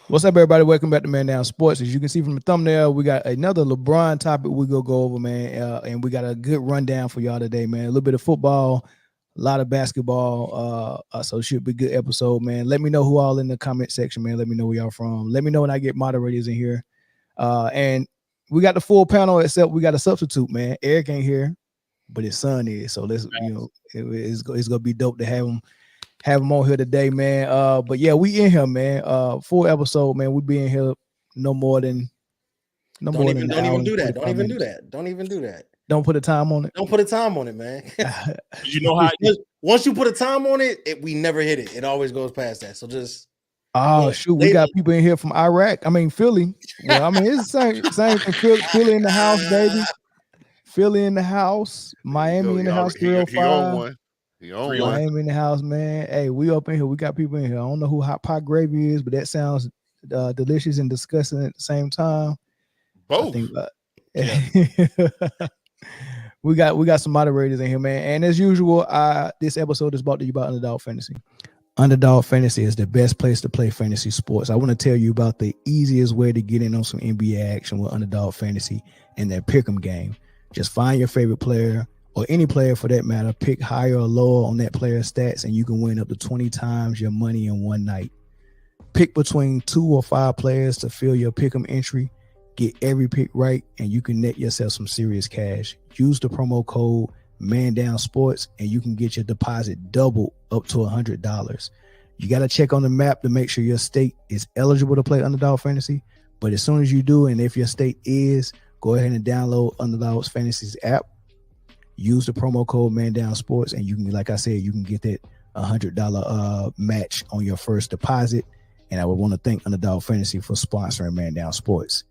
What's up, everybody? Welcome back to Man Down Sports. As you can see from the thumbnail, we got another LeBron topic we go over, man. And we got a good rundown for y'all today, man. A little bit of football, a lot of basketball. So it should be a good episode, man. Let me know who all in the comment section, man. Let me know where y'all from. Let me know when I get moderators in here. And we got the full panel, except we got a substitute, man. Eric ain't here, but his son is. So let's, it's gonna be dope to have him on here today, man. But yeah, we in here, man. Full episode, man. We be in here no more than Don't even do that. Don't even do that. Don't put a time on it. Don't put a time on it, man. You know how once you put a time on it, we never hit it. It always goes past that. So just shoot, we got people in here from Iraq. I mean Philly. Well, I mean it's the same thing. Philly in the house, baby. Philly in the house. Miami in the house. 305. Miami in the house, man. Hey, we up in here. We got people in here. I don't know who hot pot gravy is, but that sounds delicious and disgusting at the same time. Both. We got some moderators in here, man. And as usual, this episode is brought to you by Underdog Fantasy. Underdog Fantasy is the best place to play fantasy sports. I want to tell you about the easiest way to get in on some NBA action with Underdog Fantasy and their pick'em game. Just find your favorite player, or any player for that matter, pick higher or lower on that player's stats, and you can win up to 20 times your money in one night. Pick between 2 or 5 players to fill your pick'em entry. Get every pick right, and you can net yourself some serious cash. Use the promo code ManDownSports, and you can get your deposit doubled up to $100. You got to check on the map to make sure your state is eligible to play Underdog Fantasy. But as soon as you do, and if your state is, go ahead and download Underdog Fantasy's app. Use the promo code ManDownSports, and you can, like I said, you can get that $100 match on your first deposit. And I would want to thank Underdog Fantasy for sponsoring Man Down Sports.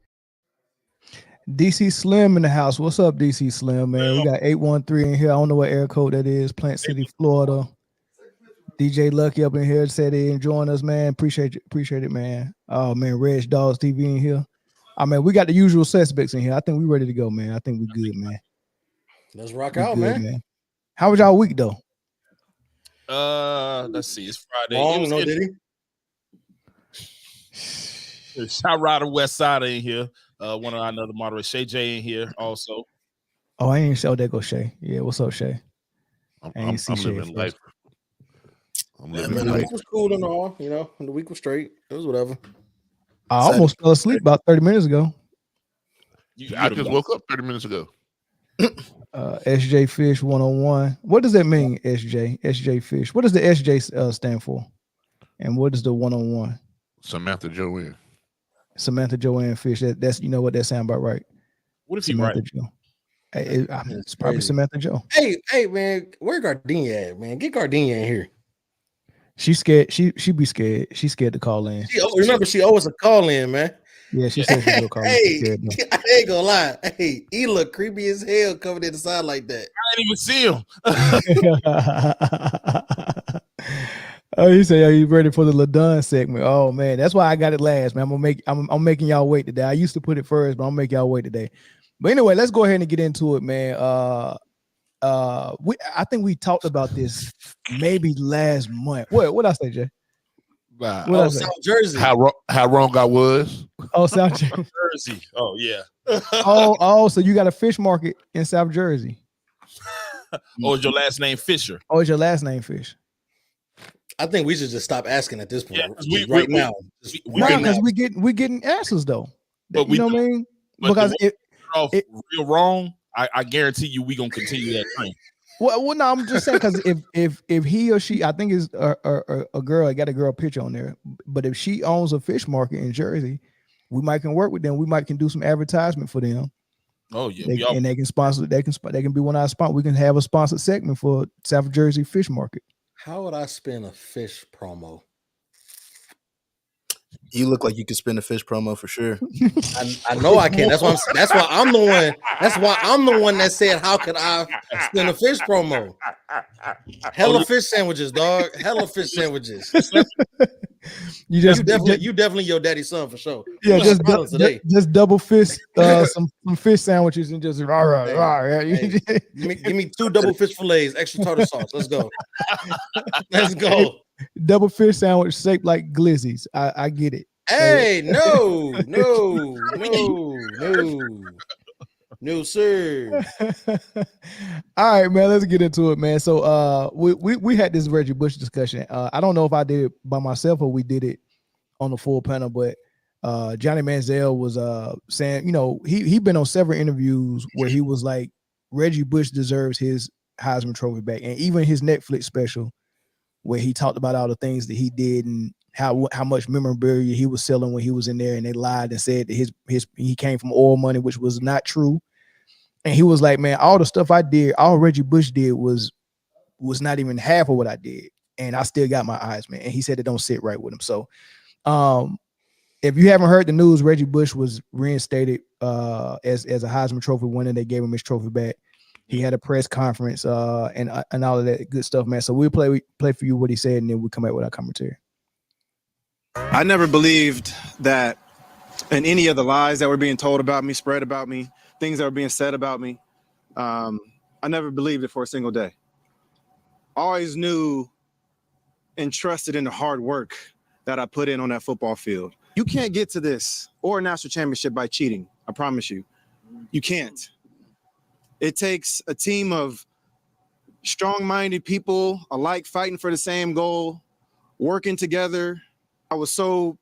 DC Slim in the house. What's up, DC Slim, man? We got 813 in here. I don't know what air code that is. Plant City, Florida. DJ Lucky up in here said they enjoying us, man. Appreciate it, man. Oh man, Reg Dogs TV in here. I mean, we got the usual suspects in here. I think we ready to go, man. I think we good, man. Let's rock out, man. How was y'all week though? Let's see. It's Friday. Did he? Shout out to West Side in here. One of our another moderators, Shay J in here also. Oh, I ain't show that go Shay. Yeah, what's up, Shay? I'm living life. The week was cool and all, and the week was straight. It was whatever. I almost fell asleep about 30 minutes ago. I just woke up 30 minutes ago. SJ Fish 101. What does that mean, SJ? SJ Fish. What does the SJ stand for? And what is the 101? Samantha Joanne. Samantha Joanne Fish. That's what that sound about right. What if he right? Joe. It's probably Samantha Joe. Hey, man, where Gardenia at, man? Get Gardenia in here. She's scared. She be scared. She's scared to call in. Remember, she owes a call in, man. Yeah, she said she'll call in. I ain't gonna lie. Hey, he look creepy as hell coming in the side like that. I didn't even see him. Oh, he said, "Are you ready for the LaDon segment?" Oh man, that's why I got it last, man. I'm making y'all wait today. I used to put it first, but I'm making y'all wait today. But anyway, let's go ahead and get into it, man. I think we talked about this maybe last month. What I say, Jay? South Jersey. How wrong I was. Oh, South Jersey. Oh yeah. So you got a fish market in South Jersey. Oh, is your last name Fisher? Oh, is your last name Fish? I think we should just stop asking at this point. Yeah, now. Because we getting answers though. But you know what I mean? Because if real wrong, I guarantee you we gonna continue that train. Well, no, I'm just saying because if he or she, I think is a girl, I got a girl picture on there. But if she owns a fish market in Jersey, we might can work with them. We might can do some advertisement for them. Oh yeah, and they can sponsor. They can be one of our sponsors. We can have a sponsored segment for South Jersey Fish Market. How would I spin a fish promo? You look like you could spin a fish promo for sure. I know I can. That's why I'm the one. That's why I'm the one that said, "How could I spin a fish promo?" Hella fish sandwiches, dog. Hella fish sandwiches. You definitely your daddy's son for sure. Yeah, just double fish some fish sandwiches and just give me 2 double fish fillets, extra tartar sauce. Let's go. Double fish sandwich shaped like glizzies. I get it. Hey, no, sir. All right, man. Let's get into it, man. So, we had this Reggie Bush discussion. I don't know if I did it by myself or we did it on the full panel, but Johnny Manziel was saying, he been on several interviews where he was like, Reggie Bush deserves his Heisman Trophy back, and even his Netflix special where he talked about all the things that he did and how much memorabilia he was selling when he was in there, and they lied and said that he came from oil money, which was not true. And he was like, man, all the stuff I did, all Reggie Bush did was not even half of what I did, and I still got my Heisman. And he said it don't sit right with him. So, if you haven't heard the news, Reggie Bush was reinstated as a Heisman Trophy winner. They gave him his trophy back. He had a press conference and all of that good stuff, man. So we'll play for you what he said, and then we'll come back with our commentary. I never believed that in any of the lies that were being told about me, spread about me, things that were being said about me. I never believed it for a single day. Always knew and trusted in the hard work that I put in on that football field. You can't get to this or a national championship by cheating. I promise you. You can't. It takes a team of strong-minded people alike fighting for the same goal, working together. I was so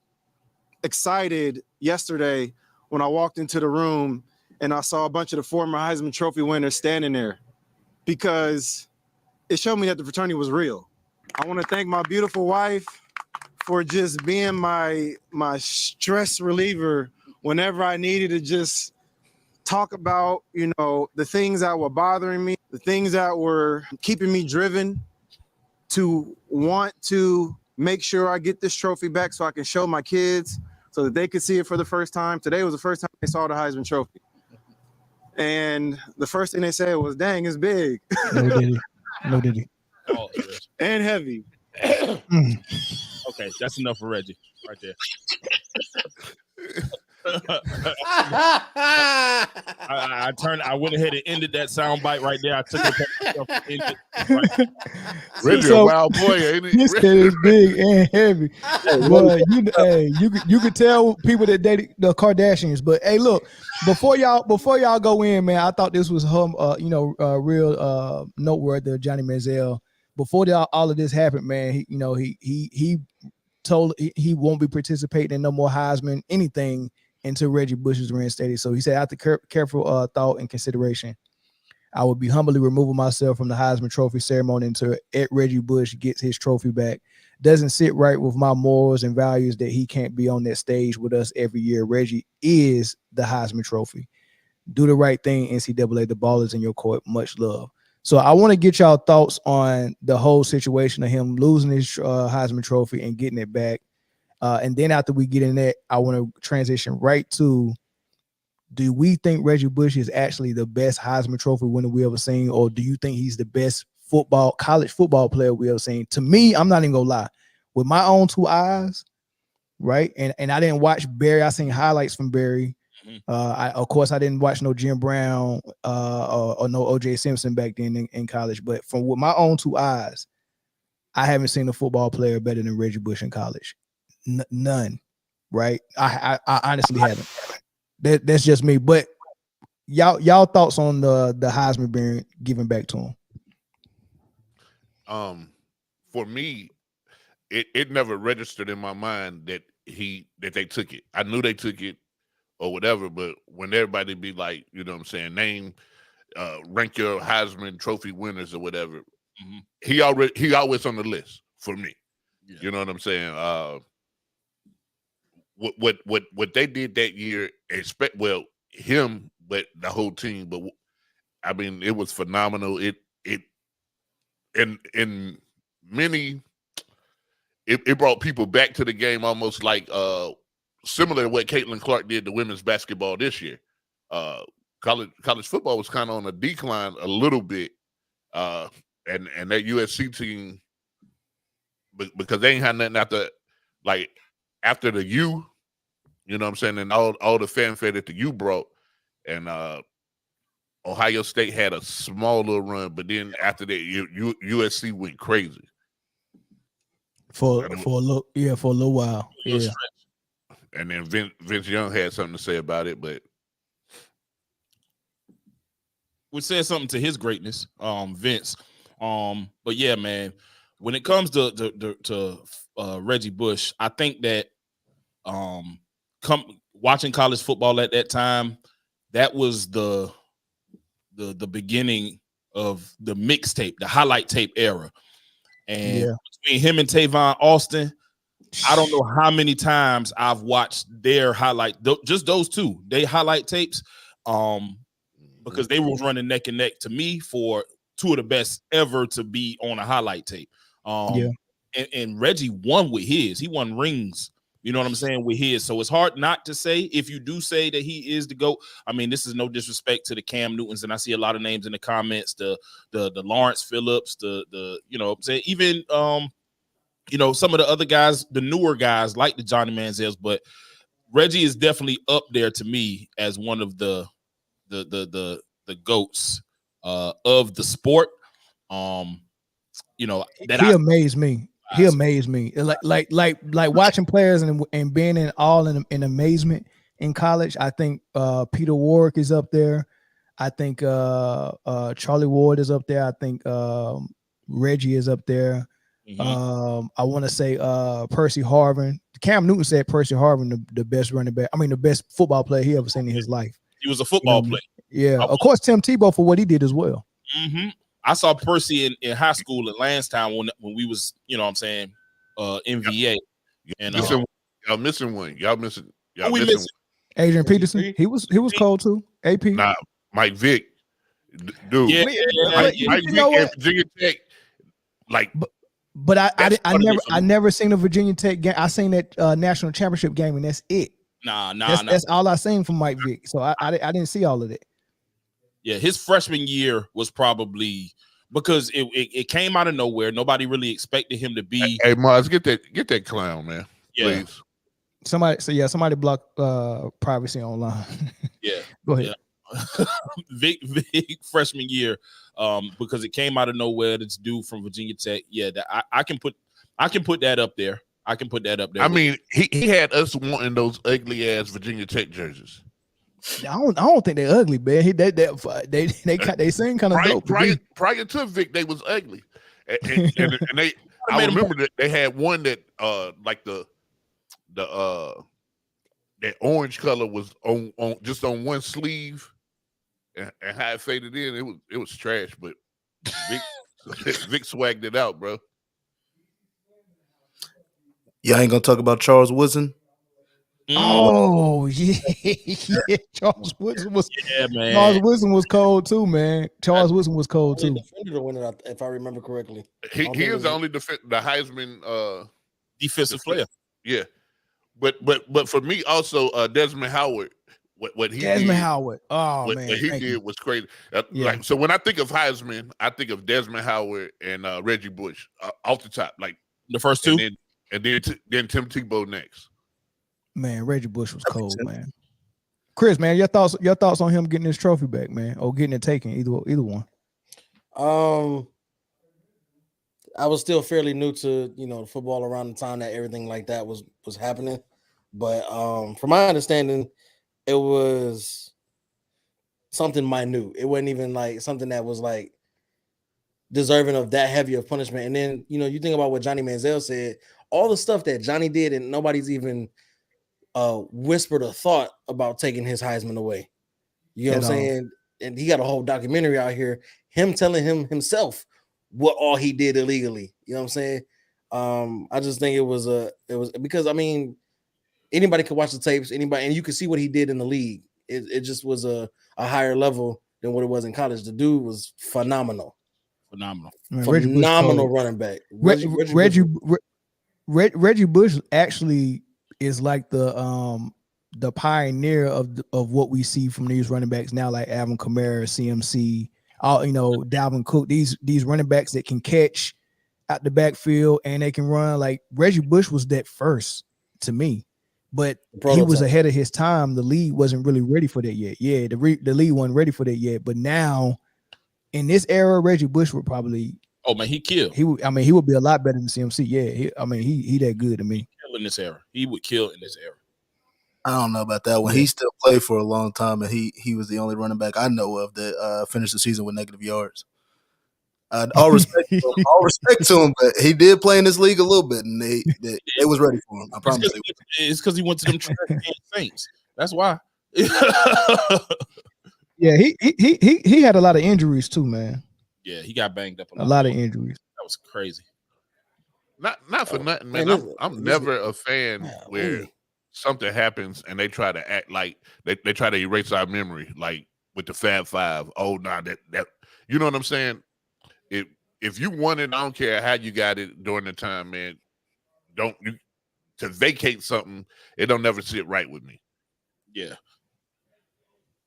excited yesterday when I walked into the room and I saw a bunch of the former Heisman Trophy winners standing there, because it showed me that the fraternity was real. I want to thank my beautiful wife for just being my stress reliever whenever I needed to just talk about, the things that were bothering me, the things that were keeping me driven to want to make sure I get this trophy back so I can show my kids so that they could see it for the first time. Today was the first time they saw the Heisman Trophy. And the first thing they said was, dang, it's big. No diddy. Oh, and heavy. Okay, that's enough for Reggie right there. I went ahead and ended that sound bite right there. I took it. Reggie, a wild boy, ain't he? This kid is big and heavy. But you could tell people that dated the Kardashians. But hey, look, before y'all go in, man, I thought this was real noteworthy of Johnny Manziel. Before all of this happened, man, he told he won't be participating in no more Heisman anything until Reggie Bush is reinstated. So he said, after careful thought and consideration, I would be humbly removing myself from the Heisman Trophy ceremony until Reggie Bush gets his trophy back. Doesn't sit right with my morals and values that he can't be on that stage with us every year. Reggie is the Heisman Trophy. Do the right thing, NCAA. The ball is in your court. Much love. So I want to get y'all thoughts on the whole situation of him losing his Heisman Trophy and getting it back. And then after we get in that, I want to transition right to, do we think Reggie Bush is actually the best Heisman Trophy winner we ever seen, or do you think he's the best college football player we ever seen? To me, I'm not even gonna lie, with my own two eyes, right? And I didn't watch Barry. I seen highlights from Barry. Of course, I didn't watch no Jim Brown or no O.J. Simpson back then in college. But with my own two eyes, I haven't seen a football player better than Reggie Bush in college. None, right? I honestly haven't. That's just me. But y'all thoughts on the Heisman being given back to him? For me, it never registered in my mind that they took it. I knew they took it or whatever, but when everybody be like, you know what I'm saying, name, rank your Heisman Trophy winners or whatever, he always on the list for me. Yeah. You know what I'm saying? What they did that year, him, but the whole team. But I mean, it was phenomenal. It brought people back to the game, almost like similar to what Caitlin Clark did to women's basketball this year. College football was kind of on a decline a little bit, and that USC team, because they ain't had nothing after the U. You know what I'm saying? And all the fanfare that the U brought. And Ohio State had a small little run, but then after that, USC went crazy. For a little while. Yeah. And then Vince Young had something to say about it, but we said something to his greatness, Vince. But yeah, man, when it comes to Reggie Bush, I think that watching college football at that time, that was the beginning of the mixtape, the highlight tape era. And between him and Tavon Austin, I don't know how many times I've watched their highlight, just those two, they highlight tapes, because they were running neck and neck to me for two of the best ever to be on a highlight tape. And Reggie won with his. He won rings. You know what I'm saying, with his. So it's hard not to say, if you do say that he is the GOAT. I mean, this is no disrespect to the Cam Newtons, and I see a lot of names in the comments, the Lawrence Phillips, the you know, say even you know, some of the other guys, the newer guys like the Johnny Manziels, but Reggie is definitely up there to me as one of the GOATs of the sport. You know, that he amazed me. He amazed me. Like watching players and being in amazement in college. I think Peter Warwick is up there. I think Charlie Ward is up there. I think Reggie is up there. I want to say Percy Harvin. Cam Newton said Percy Harvin the best running back. I mean, the best football player he ever seen in his life. He was a football player. Yeah, of course, Tim Tebow for what he did as well. I saw Percy in high school at Lansdowne when we was, you know what I'm saying, MVA. And y'all missing one. Y'all missing Adrian Peterson. He was cold too. AP. Nah, Mike Vick. Dude. Yeah. Mike Vick and Virginia Tech. Like, but I never seen a Virginia Tech game. I seen that national championship game, and that's it. That's all I seen from Mike Vick. So I didn't see all of that. Yeah, his freshman year was probably because it came out of nowhere. Nobody really expected him to be. Hey, Mars, get that clown, man. Yeah. Please. Somebody block privacy online. Yeah. Go ahead. Yeah. Vic freshman year, because it came out of nowhere. This dude from Virginia Tech. Yeah, I can put that up there. I can put that up there. I mean, he had us wanting those ugly ass Virginia Tech jerseys. I don't think they're ugly, man. They seem kind of dope. Prior to Vic, they was ugly, and they. I remember that they had one that like the that orange color was on just on one sleeve, and how it faded in, it was trash. But Vic swagged it out, bro. Y'all ain't gonna talk about Charles Woodson? Oh yeah, Charles Woodson was cold too, man. Charles Woodson was cold too. Defender to win it, if I remember correctly. He is the only the Heisman defensive player. Yeah, but for me also Desmond Howard. What he Desmond did, Howard. Oh what man, he did was crazy. Yeah. Like, so when I think of Heisman, I think of Desmond Howard and Reggie Bush off the top, like the first two, and then Tim Tebow next. Man, Reggie Bush was cold, man. Chris, man, your thoughts on him getting his trophy back, man, or getting it taken, either one. I was still fairly new to football around the time that everything like that was happening, but from my understanding, it was something minute. It wasn't even like something that was like deserving of that heavy of punishment. And then you think about what Johnny Manziel said, all the stuff that Johnny did, and nobody's even whispered a thought about taking his Heisman away. You know what I'm saying? And he got a whole documentary out here, him telling him himself what all he did illegally. You know what I'm saying? I just think it was because I mean, anybody could watch the tapes, and you could see what he did in the league. It just was a higher level than what it was in college. The dude was phenomenal. Man, phenomenal running back. Reggie Bush actually is like the pioneer of what we see from these running backs now, like Alvin Kamara, CMC, Dalvin Cook. These running backs that can catch out the backfield and they can run. Like Reggie Bush was that first to me, but he was ahead of his time. The league wasn't really ready for that yet. Yeah, the league wasn't ready for that yet. But now, in this era, Reggie Bush would probably. Oh man, he killed. He would be a lot better than CMC. Yeah, he that good to me. In this era, he would kill in this era. I don't know about that one. Yeah. He still played for a long time, and he was the only running back I know of that finished the season with negative yards. All respect to him, but he did play in this league a little bit, and they was ready for him. I promise. It's because he went to them trash Saints. That's why. Yeah, he had a lot of injuries too, man. Yeah, he got banged up a lot of injuries. That was crazy. Not for nothing, man. I'm never a fan where something happens and they try to act like they try to erase our memory, like with the Fab Five. Oh, nah, that you know what I'm saying? If you won it, I don't care how you got it during the time, man. To vacate something, it don't never sit right with me. Yeah.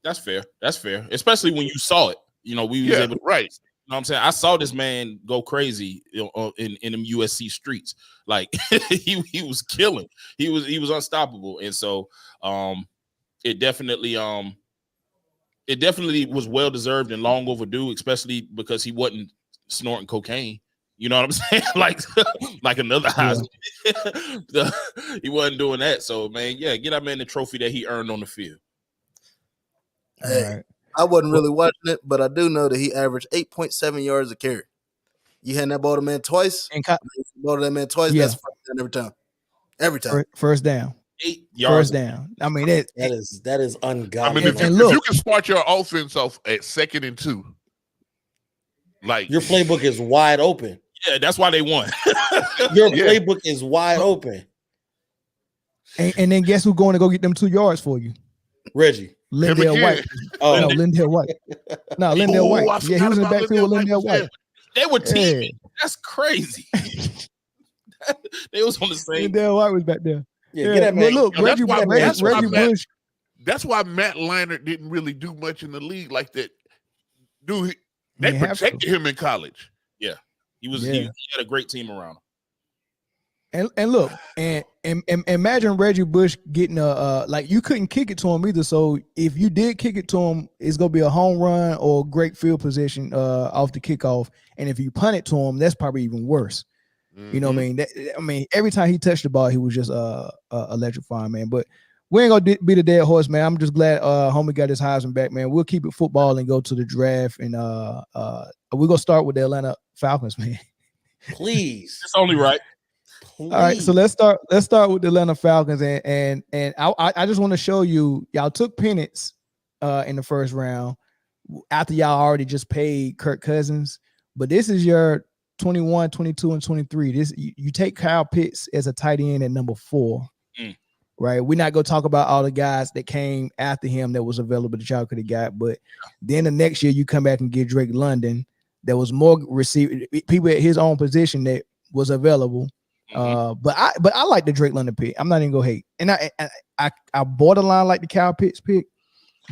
That's fair. That's fair. Especially when you saw it. You know, we was able to, right. You know what I'm saying? I saw this man go crazy in them USC streets. Like he was killing. He was unstoppable. And so it definitely was well deserved and long overdue, especially because he wasn't snorting cocaine. You know what I'm saying? like another Heisman. He wasn't doing that. So man, yeah, get that man the trophy that he earned on the field. Hey, I wasn't really watching it, but I do know that he averaged 8.7 yards a carry. You hand that ball to man twice, ball to that man twice. That's first down every time. Every time. First down. 8 yards. First down. I mean, that is ungodly. I mean, if you can start your offense off at 2nd and 2, like your playbook is wide open. Yeah, that's why they won. Your playbook is wide open. And then guess who's going to go get them 2 yards for you? Reggie. Lindell White. Oh, no, Lindell White. No, Lindell White. Yeah, he was in the backfield with Lindell White. They were teaming. That's crazy. They was on the same. Lindell White was back there. Yeah, get that man. Look, Reggie Bush. That's why Matt Leinart didn't really do much in the league like that. Dude, they protected him in college. Yeah, he had a great team around him. And look, and imagine Reggie Bush getting like you couldn't kick it to him either. So if you did kick it to him, it's gonna be a home run or great field position off the kickoff. And if you punt it to him, that's probably even worse. Mm-hmm. You know what I mean? Every time he touched the ball, he was just electrifying, man. But we ain't gonna be the dead horse, man. I'm just glad homie got his Heisman back, man. We'll keep it football and go to the draft, and we're gonna start with the Atlanta Falcons, man. Please, it's only right. All right, so let's start with the Atlanta Falcons, and I just want to show you, y'all took Penix in the first round after y'all already just paid Kirk Cousins, but this is your 21, 22, and 23. This you take Kyle Pitts as a tight end at number 4, right? We're not gonna talk about all the guys that came after him that was available that y'all could have got, but then the next year you come back and get Drake London. There was more people at his own position that was available. But I like the Drake London pick. I'm not even gonna hate. And I borderline like the Kyle Pitts pick,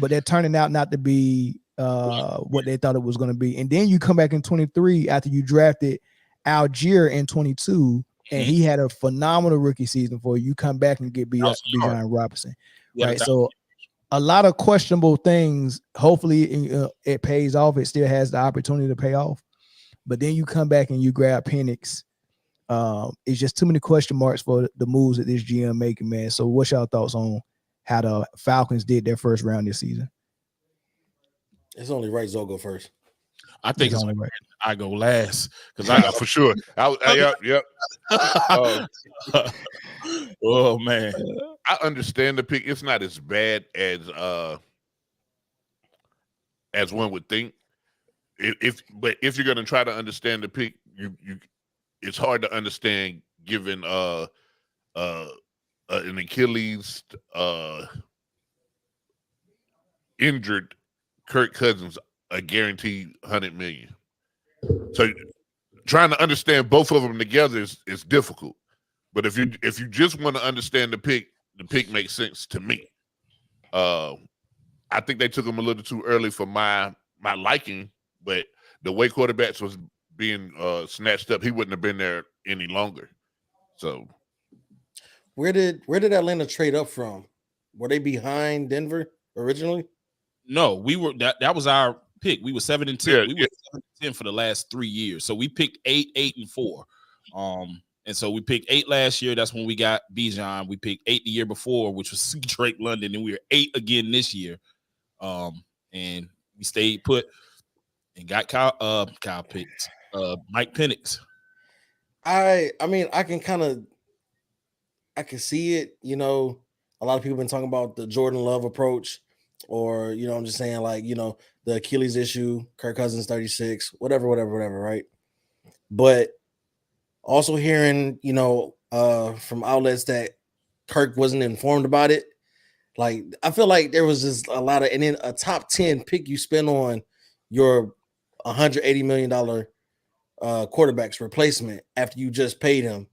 but they're turning out not to be what they thought it was gonna be. And then you come back in 23 after you drafted Algier in 22, and he had a phenomenal rookie season for you. You come back and get Bijan Robinson. Right. So a lot of questionable things. Hopefully it pays off. It still has the opportunity to pay off. But then you come back and you grab Penix. It's just too many question marks for the moves that this GM making, man. So what's y'all thoughts on how the Falcons did their first round this season? It's only right Zoe go first. I think it's only right I go last because I for sure. Yep. Oh man, I understand the pick. It's not as bad as one would think. But if you're gonna try to understand the pick, you it's hard to understand given an Achilles injured Kirk Cousins a guaranteed $100 million. So trying to understand both of them together is difficult. But if you just want to understand the pick makes sense to me. I think they took him a little too early for my liking, but the way quarterbacks was being snatched up, he wouldn't have been there any longer. So where did Atlanta trade up from? Were they behind Denver originally? No, we were that was our pick. We were 7-10. We were 7-10 for the last 3 years. So we picked 8, 8, and 4. And so we picked 8 last year. That's when we got Bijan. We picked 8 the year before, which was Drake London, and we were 8 again this year. And we stayed put and got Kyle Pitts, Mike Penix. I mean, I can see it. You know, a lot of people have been talking about the Jordan Love approach, or I'm just saying, like, the Achilles issue, Kirk Cousins 36, whatever, right? But also hearing, from outlets that Kirk wasn't informed about it. Like, I feel like there was just a lot of, and then a top 10 pick you spend on your $180 million quarterback's replacement after you just paid him.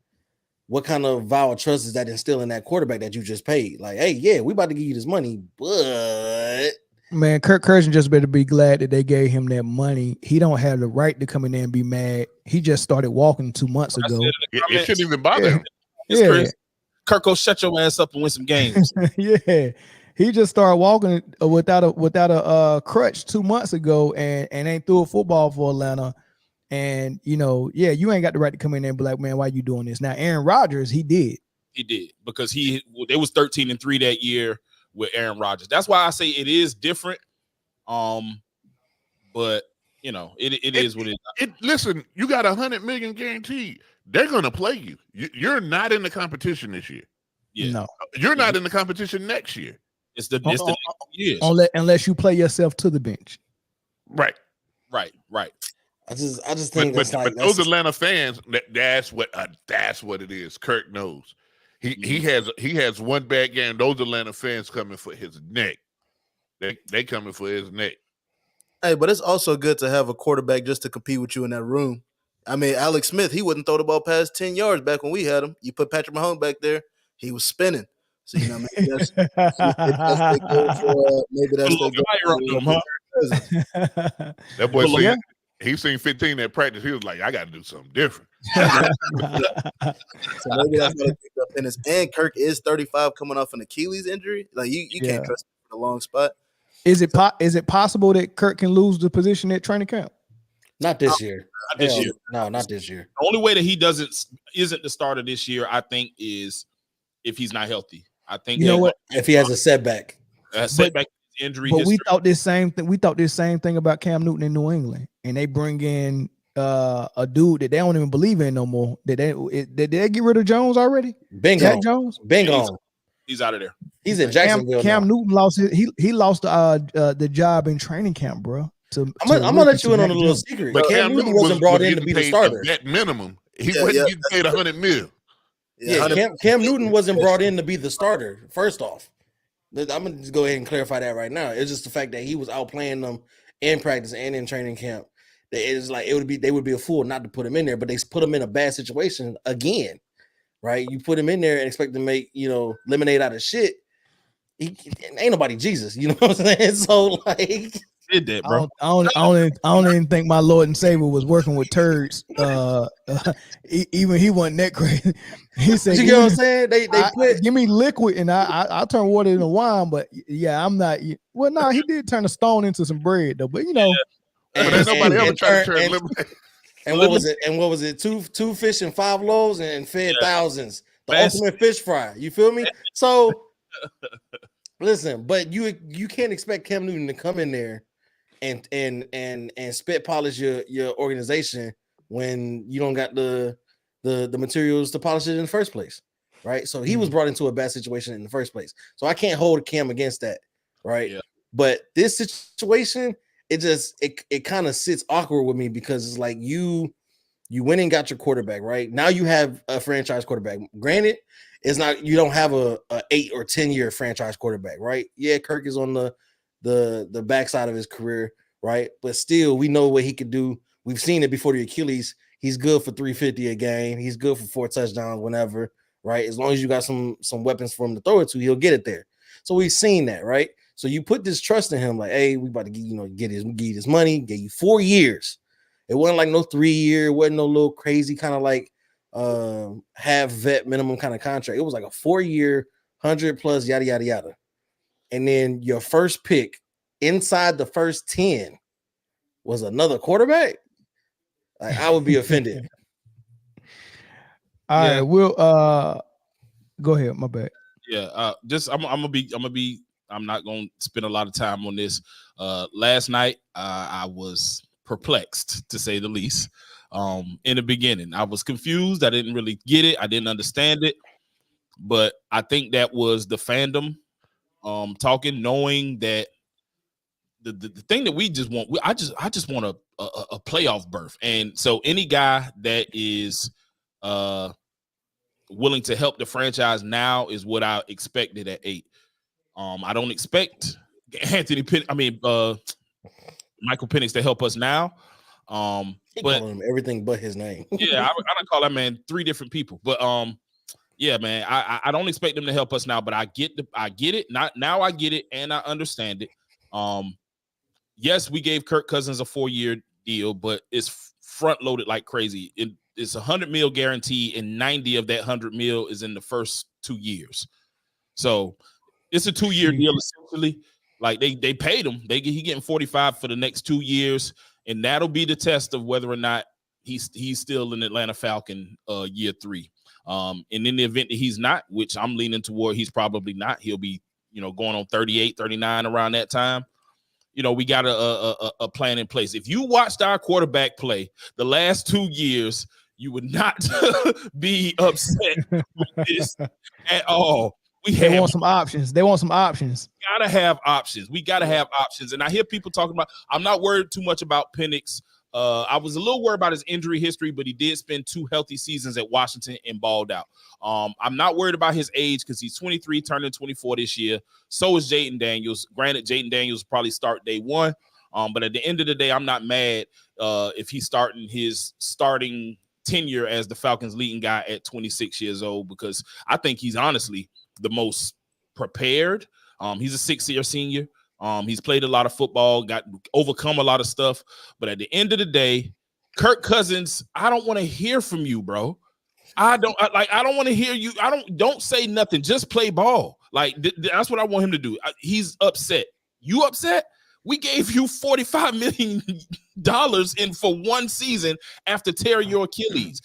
What kind of vow of trust is that instill in that quarterback that you just paid? Like, hey, yeah, we about to give you this money, but man, Kirk Cousins just better be glad that they gave him that money. He don't have the right to come in there and be mad. He just started walking 2 months ago. It shouldn't even bother him. Yeah. Kirk, go shut your ass up and win some games. Yeah. He just started walking without a crutch 2 months ago and ain't threw a football for Atlanta. And you ain't got the right to come in there and be like, man, why you doing this? Now, Aaron Rodgers, he did because they was 13-3 that year with Aaron Rodgers. That's why I say it is different. But it is what it is. Listen, you got $100 million guaranteed. They're gonna play you. You're not in the competition this year. Yeah. No, you're not in the competition next year. It's the years. Unless you play yourself to the bench. Right. I just think but those Atlanta fans, that's what it is. Kirk knows. He has one bad game. Those Atlanta fans coming for his neck. They coming for his neck. Hey, but it's also good to have a quarterback just to compete with you in that room. I mean, Alex Smith, he wouldn't throw the ball past 10 yards back when we had him. You put Patrick Mahomes back there, he was spinning. So, maybe that's their goal That boy he's seen 15 at practice. He was like, I got to do something different. So maybe that's what I picked up in his. And Kirk is 35 coming off an Achilles injury. Like, you can't trust him in a long spot. Is it possible that Kirk can lose the position at training camp? Not this year. Not this year. No, not this year. The only way that he isn't the starter this year, I think, is if he's not healthy. I think if he has a setback. Injury. But we thought this same thing. We thought this same thing about Cam Newton in New England, and they bring in a dude that they don't even believe in no more. Did they get rid of Jones already? Bingo. Jack Jones. Bingo. He's out of there. He's in Jacksonville. Cam Newton lost the job in training camp, bro. I'm gonna let you in on a little secret. But Cam Newton wasn't brought in to be the starter. At minimum, he wasn't getting paid $100 million. Yeah, Cam Newton wasn't brought in to be the starter. First off, I'm gonna just go ahead and clarify that right now. It's just the fact that he was outplaying them in practice and in training camp. It's like they would be a fool not to put him in there, but they put him in a bad situation again, right? You put him in there and expect to make lemonade out of shit. Ain't nobody Jesus, you know what I'm saying? So like. Did that, bro. I don't even think my Lord and Savior was working with turds. Even he wasn't that crazy. He said, "You know what I'm saying? They give me liquid and I turn water into wine." But yeah, I'm not. Well, no, he did turn a stone into some bread though. But but there's nobody ever tried to turn lemonade. And what was it? And what was it? Two fish and 5 loaves and fed thousands. The ultimate fish fry. You feel me? So listen, but you can't expect Cam Newton to come in there and spit polish your organization when you don't got the materials to polish it in the first place, right? So he was brought into a bad situation in the first place. So I can't hold Cam against that, right? Yeah. But this situation, it kind of sits awkward with me because it's like you went and got your quarterback, right? Now you have a franchise quarterback. Granted, it's not, you don't have a 8 or 10 year franchise quarterback, right? Yeah, Kirk is on the backside of his career, right? But still, we know what he could do. We've seen it before the Achilles. He's good for 350 a game. He's good for 4 touchdowns whenever, right? As long as you got some weapons for him to throw it to, he'll get it there. So we've seen that, right? So you put this trust in him, like, hey, we about to give you this money, get you 4 years. It wasn't like no 3 year, it wasn't no little crazy kind of like half vet minimum kind of contract. It was like a 4 year, 100 plus, yada yada yada. And then your first pick inside the first 10 was another quarterback. Like, I would be offended. All right, we'll go ahead. My bad. Yeah, I'm not gonna spend a lot of time on this. Last night, I was perplexed to say the least. In the beginning, I was confused. I didn't really get it. I didn't understand it. But I think that was the fandom talking, knowing that the thing that we just want. I just want a playoff berth, and so any guy that is willing to help the franchise now is what I expected at 8. I don't expect Michael Penix to help us now. He But calling him everything but his name. yeah, I don't call that man 3 different people. But yeah, man, I don't expect them to help us now, but I get it. Not now, I get it and I understand it. Yes, we gave Kirk Cousins a 4-year deal, but it's front loaded like crazy. It's $100 million guarantee, and 90 of that $100 million is in the first 2 years. So it's a 2-year deal essentially. Like they paid him. He getting 45 for the next 2 years, and that'll be the test of whether or not he's still an Atlanta Falcon year 3. And in the event that he's not, which I'm leaning toward, he's probably not. He'll be going on 38, 39 around that time. We got a plan in place. If you watched our quarterback play the last 2 years, you would not be upset with this at all. They want some options. We gotta have options. We gotta have options. And I hear people talking about, I'm not worried too much about Penix. I was a little worried about his injury history, but he did spend 2 healthy seasons at Washington and balled out. I'm not worried about his age because he's 23, turning 24 this year. So is Jaden Daniels. Granted, Jaden Daniels probably start day 1. But at the end of the day, I'm not mad if he's starting his starting tenure as the Falcons leading guy at 26 years old, because I think he's honestly the most prepared. He's a 6-year senior. He's played a lot of football, got overcome a lot of stuff. But at the end of the day, Kirk Cousins, I don't want to hear from you, bro. I don't want to hear you. Don't say nothing. Just play ball. Like that's what I want him to do. He's upset. You upset? We gave you $45 million in for 1 season after tearing your Achilles.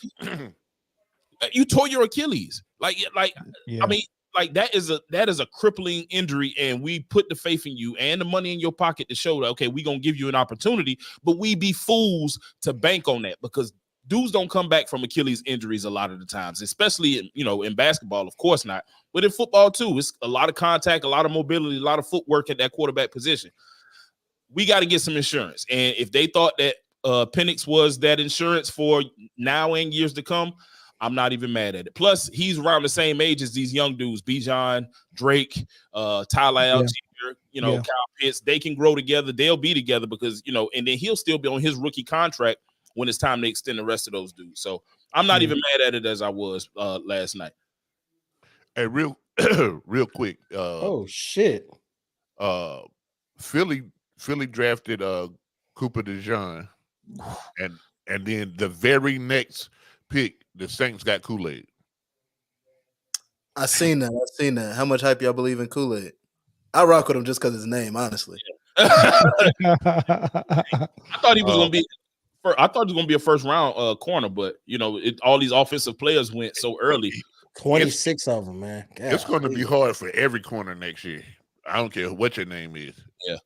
You tore your Achilles. Yeah. I mean, like that is a crippling injury, and we put the faith in you and the money in your pocket to show that, okay, we're gonna give you an opportunity, but we be fools to bank on that, because dudes don't come back from Achilles injuries a lot of the times, especially in basketball, of course not, but in football too. It's a lot of contact, a lot of mobility, a lot of footwork at that quarterback position. We got to get some insurance, and if they thought that Penix was that insurance for now and years to come, I'm not even mad at it. Plus, he's around the same age as these young dudes, Bijan, Drake, Tyler Algier, Kyle Pitts. They can grow together. They'll be together because, and then he'll still be on his rookie contract when it's time to extend the rest of those dudes. So I'm not even mad at it as I was last night. Hey, real quick. Oh, shit. Philly drafted Cooper DeJean, and then the very next pick, the Saints got Kool-Aid. I seen that. How much hype y'all believe in Kool-Aid? I rock with him just because his name, honestly. I thought he was gonna be. I thought he was gonna be a first round corner, but all these offensive players went so early. 26 of them, man. God, it's going to be hard for every corner next year. I don't care what your name is. Yeah.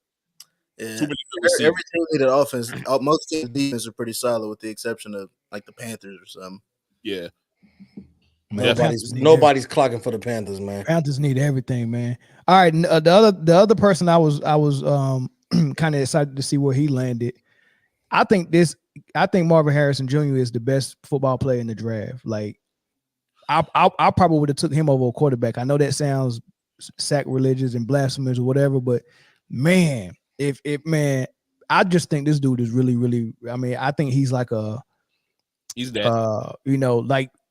Every team needed offense. Most teams' defense are pretty solid, with the exception of like the Panthers or something. Yeah. Nobody's clocking for the Panthers, man. Panthers need everything, man. All right, the other person I was kind of excited to see where he landed. I think Marvin Harrison Jr. is the best football player in the draft. Like, I probably would have took him over a quarterback. I know that sounds sacrilegious and blasphemous or whatever, but man, I just think this dude is really, really. I mean, I think he's like he's that.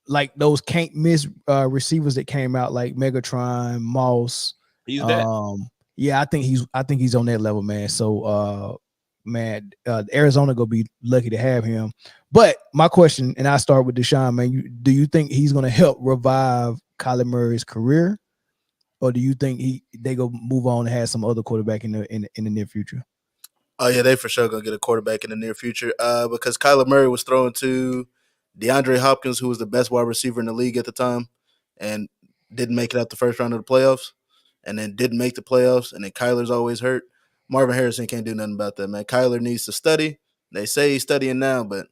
Like those can't miss receivers that came out, like Megatron, Moss. He's that. Yeah, I think he's on that level, man. So Arizona gonna be lucky to have him. But my question, and I start with Deshaun, man, do you think he's gonna help revive Kyler Murray's career, or do you think they go move on and have some other quarterback in the near future? Oh yeah, they for sure gonna get a quarterback in the near future. Because Kyler Murray was throwing to DeAndre Hopkins, who was the best wide receiver in the league at the time, and didn't make it out the first round of the playoffs, and then didn't make the playoffs, and then Kyler's always hurt. Marvin Harrison can't do nothing about that, man. Kyler needs to study. They say he's studying now, but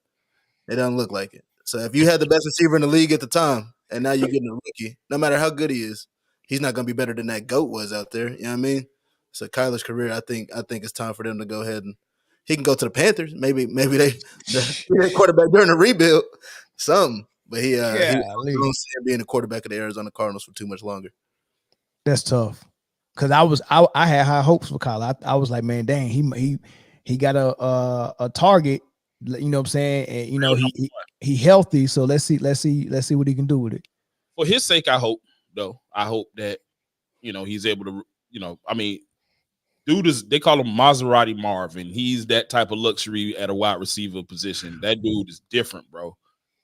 it doesn't look like it. So if you had the best receiver in the league at the time, and now you're getting a rookie, no matter how good he is, he's not going to be better than that GOAT was out there. You know what I mean? So Kyler's career, I think it's time for them to go ahead and he can go to the Panthers. Maybe the quarterback during the rebuild, something. But he don't see him being the quarterback of the Arizona Cardinals for too much longer. That's tough. Because I had high hopes for Kyler. I was like, man, dang, he got a target. You know what I'm saying? And you know he healthy. So let's see what he can do with it. For his sake, I hope that he's able to. Dude they call him Maserati Marv, and he's that type of luxury at a wide receiver position. That dude is different, bro.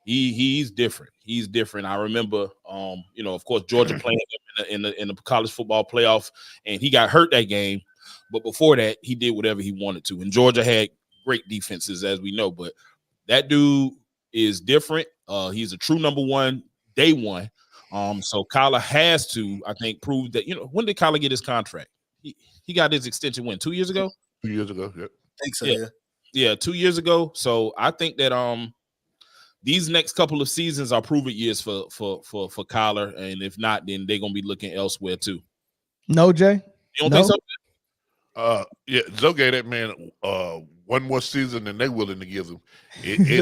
He's different. He's different. I remember, of course, Georgia playing him in the college football playoff, and he got hurt that game. But before that, he did whatever he wanted to. And Georgia had great defenses, as we know. But that dude is different. He's a true number one, day one. So Kyler has to, I think, prove that. When did Kyler get his contract? He got his extension when? 2 years ago? 2 years ago, yeah. I think so, yeah. 2 years ago. So I think that these next couple of seasons are prove-it years for Kyler, and if not, then they're gonna be looking elsewhere too. No, Jay. You don't think so? Yeah, Zoe gave that man one more season than they willing to give him.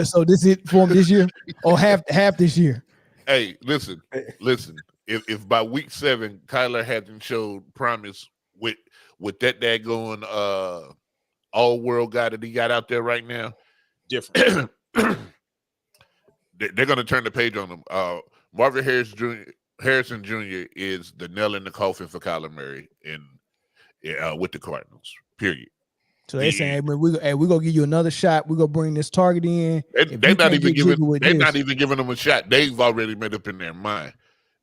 So this is for him this year, or half this year. Hey, listen. If by week 7 Kyler hasn't showed promise with that daggone all-world guy that he got out there right now, different. They're going to turn the page on him. Marvin Harrison Jr. is the nail in the coffin for Kyler Murray with the Cardinals, period. So they're saying, hey, we're going to give you another shot. We're going to bring this target in. They're not even giving them a shot. They've already made up in their mind.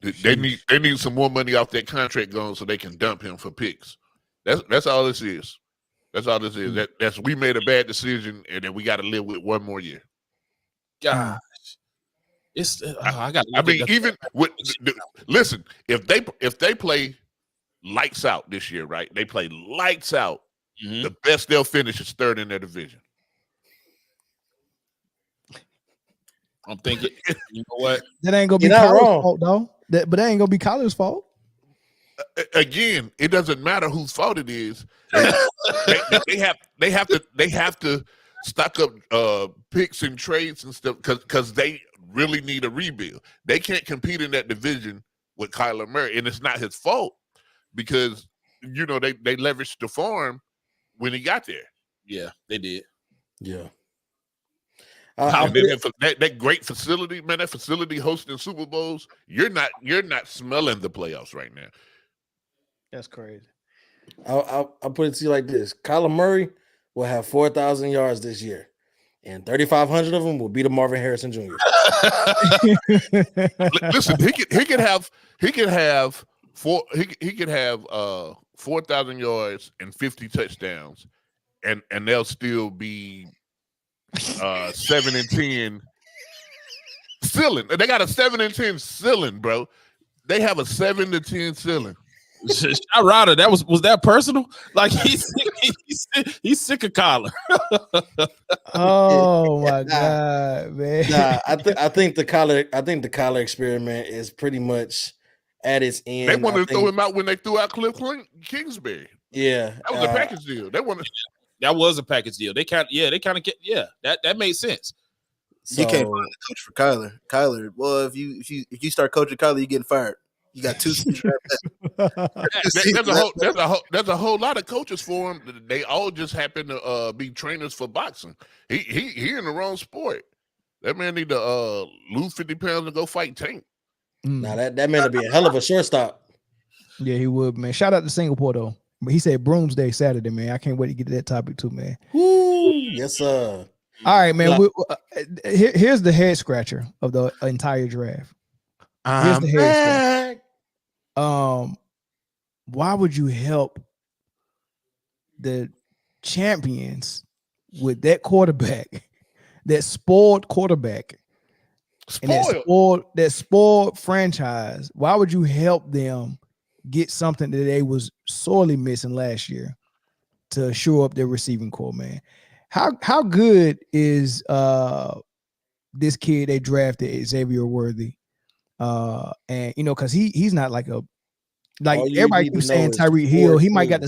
They need some more money off that contract going so they can dump him for picks. That's all this is. That's all this is. That's we made a bad decision, and then we got to live with one more year. Gosh. Listen, if they play lights out this year, right? They play lights out. Mm-hmm. The best they'll finish is third in their division. I'm thinking, you know what? That ain't gonna be Kyler's fault, though. But that ain't gonna be Kyler's fault. Again, it doesn't matter whose fault it is. They have to stock up picks and trades and stuff because they really need a rebuild. They can't compete in that division with Kyler Murray, and it's not his fault because they leveraged the farm when he got there. Yeah, they did. Yeah. That great facility, man, that facility hosting Super Bowls, you're not smelling the playoffs right now. That's crazy. I'll put it to you like this. Kyler Murray will have 4,000 yards this year, and 3,500 of them will be the Marvin Harrison Jr. Listen, he could have 4,000 yards and 50 touchdowns, and they'll still be 7-10 ceiling. They got a 7-10 ceiling, bro. They have a 7-10 ceiling. Shout Ryder, was that personal? Like he's sick of Kyler. Oh my god, man. Nah, I think the Kyler experiment is pretty much at its end. They wanted to throw him out when they threw out Cliff Kingsbury. Yeah, that was a package deal. That was a package deal. They kind of that made sense. So, you can't find a coach for Kyler. Kyler, well, if you start coaching Kyler, you're getting fired. You got 2 seasons. There's a whole lot of coaches for him. They all just happen to be trainers for boxing. He in the wrong sport. That man need to lose 50 pounds and go fight Tank. Now that man would be a hell of a shortstop. Yeah, he would, man. Shout out to Singapore though. But he said Broomsday Saturday, man. I can't wait to get to that topic too, man. Woo, yes, sir. All right, man. Here's the head scratcher of the entire draft. Here's the head scratcher. Why would you help the champions with that quarterback, that spoiled quarterback, And that spoiled franchise, why would you help them get something that they was sorely missing last year to shore up their receiving core, man? How good is this kid they drafted, Xavier Worthy? And because he's not like everybody keeps saying Tyreek Hill. He might got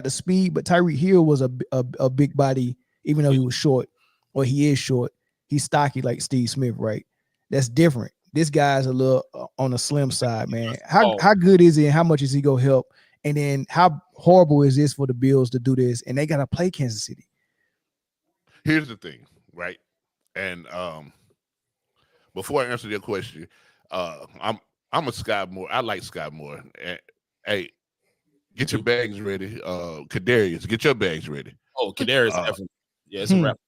the speed, but Tyreek Hill was a big body, even though he was short, or he is short. He's stocky like Steve Smith, right? That's different. This guy's a little on the slim side, man. How good is he and how much is he gonna help? And then how horrible is this for the Bills to do this? And they gotta play Kansas City. Here's the thing, right? And before I answer your question, I'm a Sky Moore. I like Sky Moore. And, hey, get your bags ready. Kadarius, get your bags ready. Oh, Kadarius, definitely. Yeah, it's a wrap.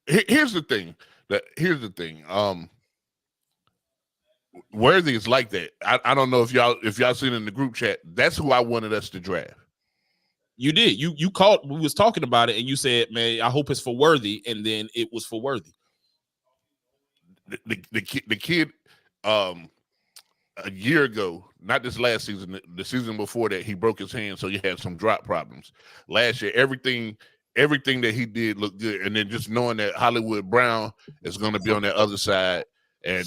Here's the thing. Worthy is like that. I don't know if y'all seen in the group chat. That's who I wanted us to draft. You did. You called. We was talking about it, and you said, "Man, I hope it's for Worthy," and then it was for Worthy. The kid, a year ago, not this last season, the season before that, he broke his hand, so he had some drop problems. Last year, everything that he did looked good, and then just knowing that Hollywood Brown is going to be on that other side, and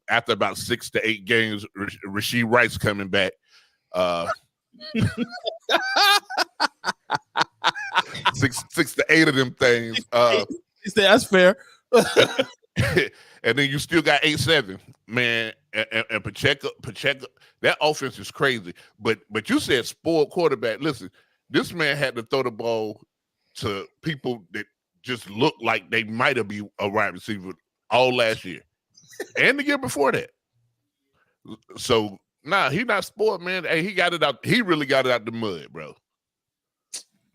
after about 6 to 8 games, Rashee Rice coming back. 6 to 8 of them things. That's fair. And then you still got 8-7, man, and Pacheco. That offense is crazy. But you said spoiled quarterback. Listen, this man had to throw the ball to people that just looked like they might have been a wide receiver all last year and the year before that. So he not spoiled, man. Hey, he got it out. He really got it out the mud, bro.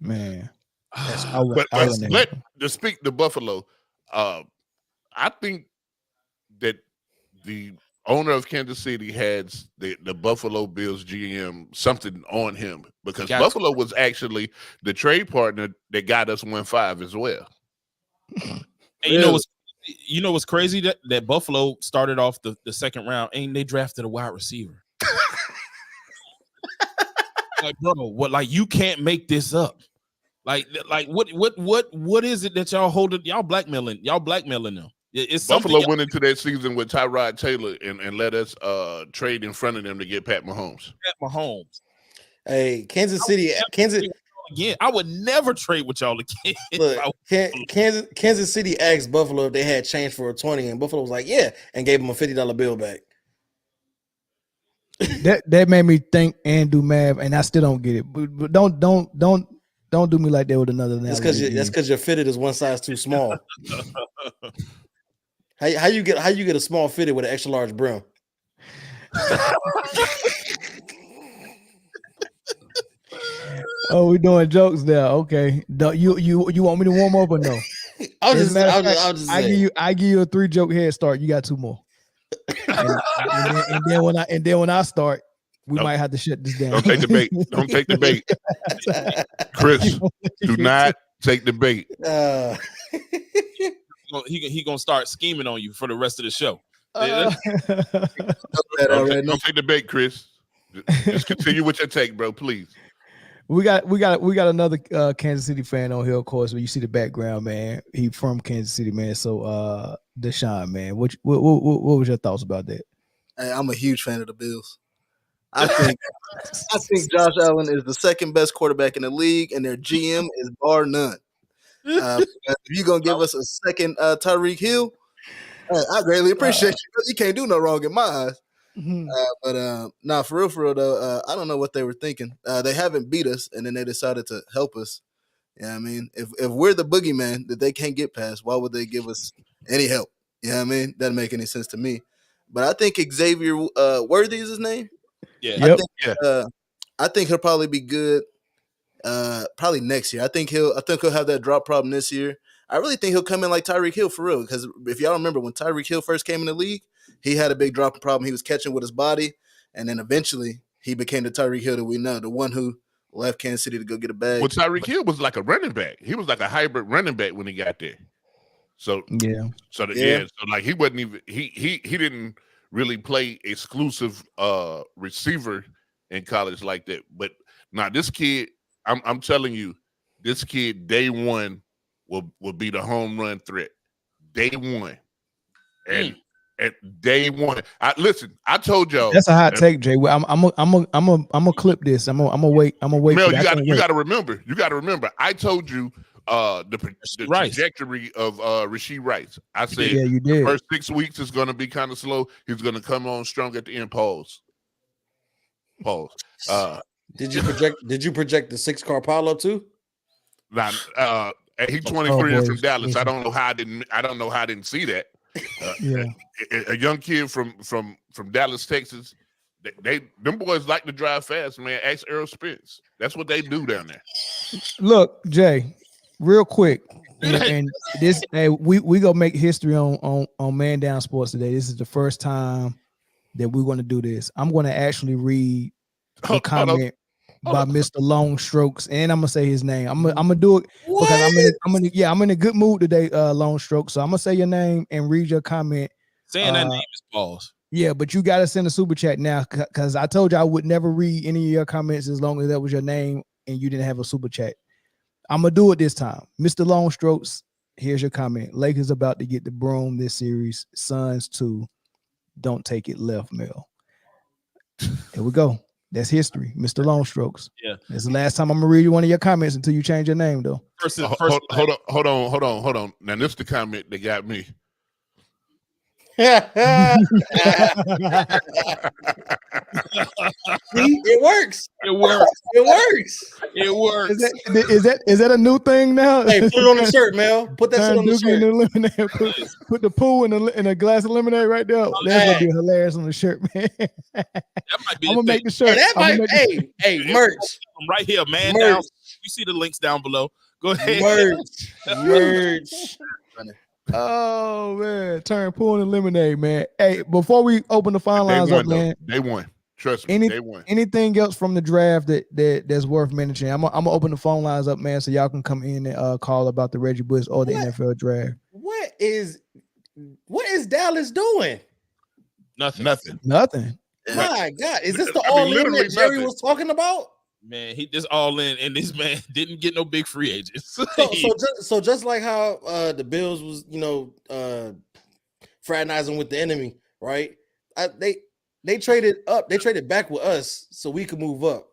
Man, to speak to Buffalo, I think that the owner of Kansas City has the Buffalo Bills GM something on him, because Buffalo was actually the trade partner that got us 1-5 as well. And you know what's crazy? That Buffalo started off the second round and they drafted a wide receiver. Like, bro, what? Like, you can't make this up. Like what is it that y'all holding? Y'all blackmailing them. It's Buffalo went into that season with Tyrod Taylor and let us trade in front of them to get Pat Mahomes. Hey, Kansas City. Again, I would never trade with y'all again. Look, Kansas City asked Buffalo if they had change for a 20, and Buffalo was like, "Yeah," and gave them a $50 bill back. That made me think and do math, and I still don't get it. But don't do me like that with another. That's because your fitted is one size too small. How you get a small fitted with an extra large brim? Oh, we're doing jokes now. Okay, you want me to warm up or no? I'll just I give you a 3-joke head start. You got 2 more, and then when I start, we might have to shut this down. Don't take the bait. Don't take the bait, Chris. Do not take the bait. He gonna start scheming on you for the rest of the show. Don't take the bait, Chris. Just continue with your take, bro. Please. We got another Kansas City fan on here, of course. But you see the background, man. He from Kansas City, man. So, Deshaun, man, what was your thoughts about that? Hey, I'm a huge fan of the Bills. I think Josh Allen is the second best quarterback in the league, and their GM is bar none. If you're gonna give us a second Tyreek Hill, I greatly appreciate you. You can't do no wrong in my eyes. But for real though, I don't know what they were thinking. They haven't beat us, and then they decided to help us. Yeah, I mean, if we're the boogeyman that they can't get past, why would they give us any help? Yeah, I mean, doesn't make any sense to me. But I think Xavier Worthy is his name. Yeah, I think he'll probably be good. Probably next year. I think he'll have that drop problem this year. I really think he'll come in like Tyreek Hill for real. Because if y'all remember when Tyreek Hill first came in the league, he had a big dropping problem. He was catching with his body, and then eventually he became the Tyreek Hill that we know, the one who left Kansas City to go get a bag. Well, Tyreek Hill was like a running back. He was like a hybrid running back when he got there. So Yeah. So like he wasn't even he didn't really play exclusive receiver in college like that. But now this kid, I'm telling you, this kid day one will be the home run threat. Day one. And at day one. I told y'all that's a hot take, Jay. I'm gonna clip this. I'm gonna wait. Mel, for that. you gotta remember. I told you the trajectory of Rasheed Rice. I said you did. The first 6 weeks is gonna be kind of slow. He's gonna come on strong at the end. Pause. Did you project the 6-car Paulo too? Now, he's 23 from Dallas. I don't know how I didn't see that. A young kid from Dallas, Texas. Them boys like to drive fast, man. Ask Earl Spence. That's what they do down there. Look, Jay, real quick, and this we gonna make history on Man Down Sports today. This is the first time that we're gonna do this. I'm gonna actually read the comment by Mr. Long Strokes, and I'm gonna say his name. I'm gonna do it because I'm in a good mood today, Long Strokes. So I'm gonna say your name and read your comment. Saying that name is pause. Yeah, but you gotta send a super chat now because I told you I would never read any of your comments as long as that was your name and you didn't have a super chat. I'm gonna do it this time. Mr. Long Strokes, here's your comment. Lakers about to get the broom this series. Suns too. Don't take it left, Mel. Here we go. That's history, Mr. Long Strokes. Yeah, that's the last time I'm gonna read you one of your comments until you change your name, though. Hold on. Now this is the comment that got me. See, it works. Is that a new thing now? Hey, put it on the shirt, Mel. Put that shit on the shirt. Put the pool in a glass of lemonade right there. That's gonna be hilarious on the shirt, man. That might be. I'm gonna make the shirt. Hey, merch right here, man. Down. You see the links down below. Go ahead. Merch. Oh man, turn pool and lemonade, man. Hey, before we open the phone lines up, man. They won. Trust me, they won. Anything else from the draft that's worth mentioning? I'm gonna open the phone lines up, man, so y'all can come in and call about the Reggie Bush or the NFL draft. What is Dallas doing? Nothing. My God, is this the all-in that Jerry was talking about? Man, he just all in, and this man didn't get no big free agents. so just like how the Bills was, fraternizing with the enemy, right? They traded up, they traded back with us so we could move up,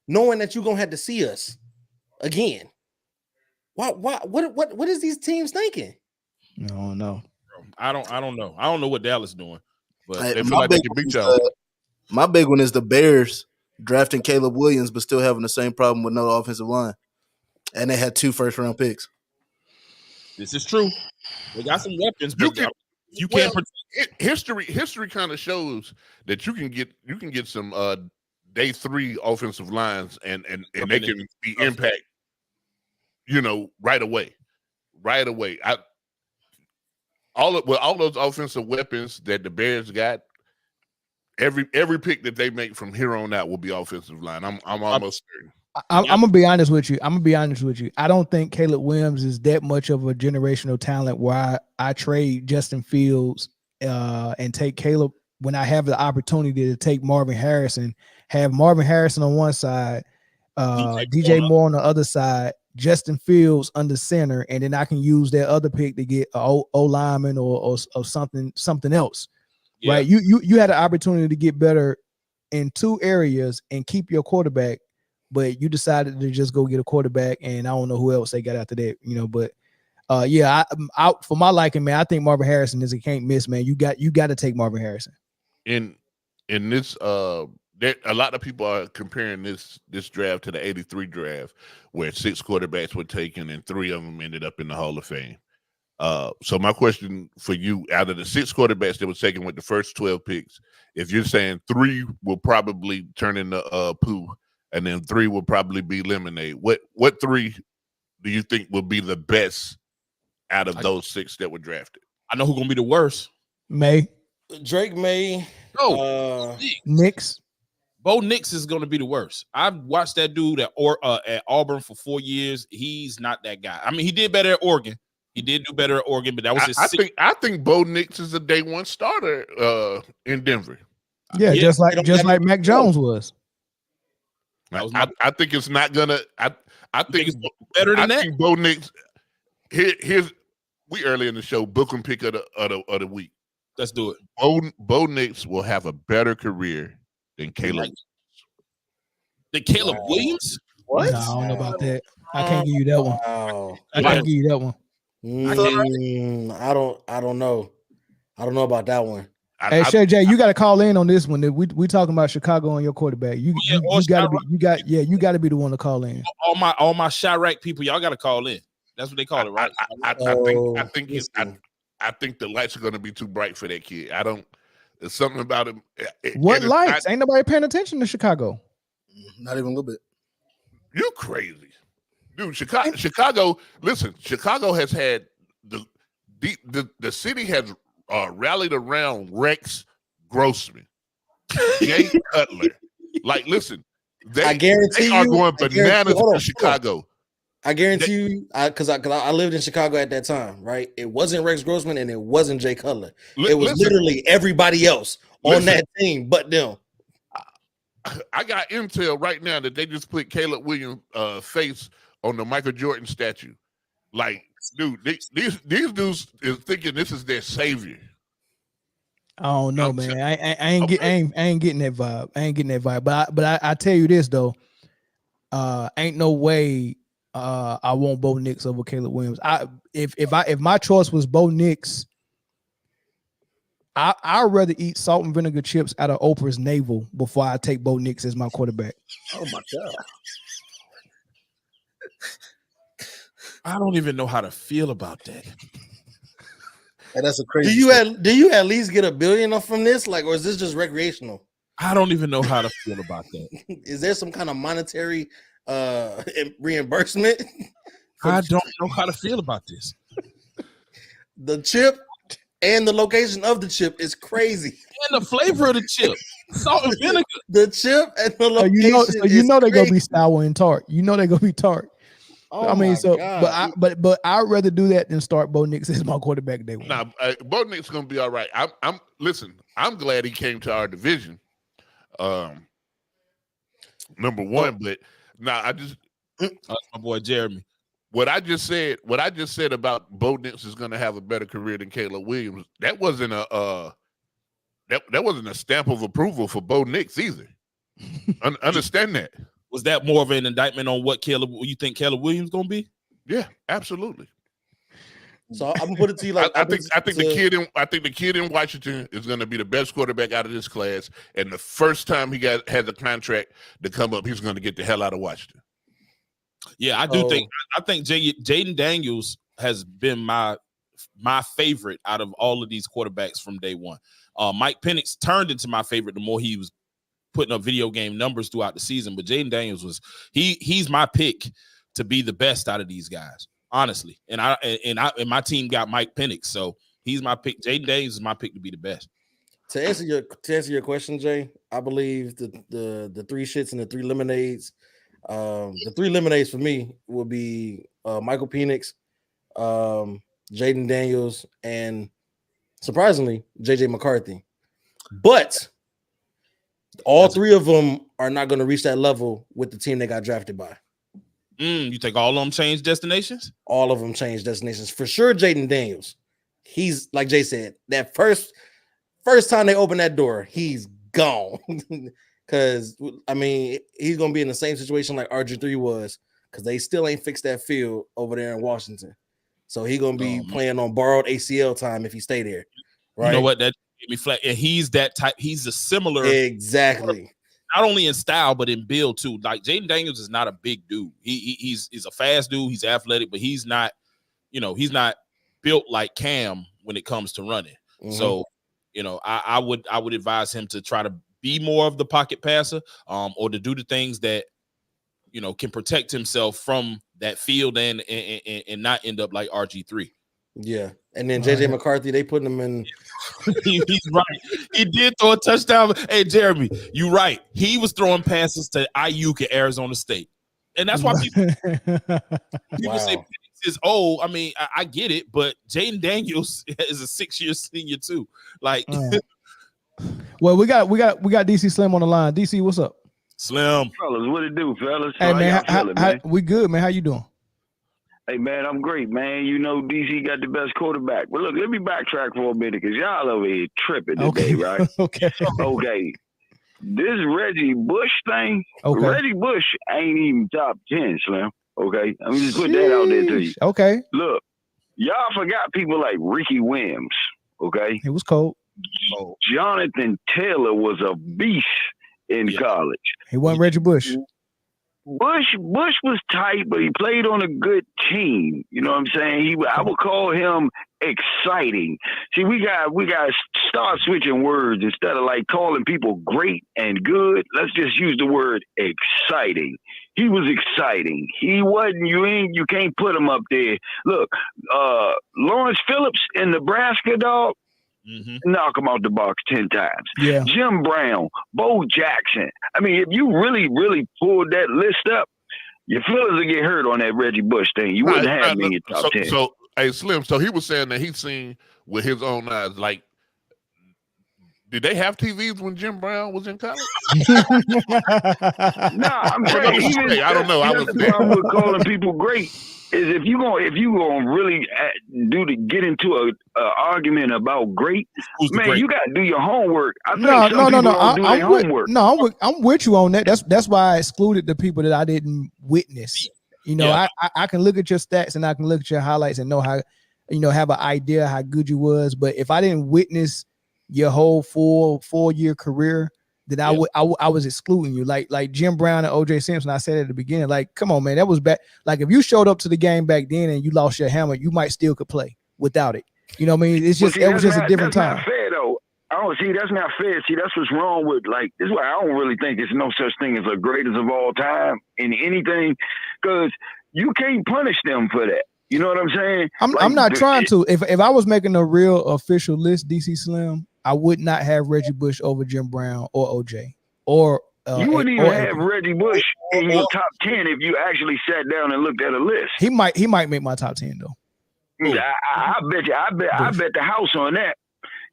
knowing that you're gonna have to see us again. Why? What is these teams thinking? No, I don't know. I don't know what Dallas is doing, but they feel like they can beat y'all. My big one is the Bears drafting Caleb Williams, but still having the same problem with no offensive line. And they had 2 first-round picks. This is true. They got some weapons, but you can't. History kind of shows that you can get some day 3 offensive lines and they can be impact, right away. All those offensive weapons that the Bears got. Every pick that they make from here on out will be offensive line. I'm almost certain. I'm gonna be honest with you. I don't think Caleb Williams is that much of a generational talent where I trade Justin Fields and take Caleb when I have the opportunity to take Marvin Harrison, have Marvin Harrison on one side, DJ Moore on the other side, Justin Fields under center, and then I can use that other pick to get a lineman or something else. Yeah. Right, you had an opportunity to get better in 2 areas and keep your quarterback, but you decided to just go get a quarterback, and I don't know who else they got after that, But I'm out for my liking, man. I think Marvin Harrison is a can't miss, man. You got to take Marvin Harrison. In this, a lot of people are comparing this draft to the '83 draft, where 6 quarterbacks were taken and 3 of them ended up in the Hall of Fame. So my question for you, out of the 6 quarterbacks that were taken with the first 12 picks, if you're saying 3 will probably turn into poo, and then 3 will probably be lemonade, what 3 do you think will be the best out of those 6 that were drafted? I know who's gonna be the worst. Drake May. Nix. Bo Nix is gonna be the worst. I've watched that dude at Auburn for 4 years. He's not that guy. I mean, he did better at Oregon. He did do better at Oregon, but that was his I think Bo Nix is a day one starter in Denver. Yeah, just like Mac Jones was. I think it's not gonna. I think it's better than that. I think Bo Nix. Here's we early in the show. Book and pick of the week. Let's do it. Bo Nix will have a better career than Caleb. Williams? What? No, I don't know about that. I can't give you that one. Wow. I can't give you that one. I don't know. I don't know about that one. Hey, Shay J, you got to call in on this one. We talking about Chicago and your quarterback. You got to be the one to call in. All my Chirac people, y'all got to call in. That's what they call it, right? I think the lights are going to be too bright for that kid. There's something about him. What lights? Ain't nobody paying attention to Chicago. Not even a little bit. You crazy, dude. Chicago. Listen, Chicago has had the city has rallied around Rex Grossman, Jay Cutler. Like, listen, I guarantee they are going bananas in Chicago. I guarantee you, because I lived in Chicago at that time, right? It wasn't Rex Grossman and it wasn't Jay Cutler. It was literally everybody else on that team but them. I got intel right now that they just put Caleb Williams' face on the Michael Jordan statue. Like, dude, these dudes is thinking this is their savior. I don't know, man. I ain't getting that vibe. I ain't getting that vibe. But I tell you this though, ain't no way I want Bo Nix over Caleb Williams. If my choice was Bo Nix, I'd rather eat salt and vinegar chips out of Oprah's navel before I take Bo Nix as my quarterback. Oh my God. I don't even know how to feel about that. And that's a crazy. Do you at least get $1 billion from this? Like, or is this just recreational? I don't even know how to feel about that. Is there some kind of monetary reimbursement? I don't know how to feel about this. The chip and the location of the chip is crazy. And the flavor of the chip. Salt and vinegar. The chip and the location. You know they're gonna be sour and tart. You know they're gonna be tart. Oh, I mean, so God. but I'd rather do that than start Bo Nix as my quarterback day one. Nah, Bo Nix gonna be all right. I'm glad he came to our division. Number one, but I just my boy Jeremy. What I just said about Bo Nix is gonna have a better career than Caleb Williams. That wasn't a stamp of approval for Bo Nix either. Understand that. Was that more of an indictment on what you think Caleb Williams gonna be? Yeah, absolutely. So I'm gonna put it to you like I think the kid in Washington is gonna be the best quarterback out of this class, and the first time he has a contract to come up, he's gonna get the hell out of Washington. Yeah, I do think Jaden Daniels has been my favorite out of all of these quarterbacks from day one. Mike Penix turned into my favorite the more he was putting up video game numbers throughout the season, but Jaden Daniels he's my pick to be the best out of these guys, honestly. And my team got Mike Penix, so he's my pick. Jaden Daniels is my pick to be the best. To answer your question, Jay, I believe the three shits and the three lemonades. The three lemonades for me will be Michael Penix, Jaden Daniels, and surprisingly, JJ McCarthy. But all three of them are not going to reach that level with the team they got drafted by. You think all of them changed destinations? All of them changed destinations. For sure, Jaden Daniels. He's, like Jay said, that first time they open that door, he's gone. Because, I mean, he's going to be in the same situation like RG3 was, because they still ain't fixed that field over there in Washington. So he's going to be playing on borrowed ACL time if he stay there. Right? You know what? That gave me flat. And he's that type. He's a similar. Exactly. Not only in style, but in build, too. Like, Jaden Daniels is not a big dude. He's a fast dude. He's athletic, but he's not, he's not built like Cam when it comes to running. Mm-hmm. So, I would advise him to try to be more of the pocket passer, or to do the things that can protect himself from that field and not end up like RG3. Yeah, and then JJ McCarthy, they put him in. He's right. He did throw a touchdown. Hey, Jeremy, you right. He was throwing passes to IUK at Arizona State, and that's why people say Penix is old. I mean, I get it, but Jaden Daniels is a 6-year senior too. Like, well, we got DC Slim on the line. DC, what's up? Slim. Fellas, what it do, fellas? Hey, man, how y'all feeling, man? we good, man. How you doing? Hey, man, I'm great, man. You know, DC got the best quarterback. Well, look, let me backtrack for a minute because y'all over here tripping today, right? Okay. This Reggie Bush thing, Reggie Bush ain't even top 10, Slim. Okay? Let me just put that out there to you. Okay. Look, y'all forgot people like Ricky Williams, okay? It was cold. Jonathan Taylor was a beast in college. He wasn't Reggie Bush. Bush was tight, but he played on a good team. You know what I'm saying? I would call him exciting. See, we got to start switching words instead of like calling people great and good. Let's just use the word exciting. He was exciting. He wasn't. You can't put him up there. Look, Lawrence Phillips in Nebraska, dog. Knock him out the box 10 times. Yeah. Jim Brown, Bo Jackson. I mean, if you really, really pulled that list up, your feelings would get hurt on that Reggie Bush thing. You wouldn't have me in your top 10. So, hey, Slim, so he was saying that he's seen with his own eyes, like, did they have TVs when Jim Brown was in college? Nah, I'm saying, I don't know. I was there. Why we're calling people great is if you gonna really get into a argument about great, man, you got to do your homework. No. I'm with you on that. That's why I excluded the people that I didn't witness. You know, I can look at your stats and I can look at your highlights and know how, have an idea how good you was. But if I didn't witness your whole 4-year career, then I was excluding you. Like Jim Brown and OJ Simpson, I said at the beginning, like, come on, man, that was bad. Like if you showed up to the game back then and you lost your hammer, you might still could play without it. You know what I mean? It's just, it was just a different time. That's not fair though. That's not fair. See, that's what's wrong with, like, this is why I don't really think there's no such thing as the greatest of all time in anything, because you can't punish them for that. You know what I'm saying? I'm not trying to. If I was making a real official list, DC Slim, I would not have Reggie Bush over Jim Brown or OJ. Or you wouldn't even have Reggie Bush in your top 10 if you actually sat down and looked at a list. He might make my top 10 though. I bet the house on that.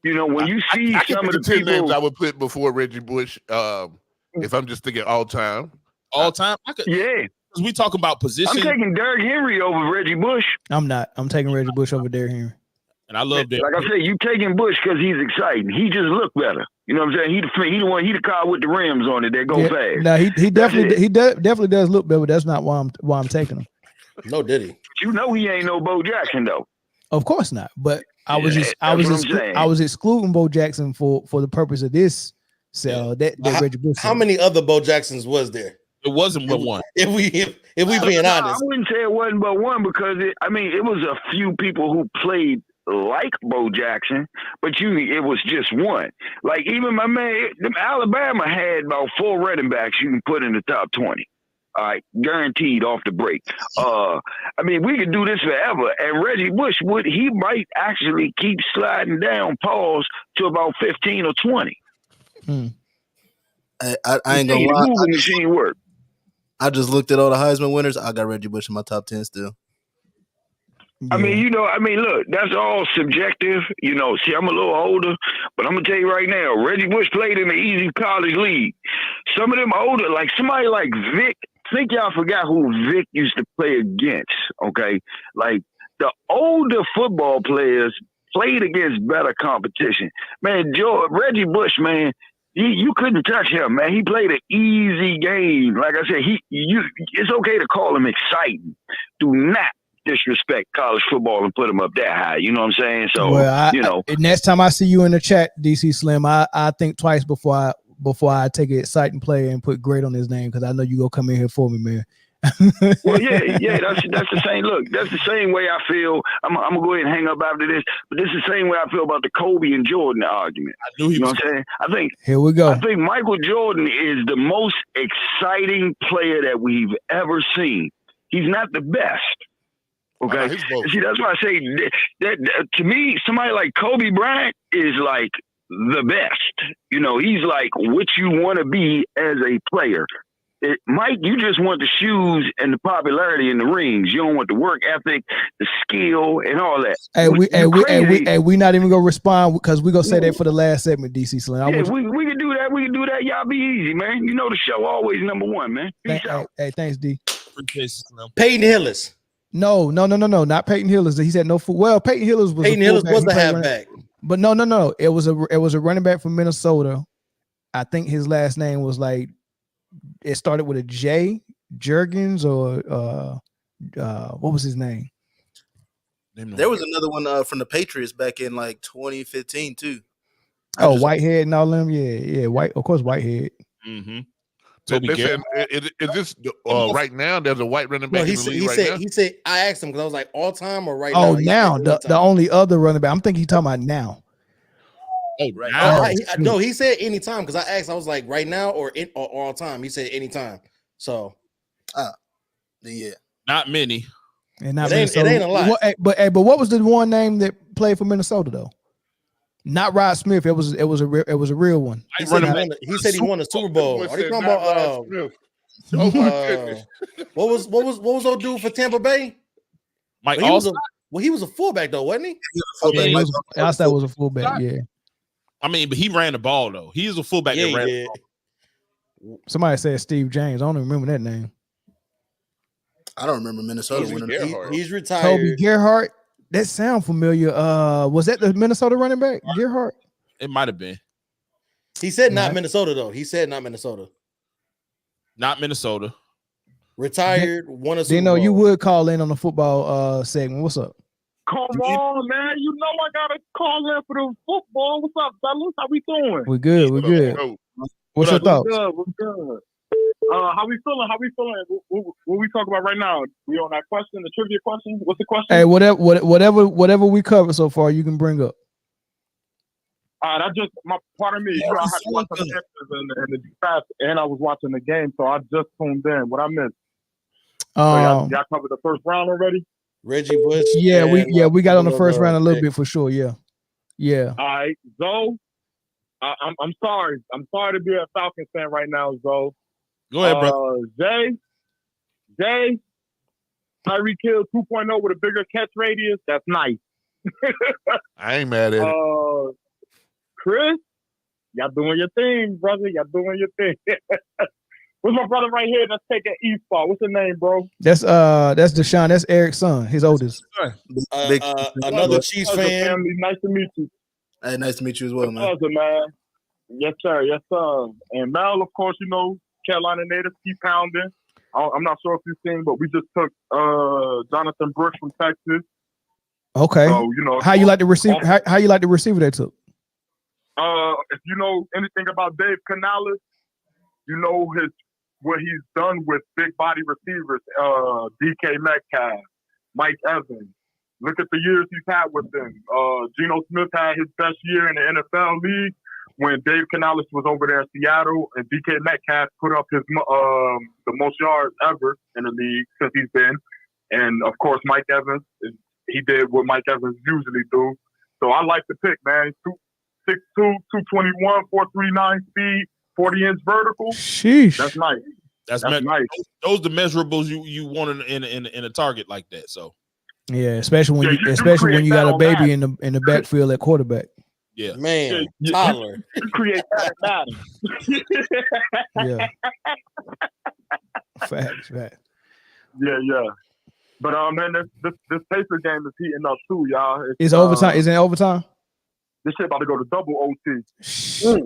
You know, when you see some of the 10 people, names I would put before Reggie Bush, if I'm just thinking all time. I could, because we talk about position. I'm taking Derrick Henry over Reggie Bush. I'm not. I'm taking Reggie Bush over Derrick Henry. And I love that. Like I said, you taking Bush because he's exciting. He just looked better. You know what I'm saying? He the car with the rims on it that go fast. No, he definitely does look better. But that's not why I'm taking him. No, did he? But you know he ain't no Bo Jackson though. Of course not. But I was excluding Bo Jackson for the purpose of this. So that Reggie Bush. How many other Bo Jacksons was there? It wasn't but one. If we being honest, I wouldn't say it wasn't but one because it was a few people who played like Bo Jackson, but it was just one. Like even my man, Alabama had about 4 running backs you can put in the top 20. All right, guaranteed off the break. We could do this forever. And Reggie Bush he might actually keep sliding down pause to about 15 or 20. I ain't gonna lie. Google machine work. I just looked at all the Heisman winners. I got Reggie Bush in my top 10 still. Yeah. Look, that's all subjective. You know, see, I'm a little older, but I'm gonna tell you right now, Reggie Bush played in the easy college league. Some of them older, like somebody like Vic. I think y'all forgot who Vic used to play against. Okay, like the older football players played against better competition. Man, Reggie Bush, man. You couldn't touch him, man. He played an easy game. Like I said, it's okay to call him exciting. Do not disrespect college football and put him up that high. You know what I'm saying? So, next time I see you in the chat, DC Slim, I think twice before I take an exciting player and put great on his name because I know you gonna come in here for me, man. Well, yeah, that's the same. Look, that's the same way I feel. I'm gonna go ahead and hang up after this, but this is the same way I feel about the Kobe and Jordan argument. I knew he was. What I'm saying? I think here we go. I think Michael Jordan is the most exciting player that we've ever seen. He's not the best. Okay, see, that's why I say that to me, somebody like Kobe Bryant is like the best. You know, he's like what you want to be as a player. Mike, you just want the shoes and the popularity and the rings. You don't want the work ethic, the skill, and all that. We not even gonna respond because we gonna say that for the last segment, DC Slim. Yeah, we can do that. We can do that. Y'all be easy, man. You know the show always number one, man. Peace out. Hey, thanks, D. Appreciate you, Slim. Peyton Hillis. No, not Peyton Hillis. He said no food. Well, Peyton Hillis was the halfback. But no. It was a running back from Minnesota. I think his last name was like it started with a J, Juergens, or what was his name? There was another one from the Patriots back in like 2015 too. Whitehead and all them. Yeah, White. Of course, Whitehead. Mm-hmm. They said, is this right now? There's a white running back in the league now? He said, I asked him because I was like, all time or right now? Now the only other running back. I'm thinking he's talking about now. Oh, right now. No, he said anytime because I asked. I was like, right now or all time. He said anytime. So, yeah, not many. And not it ain't a lot. But what was the one name that played for Minnesota though? Not Rod Smith. It was a real one. He said he won a Super Bowl. Are you talking about oh my goodness. What was old dude for Tampa Bay? Mike he was a fullback though, wasn't he? I thought it was a fullback. Yeah. I mean, but he ran the ball though. He is a fullback that ran the ball. Somebody said Steve James. I don't even remember that name. I don't remember Minnesota winning. He's retired. Toby Gerhart. That sound familiar. Was that the Minnesota running back, Gerhart? It might have been. He said not Minnesota though. He said not Minnesota. Not Minnesota. Retired. Won a Super Dino, Bowl. you would call in on the football segment. What's up? Come on, man. You know I gotta call in for the football. What's up, fellas? How we doing? We're good. We're good. What's your thoughts? We're good. How we feeling? What we talk about right now? We on that question, the trivia question? What's the question? Hey, whatever we covered so far, you can bring up. That's just my part of me. You know, I had to watch some answers in the draft, and I was watching the game, so I just tuned in. What I missed? Y'all covered the first round already? Reggie Bush. Yeah, we got on the first round a little bit for sure. Yeah. All right, Zoe. I'm sorry. I'm sorry to be a Falcons fan right now, Zoe. Go ahead, bro. Jay, Tyreek Hill 2.0 with a bigger catch radius. That's nice. I ain't mad at it. Chris, y'all doing your thing, brother. Y'all doing your thing. What's my brother right here that's taking East spot? What's his name, bro? That's Deshaun. That's Eric's son, his oldest. Another Chiefs fan. Family. Nice to meet you. Hey, nice to meet you as well, man. Pleasure, man. Yes, sir. Yes, sir. And Mel, of course, you know, Carolina native, keep pounding. I'm not sure if you've seen, but we just took Jonathan Brooks from Texas. Okay. So, you know, how you like the receiver? How you like the receiver they took? If you know anything about Dave Canales, you know what he's done with big body receivers. DK Metcalf, Mike Evans. Look at the years he's had with them. Geno Smith had his best year in the NFL league when Dave Canales was over there in Seattle, and DK Metcalf put up his the most yards ever in the league since he's been. And of course, Mike Evans, he did what Mike Evans usually do. So I like the pick, man. 6'2", 221, 439 speed, 40-inch vertical. Sheesh. That's nice. That's nice. Those the measurables you want in a target like that. So yeah, especially when you got a baby in the backfield at quarterback. Yeah, man, Tyler. You create that matter. Yeah. Facts. Yeah. But man, this Pacer game is heating up too, y'all. It's overtime. Is it overtime? This shit about to go to double OT.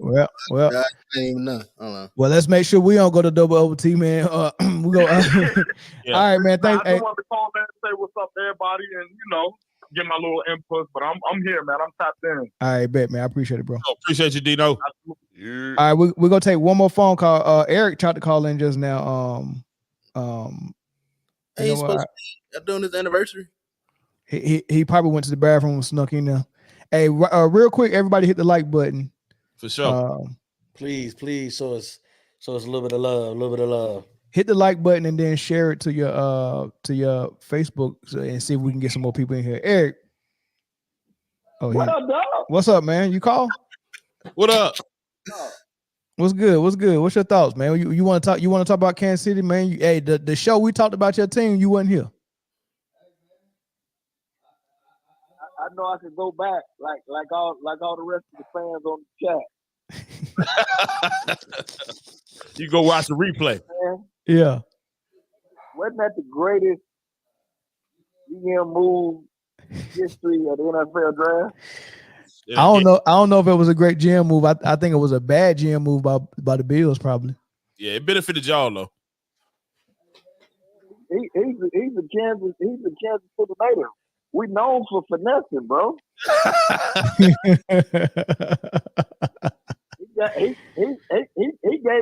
Well. I didn't even know. I don't know. Well, let's make sure we don't go to double OT, man. We go. Yeah. All right, man. Thanks. I just wanted to call, man, and say what's up to everybody, and get my little input. But I'm here, man. I'm tapped in. All right, bet, man. I appreciate it, bro. Appreciate you, Dino. Yeah. All right, we're gonna take one more phone call. Eric tried to call in just now. Hey, he's supposed to be doing his anniversary. He probably went to the bathroom and snuck in there. Hey, real quick, everybody hit the like button. For sure. Please show us a little bit of love. Hit the like button and then share it to your Facebook and see if we can get some more people in here. Eric. What up, dog? What's up, man? You call? What up? What's good? What's good? What's your thoughts, man? You want to talk? You want to talk about Kansas City, man? Hey, the show we talked about your team, you wasn't here. I know I could go back like all the rest of the fans on the chat. You go watch the replay. Man, Yeah. wasn't that the greatest GM move history of the NFL draft? I don't know if it was a great GM move. I think it was a bad GM move by the Bills, probably. Yeah, it benefited y'all though. He's a Kansas City native. We known for finessing, bro. He gave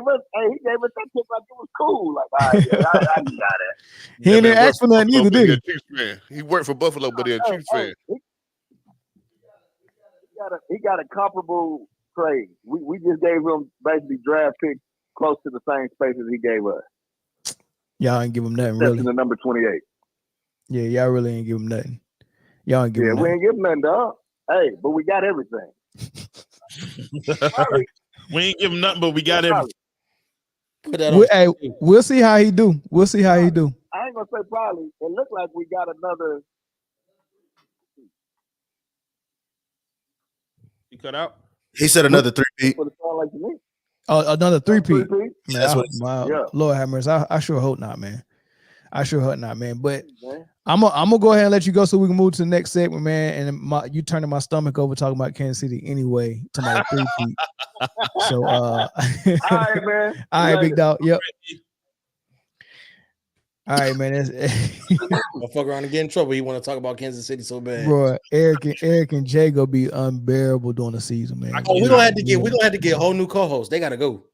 us that tip like it was cool. Like, all right, yeah, I got it. He didn't ask for nothing either, did he? He worked for Buffalo, but he's a Chiefs fan. He got a comparable trade. We just gave him basically draft picks close to the same space as he gave us. Y'all ain't give him nothing, Except really. in the number 28. Yeah, y'all really ain't give him nothing. Y'all ain't give him we nothing. ain't give him nothing, dog. Hey, but we got everything. We ain't give him nothing, but we got everything. We'll see how he do. We'll see how he do. I ain't gonna say probably. It looked like we got another. He cut out. He said another 3-peat. Another 3-peat. That's what. Yeah. Lord have mercy. I sure hope not, man. I sure hope not, man. But I'm gonna go ahead and let you go so we can move to the next segment, man. And you turning my stomach over talking about Kansas City anyway to my 3-peat. So all right, man. All right, big dog. Yep. All right, man. I'll fuck around and get in trouble. You want to talk about Kansas City so bad, bro? Eric and Jay gonna be unbearable during the season, man. We don't have to get whole new co-hosts. They gotta go.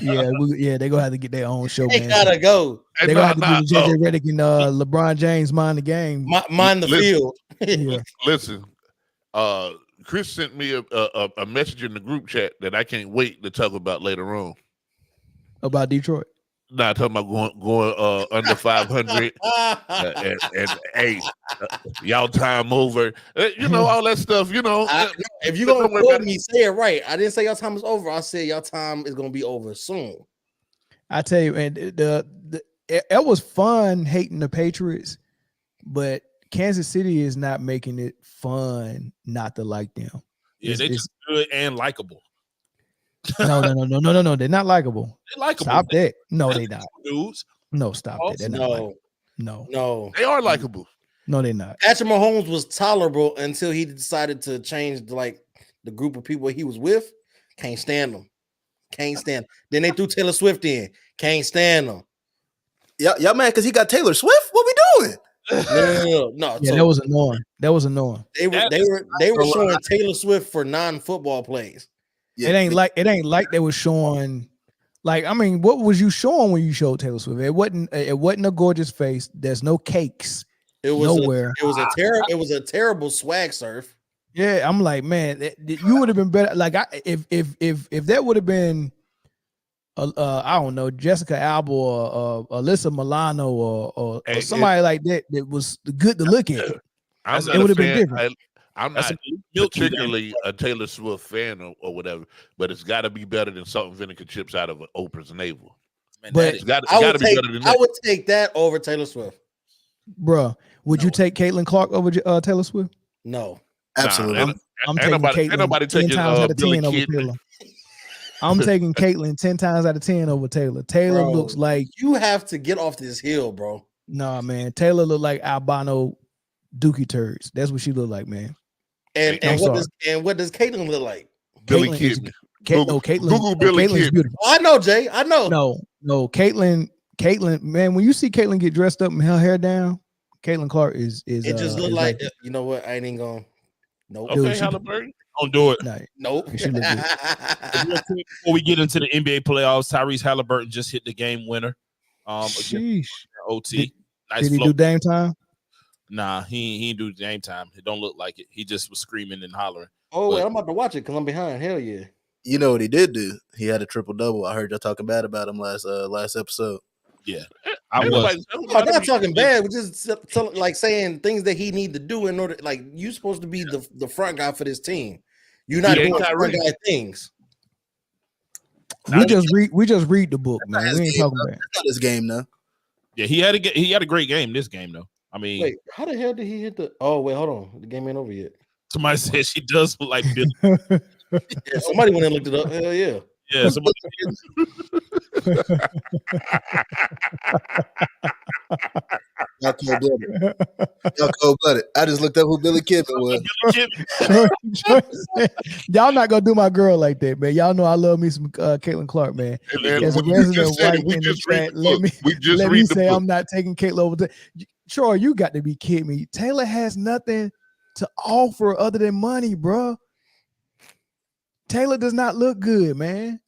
Yeah, they gonna have to get their own show, They man. gotta go. They gonna have to do JJ Redick and LeBron James mind the game, mind the field. Yeah. Listen, Chris sent me a message in the group chat that I can't wait to talk about later on. About Detroit. Nah, talking about going under 500 and hey, y'all time over. You know, all that stuff, you know. If you're going to quote me, say it right. I didn't say y'all time is over. I said y'all time is going to be over soon. I tell you, man, it was fun hating the Patriots, but Kansas City is not making it fun not to like them. Yeah, they're just good and likable. No. They're not likable. They're likable. Stop that. No, they not. Dudes. No, stop that. They're not likable. No. They are likable. No, they're not. Patrick Mahomes was tolerable until he decided to change the group of people he was with. Can't stand them. Can't stand. Then they threw Taylor Swift in. Can't stand them. Y'all mad because he got Taylor Swift? What we doing? No. Yeah, that was annoying. They were showing Taylor Swift for non-football plays. Yeah, it ain't like they were showing. Like, I mean, what was you showing when you showed Taylor Swift? It wasn't a gorgeous face. There's no cakes. It was nowhere. It was a terrible swag surf. Yeah, I'm like, man, you would have been better. Like, if that would have been, I don't know, Jessica Alba or Alyssa Milano or somebody like that was good to look at. It would have been different. I'm not particularly a Taylor Swift fan or whatever, but it's got to be better than salt and vinegar chips out of Oprah's navel. Man, but it's got to be better than that. I would take that over Taylor Swift. Bruh, would you take Caitlin Clark over Taylor Swift? No. Absolutely. I'm taking Caitlin 10 times out of 10 over Taylor. I'm taking Caitlin 10 times out of 10 over Taylor. Taylor looks like... You have to get off this hill, bro. Nah, man. Taylor look like albino dookie turds. That's what she look like, man. And what does Caitlin look like? Billy Kidman. Caitlin Billy is beautiful. I know, Jay. I know. No, Caitlin, man, when you see Caitlin get dressed up and her hair down, Caitlin Clark is it just look like you know what? I ain't even gonna. Nope. Okay, Halliburton. Don't do it. Nope. Before we get into the NBA playoffs, Tyrese Halliburton just hit the game winner. Sheesh. OT. Did he do Dame time? Nah, he ain't do Dame time. It don't look like it. He just was screaming and hollering. Oh, wait, I'm about to watch it because I'm behind. Hell yeah. You know what he did do? He had a triple-double. I heard y'all talking bad about him last episode. Yeah. I'm not talking bad. We're just like saying things that he need to do in order. Like, you're supposed to be the front guy for this team. You're not doing front guy things. We just read the book, man. We ain't talking about it. That's not his game now. Yeah, he had a great game this game though. I mean, Wait, how the hell did he hit the? Oh wait, hold on. The game ain't over yet. somebody said she does look like Billy. Yeah, somebody went and looked it up. Hell yeah. Yeah, somebody. Y'all cold-blooded. Y'all cold-blooded. I just looked up who Billy Kidman was. Y'all not gonna do my girl like that, man. Y'all know I love me some Caitlin Clark, man. As a resident white in the chat, let me say I'm not taking Caitlin over. Troy, you got to be kidding me. Taylor has nothing to offer other than money, bro. Taylor does not look good, man.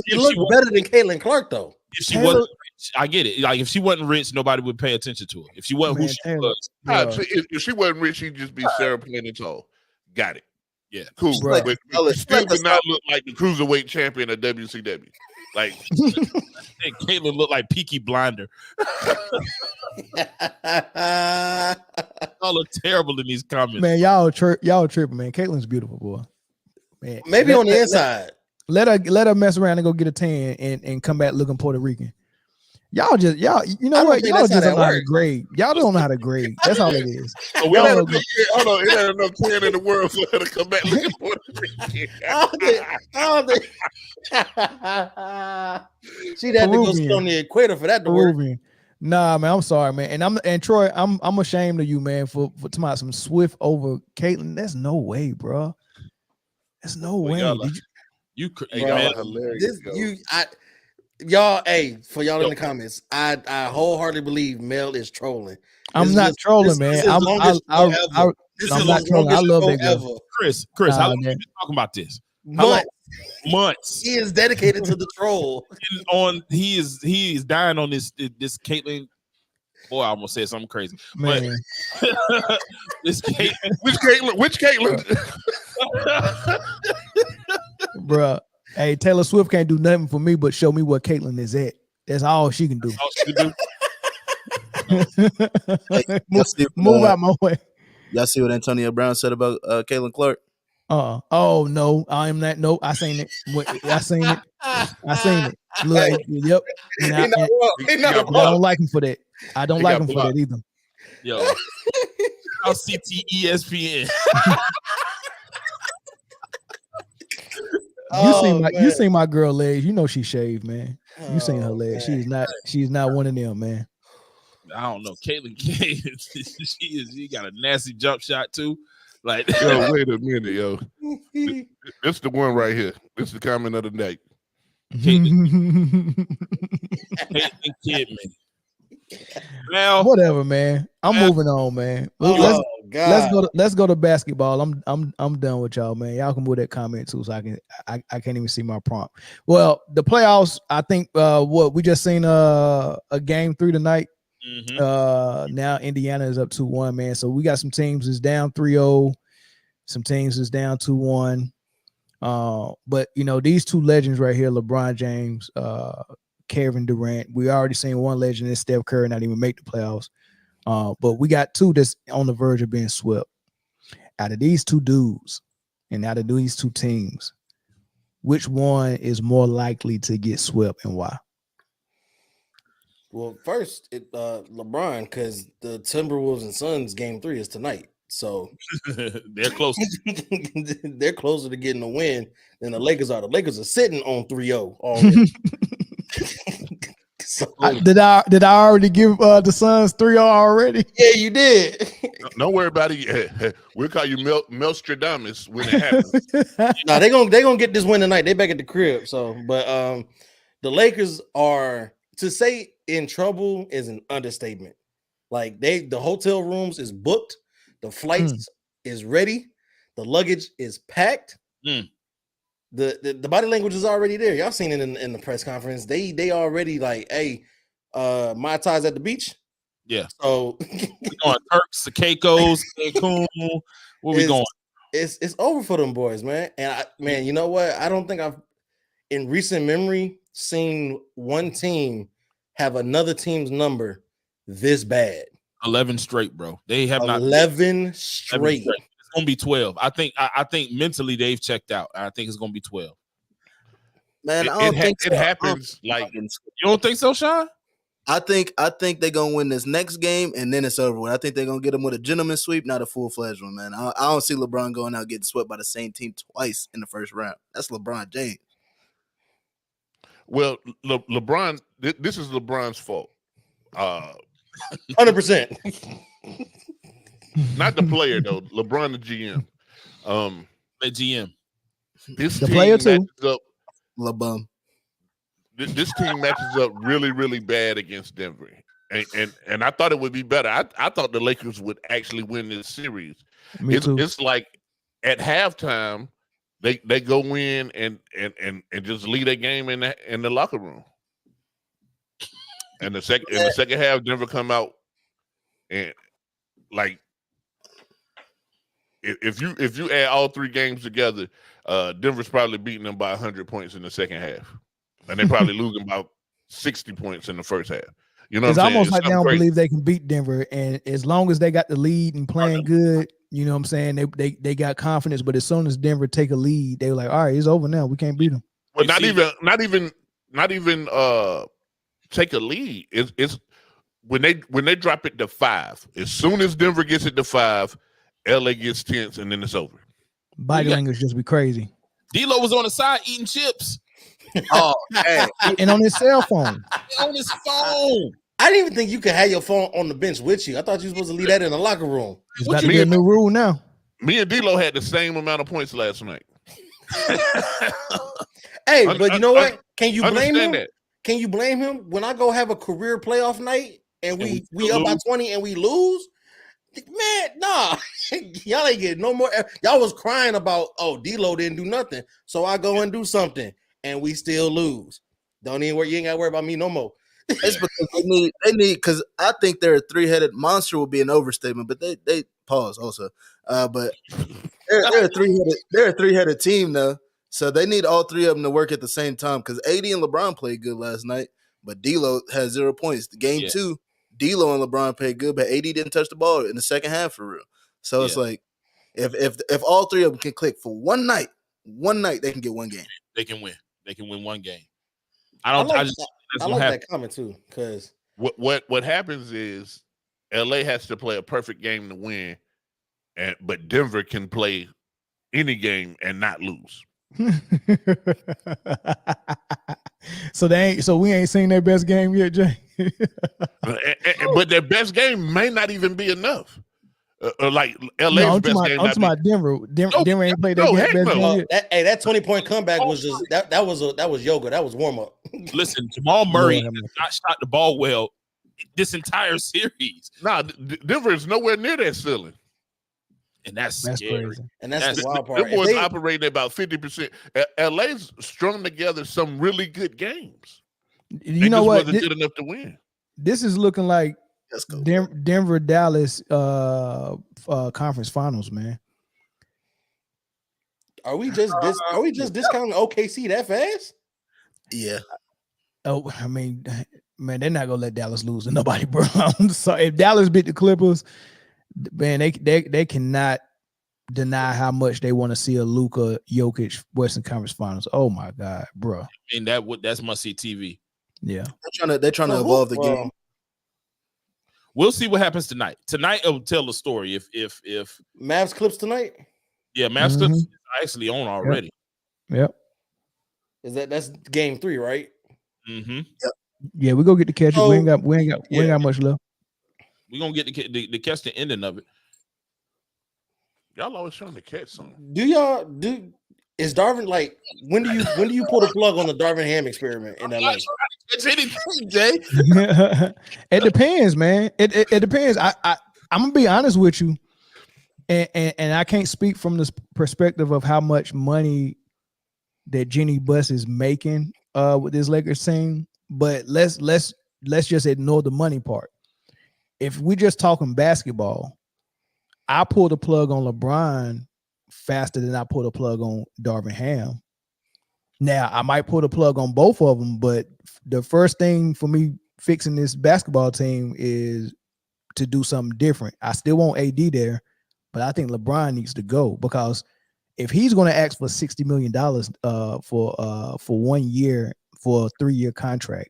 He looked better than Caitlin Clark, though. If she wasn't rich, I get it. Like if she wasn't rich, nobody would pay attention to her. If she wasn't who she was, if she wasn't rich, she'd just be Sarah Planitall. Got it. Yeah, cool. Right. But still did not look like the cruiserweight champion of WCW. Like Caitlin looked like Peaky Blinder. Y'all look terrible in these comments. Man, y'all tripping, man. Caitlin's beautiful, boy. Man, maybe on the inside. Let her mess around and go get a tan and come back looking Puerto Rican. You know what? Y'all just don't know how to grade. Y'all don't know how to grade. That's all it is. So we hold on, it ain't enough tan in the world for her to come back looking Puerto Rican. She'd have to go sit on the equator for that to work. Nah, man, I'm sorry, man. And Troy, I'm ashamed of you, man, for talking about some Swift over Caitlin. That's no way, bro. There's no way. Y'all hilarious. Y'all, hey, for y'all in the comments, I wholeheartedly believe Mel is trolling. I'm not trolling, man. I'm not trolling. I love that girl. Chris, how long have you been talking about this? Months. He is dedicated to the troll. He is dying on this Caitlin. Boy, I almost said something crazy. Man. But this Caitlin, which Caitlin? Bruh. Hey, Taylor Swift can't do nothing for me but show me what Caitlin is at. That's all she can do. Move out my way. Y'all see what Antonio Brown said about Caitlin Clark? Oh no, I am not. Nope, I seen it. I seen it. Look, yep. I don't like him for that. I don't like him for that either. Yo, I'll CTESPN. You seen my girl legs. You know she shaved, man. You seen her legs. She's not one of them, man. I don't know. Caitlin K, she got a nasty jump shot too. Like, yo, wait a minute, yo. This the one right here. This is the comment of the night. Caitlin Kidman. Now, whatever, man. I'm moving on, man. Let's go to basketball. I'm done with y'all, man. Y'all can move that comment too, so I can't even see my prompt. Well, the playoffs. I think we just seen a game 3 tonight. Mm-hmm. Now Indiana is up 2-1, man. So we got some teams that's down 3-0, some teams that's down 2-1. But you know, these two legends right here, LeBron James, Kevin Durant. We already seen one legend, is Steph Curry, not even make the playoffs. But we got two that's on the verge of being swept. Out of these two dudes and out of these two teams, which one is more likely to get swept and why? Well, first, LeBron, because the Timberwolves and Suns game 3 is tonight. So they're close. They're closer to getting a win than the Lakers are. The Lakers are sitting on 3-0 already. So, did I already give the Suns 3-0 already? Yeah, you did. Don't worry about it. We'll call you Melstradamus when it happens. Nah, they're gonna get this win tonight. They back at the crib. So, but the Lakers are, to say in trouble is an understatement. Like the hotel rooms is booked, the flights is ready, the luggage is packed. The body language is already there. Y'all seen it in the press conference. They already like, hey, my tie's at the beach. Yeah. So we going Turks, Caicos, Cancun. Where we going? It's over for them boys, man. And man, you know what? I don't think I've in recent memory seen one team have another team's number this bad. 11 straight, bro. They have 11 straight. It's gonna be 12. I think mentally they've checked out. I think it's gonna be 12. Man, I don't think it happens. Like, you don't think so, Sean? I think they're gonna win this next game and then it's over with. I think they're gonna get them with a gentleman's sweep, not a full-fledged one, man. I don't see LeBron going out getting swept by the same team twice in the first round. That's LeBron James. Well, LeBron, this is LeBron's fault. 100%. Not the player though. LeBron the GM. The GM. This The team player too. matches up. LeBron. This team matches up really, really bad against Denver, and I thought it would be better. I thought the Lakers would actually win this series. It's like at halftime they go in and just lead a game in the locker room, and the second half Denver come out and like if you add all three games together, Denver's probably beating them by 100 points in the second half. And they're probably losing about 60 points in the first half. You know what I'm saying? It's almost like they don't crazy. believe they can beat Denver. And as long as they got the lead and playing good, you know what I'm saying? They got confidence. But as soon as Denver take a lead, they were like, all right, it's over now. We can't beat them. Well, not even take a lead. It's when they drop it to 5. As soon as Denver gets it to 5, LA gets tense and then it's over. Body language just be crazy. D-Lo was on the side eating chips. Oh, man. And on his cell phone. On his phone. I didn't even think you could have your phone on the bench with you. I thought you were supposed to leave that in the locker room. It's about to be a new rule now. Me and D-Lo had the same amount of points last night. Hey, but you know what? Can you blame him? That. Can you blame him when I go have a career playoff night and we up by 20 and we lose? Man, nah, y'all ain't getting no more. Y'all was crying about, oh, D-Lo didn't do nothing, so I go and do something, and we still lose. Don't even worry. You ain't got to worry about me no more. It's because they need because I think they're a three-headed monster would be an overstatement, but they pause also. But they're a three-headed team though, so they need all three of them to work at the same time. Because AD and LeBron played good last night, but D-Lo had 0 points. The game 2. D-Lo and LeBron played good, but AD didn't touch the ball in the second half for real. So it's like if all three of them can click for one night, they can get one game. They can win. They can win one game. I like that comment too, because what happens is LA has to play a perfect game to win, but Denver can play any game and not lose. So we ain't seen their best game yet, Jay. But their best game may not even be enough. Like LA's best game. I'm talking about Denver. Denver ain't played their best game yet. That 20-point comeback was just that was yoga. That was warm up. Listen, Jamal Murray has not shot the ball well this entire series. Nah, Denver is nowhere near that ceiling. And that's scary. Crazy. And that's the wild part. Them boys operating at about 50%. LA's strung together some really good games. You know what? Wasn't good enough to win. This is looking like Denver Dallas conference finals, man. Are we just discounting OKC that fast? Yeah. Oh, I mean, man, they're not gonna let Dallas lose to nobody, bro. So if Dallas beat the Clippers, man, they cannot deny how much they want to see a Luka Jokic Western Conference Finals. Oh my God, bro. I mean that's must see TV. Yeah, they're trying to evolve the game. We'll see what happens tonight. Tonight will tell the story. If Mavs Clips tonight. Yeah, Mavs Clips is actually on already. Yep. That's game 3, right? Mm-hmm. Yep. Yeah, we go get the catch. We ain't got much left. We're gonna get the catch the ending of it. Y'all always trying to catch something. Is Darvin like when do you pull the plug on the Darvin Ham experiment in LA? It's anything, Jay. It depends, man. It depends. I'm gonna be honest with you, and I can't speak from this perspective of how much money that Jeanie Buss is making with this Lakers team. But let's just ignore the money part. If we just talking basketball, I pull the plug on LeBron faster than I pull the plug on Darvin Ham. Now, I might pull the plug on both of them, but the first thing for me fixing this basketball team is to do something different. I still want AD there, but I think LeBron needs to go because if he's going to ask for $60 million for 1 year for a 3-year contract,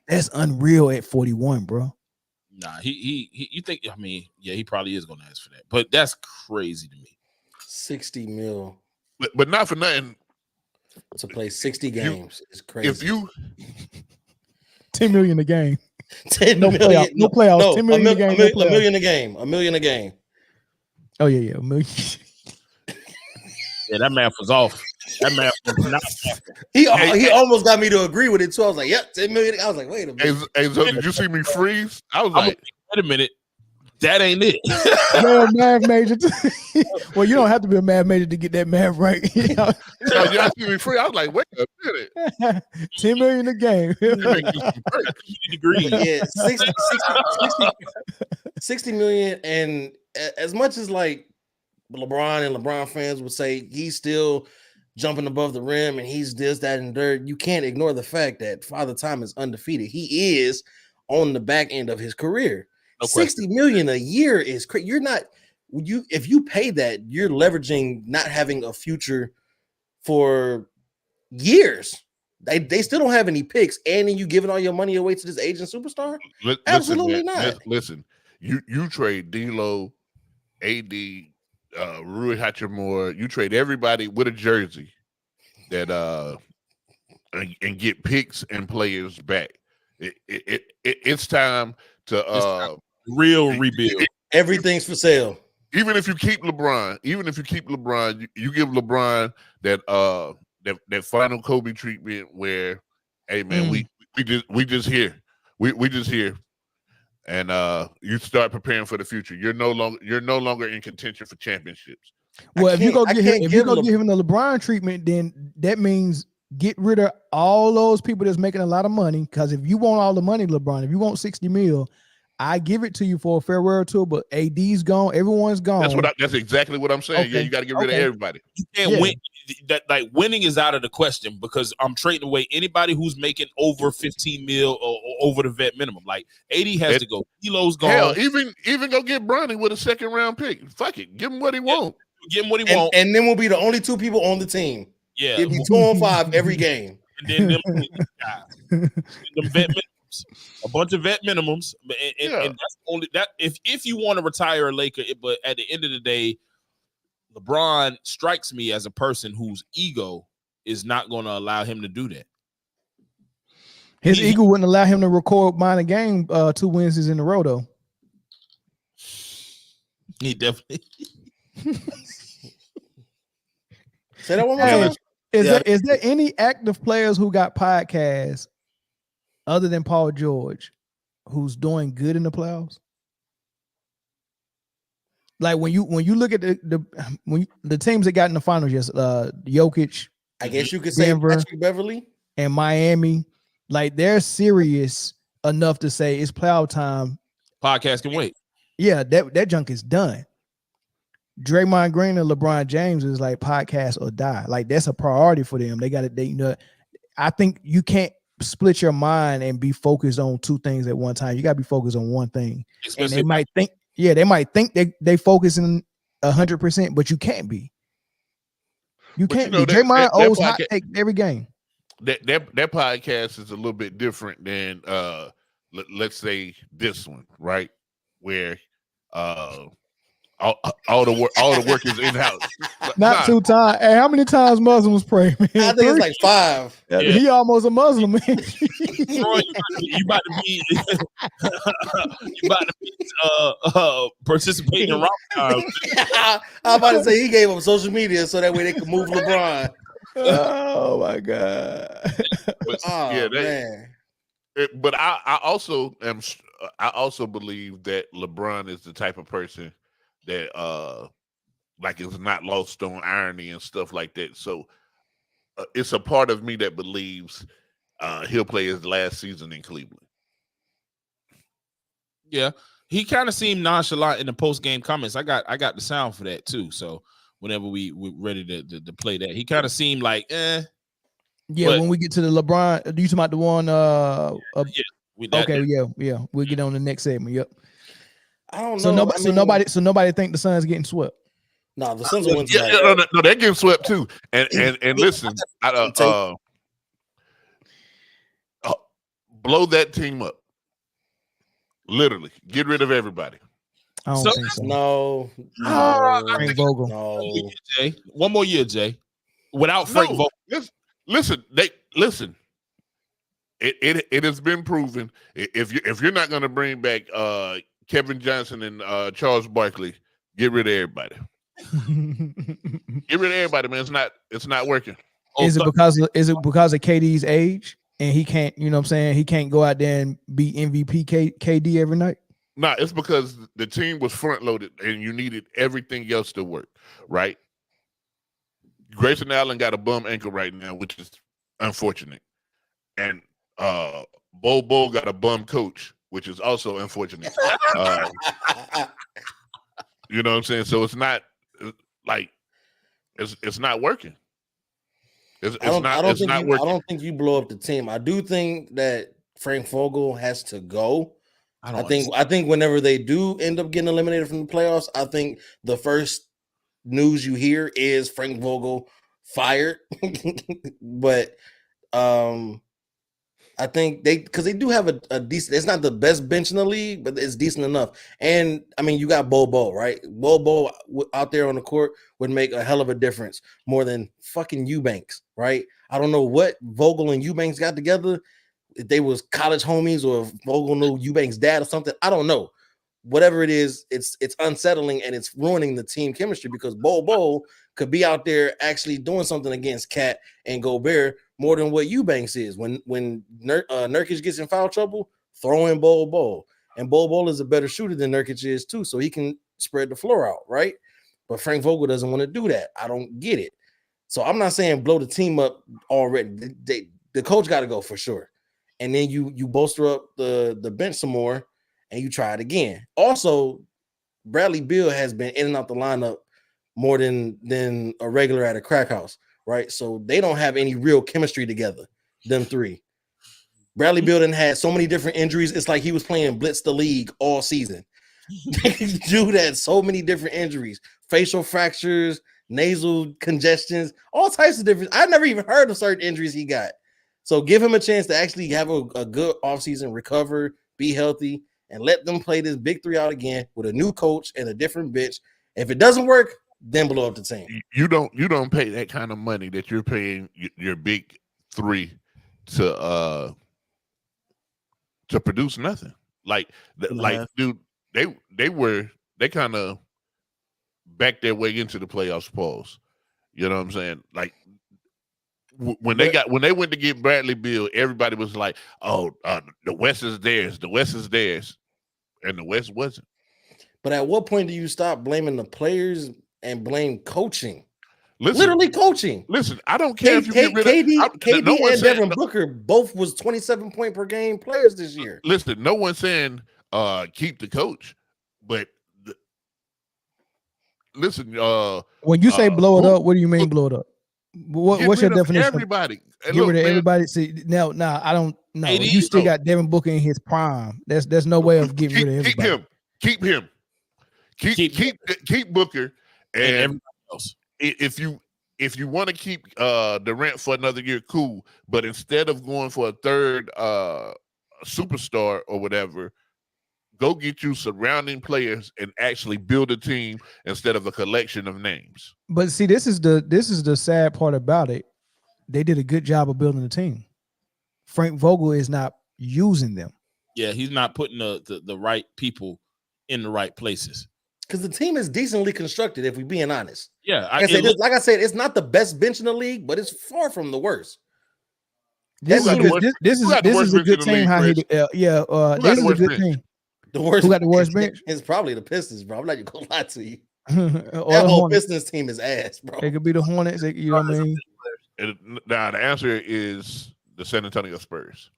that's unreal at 41, bro. Nah, he you think, I mean, yeah, he probably is going to ask for that, but that's crazy to me. 60 mil. But not for nothing. To play 60 games is crazy. If you $10 million a game. 10 no million, playoffs. No playoffs. No, 10 million a game. $1 million a game. $1 million a game. Oh yeah, $1 million. Yeah, that math was off. That math was not off. He almost got me to agree with it too. I was like, "Yep, 10 million." I was like, "Wait a minute." Hey, so did you see me freeze? I was like, "Wait a minute, that ain't it." You're a math major. Well, you don't have to be a math major to get that math right. You know? So y'all see me freeze? I was like, "Wait a minute." 10 million a game. Degree. Yeah, 60 million, and as much as like LeBron and LeBron fans would say he's still jumping above the rim and he's this, that, and third, you can't ignore the fact that Father Time is undefeated. He is on the back end of his career. No 60 million a year is crazy. You're not if you pay that, you're leveraging not having a future for years. They still don't have any picks, and then you giving all your money away to this agent superstar? Absolutely not. Listen, you trade D'Lo, AD, Rui Hachimura, you trade everybody with a jersey that and get picks and players back. It's time to real rebuild. Everything's for sale. Even if you keep LeBron, you give LeBron that final Kobe treatment where, hey man, we just here. We just here. And you start preparing for the future. You're no longer in contention for championships. Well, if you go give him the LeBron treatment, then that means get rid of all those people that's making a lot of money. Because if you want all the money, LeBron, if you want 60 mil, I give it to you for a farewell tour. But AD's gone, everyone's gone. That's exactly what I'm saying. Okay. Yeah, you got to get rid of everybody. You can't win. That like winning is out of the question because I'm trading away anybody who's making over 15 mil or over the vet minimum. Like 80 has to go. Kilo's gone. Hell, even go get Bronny with a 2nd round pick. Fuck it, give him what he wants. Give him what he wants, and then we'll be the only 2 people on the team. Yeah, it'll be 2-on-5 every game. And then them vet minimums, a bunch of vet minimums, and that's only that. If you want to retire a Laker, but at the end of the day, LeBron strikes me as a person whose ego is not going to allow him to do that. His ego wouldn't allow him to record mine a game 2 Wednesdays in a row, though. He definitely. Say that one more time. Is there any active players who got podcasts other than Paul George who's doing good in the playoffs? Like when you look at the teams that got in the finals, Jokic, I guess you could Denver, say Patrick Beverly and Miami, like they're serious enough to say it's playoff time. Podcast can wait. Yeah, that junk is done. Draymond Green and LeBron James is like podcast or die. Like that's a priority for them. They got to. I think you can't split your mind and be focused on 2 things at one time. You got to be focused on one thing. And they might think. Yeah, they might think they focusing 100%, but you can't be. You can't be. Draymond owes hot take every game. That podcast is a little bit different than let's say this one, right? Where all the work is in house. Not 2 times. Hey, how many times Muslims pray, man? I think it's like 5. Yeah. He almost a Muslim, man. you about to be participating in Ramadan. I'm about to say he gave up social media so that way they could move LeBron. Oh my God. Man. But I also believe that LeBron is the type of person that like is not lost on irony and stuff like that. So it's a part of me that believes he'll play his last season in Cleveland. Yeah, he kind of seemed nonchalant in the post game comments. I got the sound for that too. So whenever we're ready to play that, he kind of seemed like Yeah, but when we get to the LeBron, you talking about the one? We'll get on the next segment. Yep. I don't know. So nobody think the Suns getting swept. No, the Suns will win Yeah, tonight. no, they're getting swept too. And listen, blow that team up. Literally, get rid of everybody. I don't think so. No. Frank Vogel. No. Jay, one more year, Jay. Without Frank Vogel. Listen. It has been proven if you're not going to bring back Kevin Johnson and Charles Barkley, get rid of everybody. Get rid of everybody, man. It's not working. Is it because of KD's age and he can't? You know what I'm saying? He can't go out there and be MVP KD every night. Nah, it's because the team was front loaded and you needed everything else to work, right? Grayson Allen got a bum ankle right now, which is unfortunate. And Bo got a bum coach, which is also unfortunate. You know what I'm saying? So it's not like it's not working. I don't think you blow up the team. I do think that Frank Vogel has to go. I think whenever they do end up getting eliminated from the playoffs, I think the first news you hear is Frank Vogel fired. But I think because they do have a decent. It's not the best bench in the league, but it's decent enough. And I mean, you got Bo, right? Bo out there on the court would make a hell of a difference more than fucking Eubanks, right? I don't know what Vogel and Eubanks got together. If they was college homies or if Vogel knew Eubanks' dad or something, I don't know. Whatever it is, it's unsettling and it's ruining the team chemistry because Bo could be out there actually doing something against Cat and Gobert more than what Eubanks is. When Nurkic gets in foul trouble, throw in Bo. And Bo is a better shooter than Nurkic is too, so he can spread the floor out, right? But Frank Vogel doesn't want to do that. I don't get it. So I'm not saying blow the team up already. The coach got to go for sure. And then you bolster up the bench some more and you try it again. Also, Bradley Beal has been in and out the lineup more than a regular at a crack house, right? So they don't have any real chemistry together, them three. Bradley Beal done had so many different injuries. It's like he was playing Blitz the League all season. Dude had so many different injuries, facial fractures, nasal congestions, all types of different. I've never even heard of certain injuries he got. So give him a chance to actually have a good offseason, recover, be healthy, and let them play this big three out again with a new coach and a different bench. If it doesn't work, then blow up the team. You don't pay that kind of money that you're paying your big three to produce nothing. Dude, they kind of backed their way into the playoffs. Pause. You know what I'm saying? Like when they went to get Bradley Beal, everybody was like, "Oh, the West is theirs. The West is theirs," and the West wasn't. But at what point do you stop blaming the players and blame coaching? Literally coaching. Listen, I don't care if you get rid of KD and Devin Booker both was 27 point per game players this year. Listen, no one's saying keep the coach, but listen. When you say blow it up, what do you mean blow it up? What's your definition? Everybody. Get rid of everybody. See, now, I don't know. You still got Devin Booker in his prime. There's no way of getting rid of everybody. Keep him. Keep Booker and everybody else. If you want to keep Durant for another year, cool. But instead of going for a third superstar or whatever, go get you surrounding players and actually build a team instead of a collection of names. But see, this is the sad part about it. They did a good job of building the team. Frank Vogel is not using them. Yeah, he's not putting the right people in the right places. Because the team is decently constructed, if we're being honest. Yeah, like I said, it's not the best bench in the league, but it's far from the worst. This is a good team. This is a good team. The worst. Who got the worst bench? It's probably the Pistons, bro. I'm not gonna lie to you. That whole Pistons team is ass, bro. It could be the Hornets. You know what I mean? Now the answer is the San Antonio Spurs.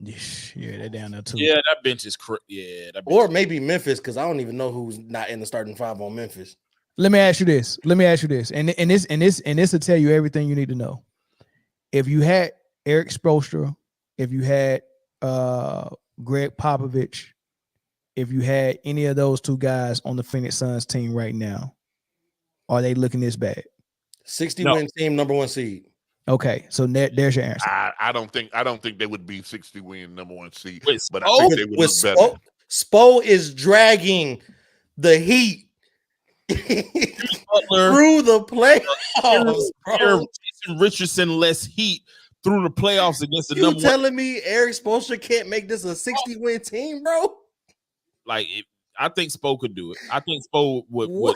Yeah, they're down there too. Yeah, that bench is or maybe Memphis, because I don't even know who's not in the starting five on Memphis. Let me ask you this, and this will tell you everything you need to know. If you had Eric Spoelstra, if you had Greg Popovich, if you had any of those two guys on the Phoenix Suns team right now, Or are they looking this bad? 60-win team, number 1 seed. Okay, so there's your answer. I don't think they would be 60-win number 1 seed, but I Spo, think they would look better. Spo is dragging the Heat through the playoffs, bro. Jason Richardson less Heat through the playoffs against the You telling me Eric Spoelstra can't make this a 60-win team, bro? Like, I think Spo could do it. I think Spo would.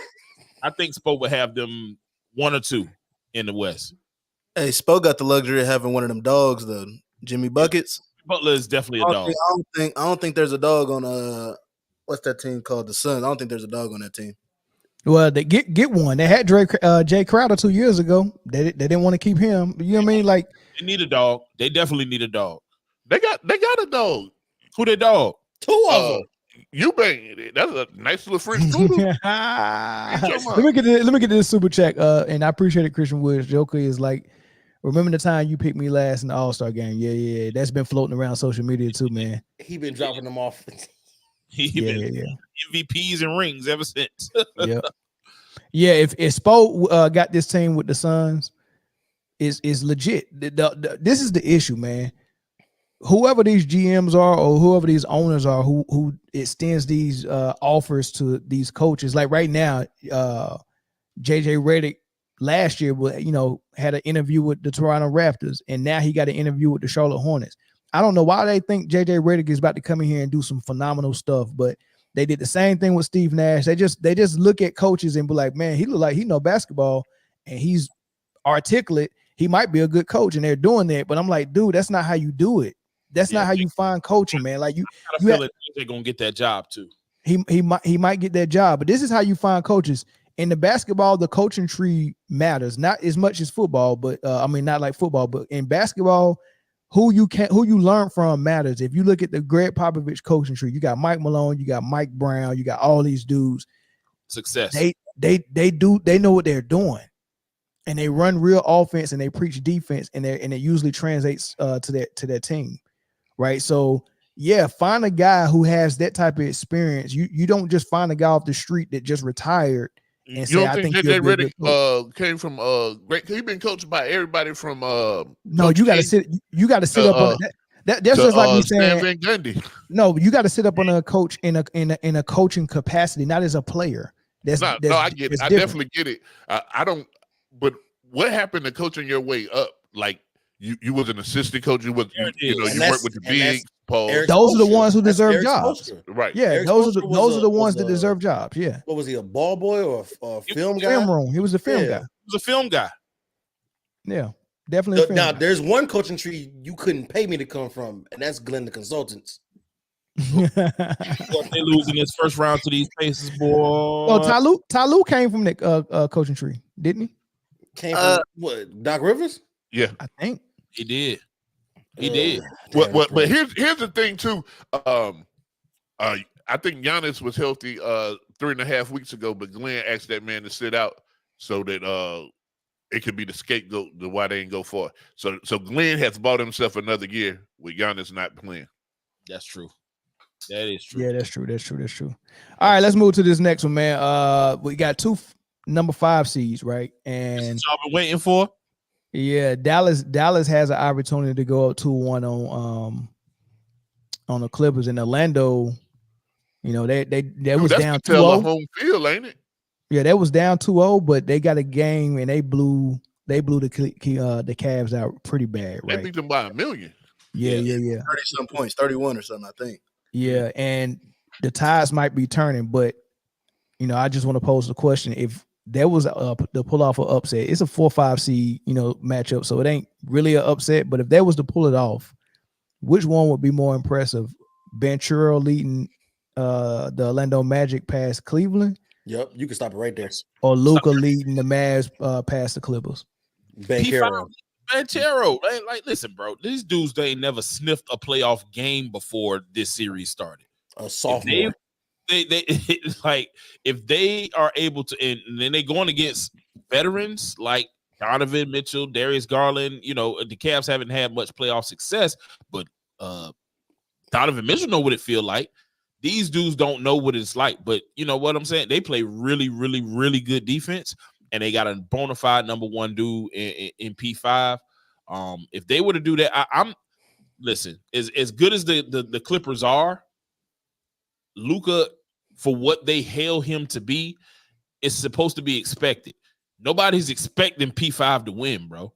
I think Spo would have them 1 or 2 in the West. Hey, Spo got the luxury of having one of them dogs, though. Jimmy Buckets. Butler is definitely a dog. I don't think there's a dog on what's that team called? The Suns. I don't think there's a dog on that team. Well, they get one. They had Jay Crowder 2 years ago. They didn't want to keep him. You know what I mean? Like, they need a dog. They definitely need a dog. They got a dog. Who their dog? 2 of them. Eubank. That's a nice little French poodle. Let me get this super check. And I appreciate it, Christian Woods. Joker is like, remember the time you picked me last in the All-Star game? Yeah. That's been floating around social media too, man. He been dropping them off. He been MVPs and rings ever since. Yeah. If Spo got this team with the Suns, is legit. This is the issue, man. Whoever these GMs are or whoever these owners are who extends these offers to these coaches, like right now, JJ Redick last year, had an interview with the Toronto Raptors, and now he got an interview with the Charlotte Hornets. I don't know why they think JJ Redick is about to come in here and do some phenomenal stuff, but they did the same thing with Steve Nash. They just look at coaches and be like, man, he look like he know basketball and he's articulate. He might be a good coach, and they're doing that. But I'm like, dude, that's not how you do it. That's not how you find coaching, man. Like you feel like they're gonna get that job too. He might get that job, but this is how you find coaches. In the basketball, the coaching tree matters, not as much as football, but not like football, but in basketball, who you learn from matters. If you look at the Greg Popovich coaching tree, you got Mike Malone, you got Mike Brown, you got all these dudes. Success. They know what they're doing, and they run real offense and they preach defense, and it usually translates to their team, right? So yeah, find a guy who has that type of experience. You don't just find a guy off the street that just retired. And you say, don't I think think JJ Redick came from great? He's been coached by everybody from no, you got to sit. You got to sit up on that. That's just like me saying. Van Gundy. No, you got to sit up on a coach in a coaching capacity, not as a player. No, I get it. I definitely get it. I don't. But what happened to coaching your way up? Like you was an assistant coach. You worked with the big. Those are the ones who deserve jobs, right? Yeah, Eric those are the ones that deserve jobs. Yeah. What was he, a ball boy or a film guy? Film room. He was a film guy. He was a film guy. Yeah, definitely. Now, there's one coaching tree you couldn't pay me to come from, and that's Glenn the Consultants. They losing this first round to these Pacers, boy. No, Ty Lue came from that coaching tree, didn't he? Came from what? Doc Rivers? Yeah, I think he did. He did. But here's the thing too. I think Giannis was healthy 3.5 weeks ago, but Glenn asked that man to sit out so that it could be the scapegoat to why they didn't go for it. So Glenn has bought himself another year with Giannis not playing. That's true. That is true. Yeah, that's true. All right, let's move to this next one, man. We got 2 number 5 seeds, right? And y'all been waiting for. Yeah, Dallas has an opportunity to go up 2-1 on the Clippers. In Orlando, they was down 2-0. Home field, ain't it? Yeah, they was down 2-0, but they got a game and they blew the Cavs out pretty bad, right? They beat them by 1 million. Yeah. 30-some points, 31 or something, I think. Yeah, and the tides might be turning, but I just want to pose the question: if there was the pull off an upset, it's a 4-5 seed, matchup, so it ain't really an upset. But if there was to pull it off, which one would be more impressive? Banchero leading the Orlando Magic past Cleveland. Yep, you can stop it right there. Or Luka leading the Mavs past the Clippers. Banchero. Like, listen, bro. These dudes, they ain't never sniffed a playoff game before this series started. A sophomore. They like, if they are able to, and then they going against veterans like Donovan Mitchell, Darius Garland. The Cavs haven't had much playoff success, but Donovan Mitchell know what it feel like. These dudes don't know what it's like, but you know what I'm saying? They play really, really, really good defense, and they got a bona fide number one dude in P5. If they were to do that, I'm listen, as good as the Clippers are, Luka, for what they hail him to be, is supposed to be expected. Nobody's expecting P5 to win, bro.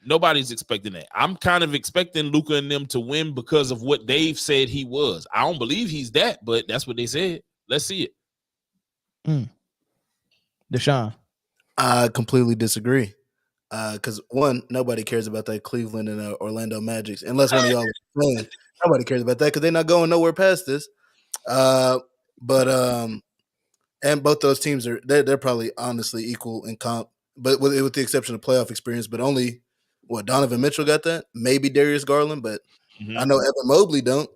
Nobody's expecting that. I'm kind of expecting Luka and them to win because of what they've said he was. I don't believe he's that, but that's what they said. Let's see it. Deshaun. I completely disagree. Because one, nobody cares about that Cleveland and Orlando Magic, unless one of y'all is playing. Nobody cares about that because they're not going nowhere past this. And both those teams they're probably honestly equal in comp, but with the exception of playoff experience. But only Donovan Mitchell got that, maybe Darius Garland, but I know Evan Mobley don't,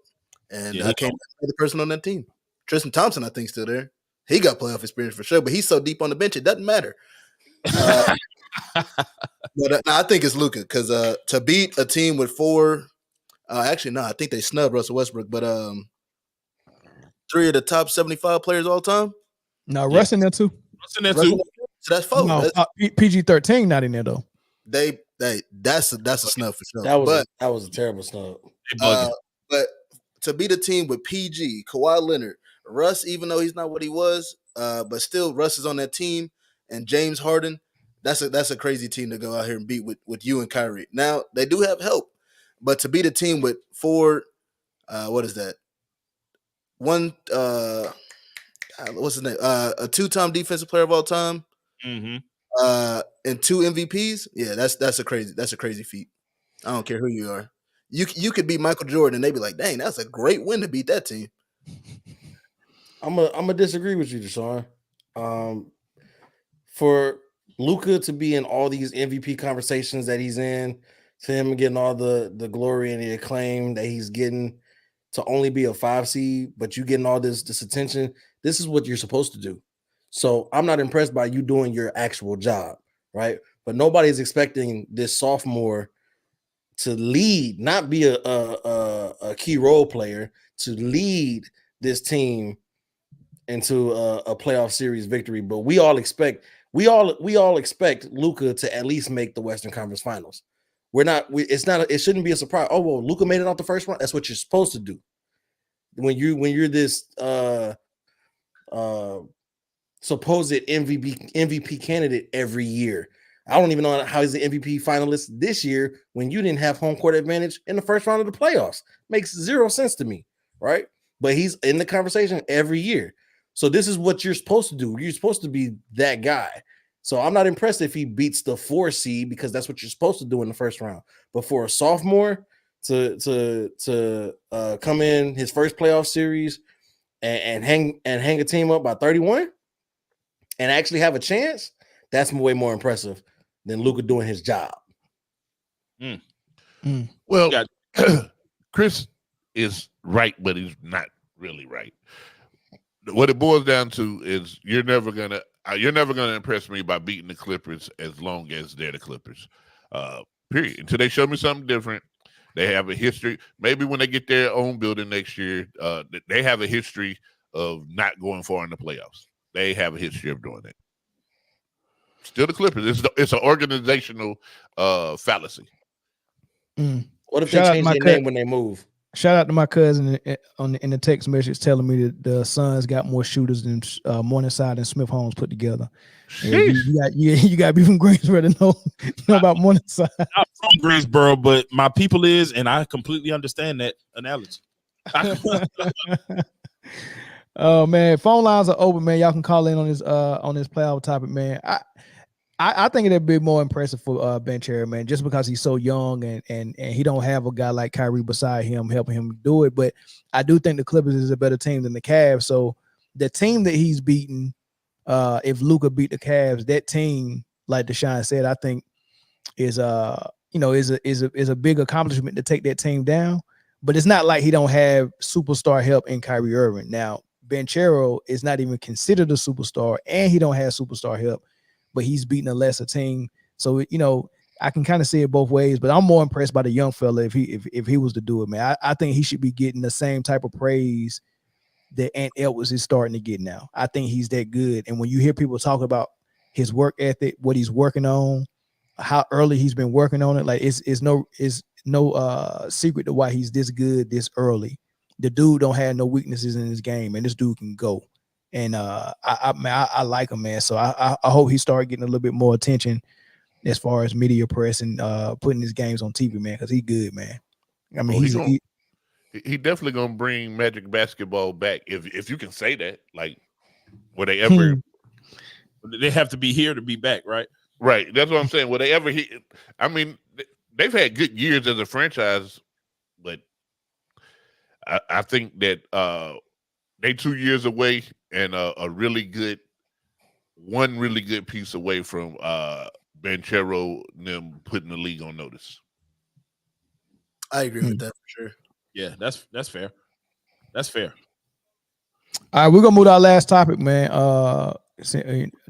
and I can't remember the person on that team. Tristan Thompson, I think, still there. He got playoff experience for sure, but he's so deep on the bench it doesn't matter. But I think it's Luka because to beat a team with four, actually no, I think they snubbed Russell Westbrook, but 3 of the top 75 players all time. No, Russ in there too. Russ in there too. So that's 4. No, PG-13 not in there though. That's a snub for sure. That was a terrible snub. But to beat a team with PG, Kawhi Leonard, Russ, even though he's not what he was, but still Russ is on that team, and James Harden. That's a crazy team to go out here and beat with you and Kyrie. Now they do have help, but to beat a team with 4, what is that? One, what's his name? A 2-time defensive player of all time, and 2 MVPs. Yeah, that's a crazy feat. I don't care who you are. You could beat Michael Jordan, and they'd be like, "Dang, that's a great win to beat that team." I'm gonna disagree with you, Deshaun. For Luka to be in all these MVP conversations that he's in, to him getting all the glory and the acclaim that he's getting, to only be a 5 seed, but you getting all this attention, this is what you're supposed to do. So I'm not impressed by you doing your actual job, right? But nobody's expecting this sophomore to lead, not be a key role player, to lead this team into a playoff series victory. But we all expect Luka to at least make the Western Conference Finals. It shouldn't be a surprise. Oh, well, Luka made it out the first round. That's what you're supposed to do. When you're this supposed MVP candidate every year. I don't even know how he's the MVP finalist this year when you didn't have home court advantage in the first round of the playoffs. Makes 0 sense to me, right? But he's in the conversation every year. So this is what you're supposed to do. You're supposed to be that guy. So I'm not impressed if he beats the 4 seed because that's what you're supposed to do in the first round. But for a sophomore to come in his first playoff series and hang a team up by 31 and actually have a chance, that's way more impressive than Luka doing his job. Well, Chris is right, but he's not really right. What it boils down to is you're never gonna impress me by beating the Clippers as long as they're the Clippers. Period. Until they show me something different. They have a history. Maybe when they get their own building next year, they have a history of not going far in the playoffs. They have a history of doing it. Still the Clippers. It's an organizational fallacy. What if they change their name when they move? Shout out to my cousin in the text message telling me that the Suns got more shooters than Morningside and Smith Holmes put together. You got to be from Greensboro to know about Morningside. I'm from Greensboro, but my people is, and I completely understand that analogy. Oh man, phone lines are open, man. Y'all can call in on this playoff topic, man. I think it'd be more impressive for Banchero, man, just because he's so young and he don't have a guy like Kyrie beside him helping him do it. But I do think the Clippers is a better team than the Cavs. So the team that he's beaten, if Luka beat the Cavs, that team, like Deshaun said, I think is a big accomplishment to take that team down. But it's not like he don't have superstar help in Kyrie Irving. Now, Banchero is not even considered a superstar, and he don't have superstar help. But he's beating a lesser team. So, I can kind of see it both ways, but I'm more impressed by the young fella if he was to do it, man. I think he should be getting the same type of praise that Ant Edwards is starting to get now. I think he's that good. And when you hear people talk about his work ethic, what he's working on, how early he's been working on it. Like it's no secret to why he's this good this early. The dude don't have no weaknesses in his game, and this dude can go. And I like him, man. So I hope he started getting a little bit more attention as far as media press and putting his games on TV, man, because he's good, man. I mean, he definitely gonna bring Magic basketball back if you can say that. Like, will they ever? They have to be here to be back, right? Right. That's what I'm saying. Will they ever? I mean, they've had good years as a franchise, but I think that they 2 years away and a really good piece away from Banchero and them putting the league on notice. I agree with that for sure. Yeah, that's fair. That's fair. All right, we're gonna move to our last topic, man.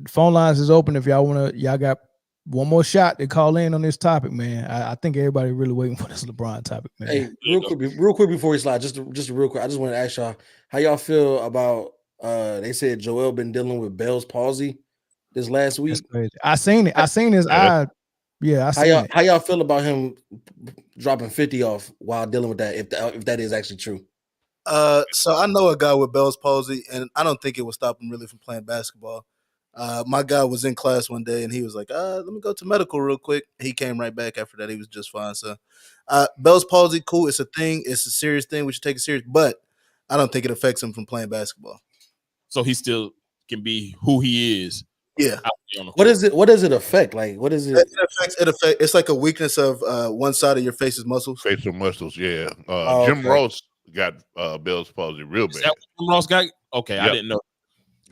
Phone lines is open if y'all got one more shot to call in on this topic, man. I think everybody really waiting for this LeBron topic, man. Hey, real quick before we slide, just real quick, I just want to ask y'all how y'all feel about they said Joel been dealing with Bell's palsy this last week. That's crazy. I seen it. I seen his eye. Yeah, How y'all feel about him dropping 50 off while dealing with that? If that is actually true. So I know a guy with Bell's palsy, and I don't think it would stop him really from playing basketball. My guy was in class one day, and he was like, let me go to medical real quick. He came right back after that. He was just fine. So Bell's palsy, cool. It's a thing. It's a serious thing. We should take it serious. But I don't think it affects him from playing basketball. So he still can be who he is. Yeah. What does it affect? Like, what is it? It affects. It's like a weakness of one side of your face's muscles. Facial muscles, yeah. Jim Ross got Bell's palsy real bad. Is that what Jim Ross got? Okay, yep. I didn't know.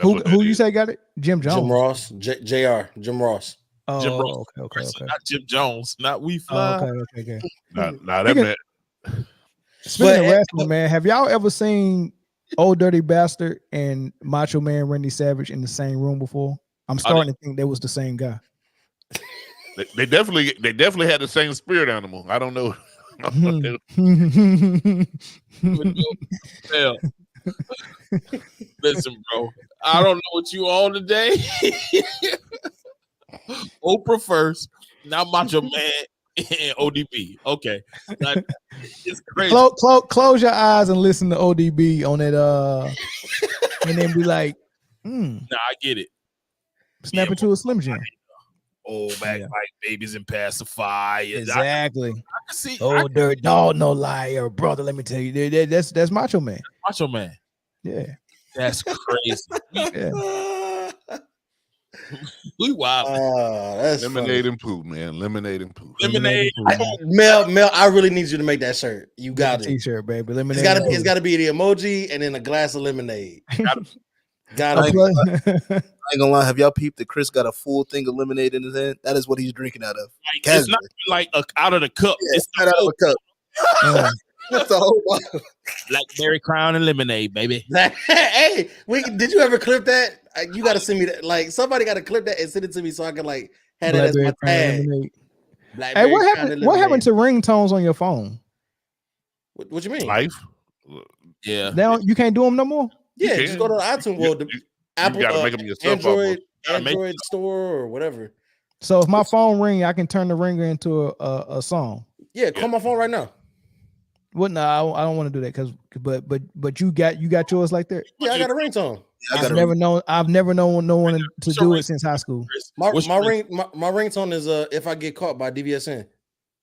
Who you say got it? Jim Jones. Jim Ross. Jr. Jim Ross. Oh, Jim Ross. Okay. Not Jim Jones. Not We Fly. Okay. Nah, that man. Speaking of wrestling, man, have y'all ever seen Old Dirty Bastard and Macho Man Randy Savage in the same room before? I'm starting to think that was the same guy. They definitely had the same spirit animal. I don't know. Listen, bro. I don't know what you on today. Oprah first, now Macho Man and ODB. Okay, it's crazy. Close your eyes and listen to ODB on that. And then be like, Nah, I get it. Snap into a Slim Jim. Back like babies and pacify. Exactly. I can see. Dirt dog, no liar, brother. Let me tell you, that's Macho Man. Macho Man. Yeah, that's crazy. Yeah. We wild. That's lemonade funny. And poo, man. Lemonade and poo. Lemonade. Mel, I really need you to make that shirt. You got it. T-shirt, baby. Lemonade. It's gotta be the emoji and then a glass of lemonade. Got I it. ain't gonna lie. Have y'all peeped that Chris got a full thing of lemonade in his hand? That is what he's drinking out of. It's not like out of the cup. Yeah, it's not out of a cup. That's the whole bottle. Blackberry Crown and lemonade, baby. Hey, did you ever clip that? You got to send me that. Like, somebody got to clip that and send it to me so I can like have that as my tag. Hey, what happened to ringtones on your phone? What you mean? Life. Yeah. Now you can't do them no more. Yeah, just go to the iTunes. Well, Apple, you gotta make them yourself. Android store or whatever. So if my phone ring, I can turn the ringer into a song. Yeah, call my phone right now. What? No, I don't want to do that but you got yours like that. Yeah, I got a ringtone. I've never known no one to do it since high school. My ringtone is If I Get Caught by DVSN.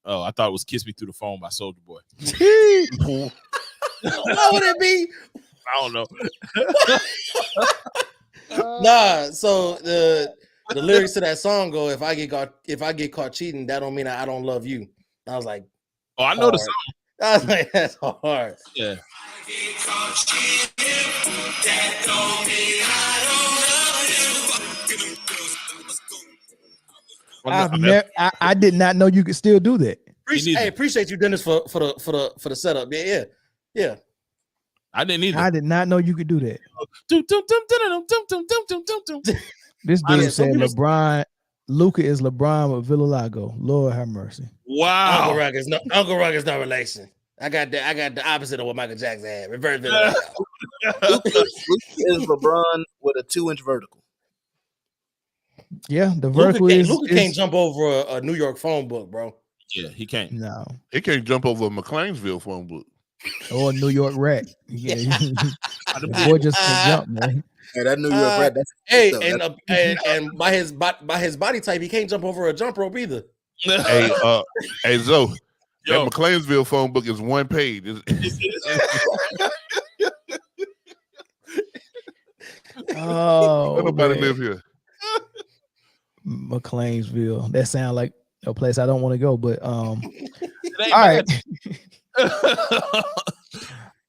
Oh, I thought it was Kiss Me Through the Phone by Soulja Boy. What would it be? I don't know. Nah, so the lyrics to that song go, if I get caught cheating, that don't mean I don't love you. I was like, oh, I know the song. I was like, that's hard. Yeah. I did not know you could still do that. Appreciate you doing this for the setup. Yeah. I didn't either. I did not know you could do that. This dude said Luka is LeBron with Villalago. Lord have mercy. Wow. Uncle Ruck is no relation. I got the opposite of what Michael Jackson had. Reverse Villalago. Luka is LeBron with a 2-inch vertical. Yeah, the vertical Luka can't jump over a New York phone book, bro. Yeah, he can't. No. He can't jump over a McLeansville phone book. Or New York rat. Yeah. The boy just can't jump, man. Hey, that New York rat. And by his body type, he can't jump over a jump rope either. Hey, Zoe, that McLeansville phone book is one page. Oh, nobody live here. McLeansville. That sounds like a place I don't want to go, but all right.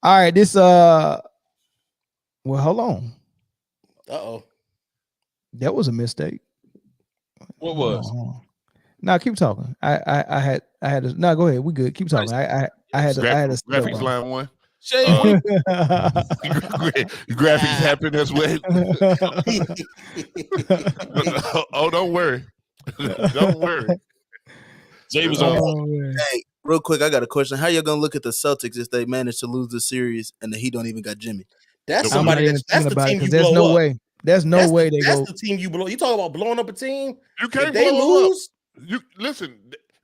All right, this well, hold on. Uh-oh. That was a mistake. What was? No, keep talking. I had to, no, go ahead. We good. Keep talking. I had to graphics line one. Graphics happen as well. Oh, don't worry. Don't worry. Jay was on. Hey, real quick, I got a question. How you gonna look at the Celtics if they manage to lose the series and the Heat don't even got Jimmy? That's somebody. That's the team you blow there's no up. way. There's no way they go. That's the team you blow. You talk about blowing up a team. You can't. If they lose. You listen.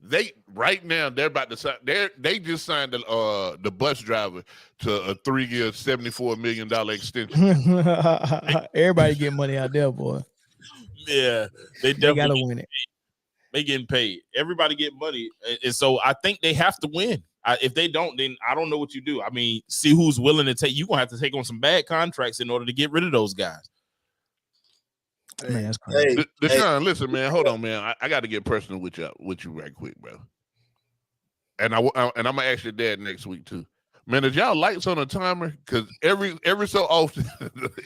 They right now they're about to sign. They just signed the bus driver to a 3-year, $74 million extension. Everybody get money out there, boy. Yeah, they gotta win it. They getting paid. Everybody get money, and so I think they have to win. If they don't, then I don't know what you do. I mean, see who's willing to take. You're gonna have to take on some bad contracts in order to get rid of those guys. Man, that's crazy. Deshaun, listen, man. Hold on, man. I got to get personal with you right quick, bro. And I'm gonna ask your dad next week too. Man, is y'all lights on a timer? Because every so often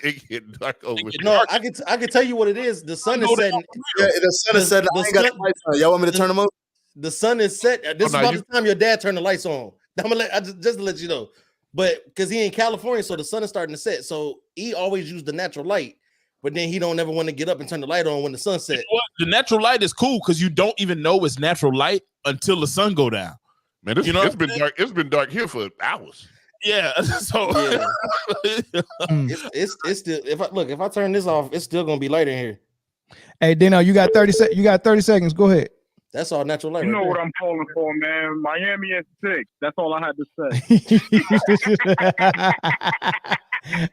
it get dark over. No, I can tell you what it is. The sun is setting. Yeah, the sun is setting. I ain't got the lights on. Y'all want me to turn them on? The sun is set. This is about the time your dad turned the lights on. I'm gonna just to let you know. But because he in California, so the sun is starting to set. So he always used the natural light, but then he don't ever want to get up and turn the light on when the sun set. You know what? The natural light is cool because you don't even know it's natural light until the sun go down. Man, it's been dark. It's been dark here for hours. Yeah. So it's still. If I turn this off, it's still gonna be light in here. Hey, Dino, you got 30 seconds. Go ahead. That's all natural light. You know what I'm calling for, man. Miami at 6. That's all I had to say.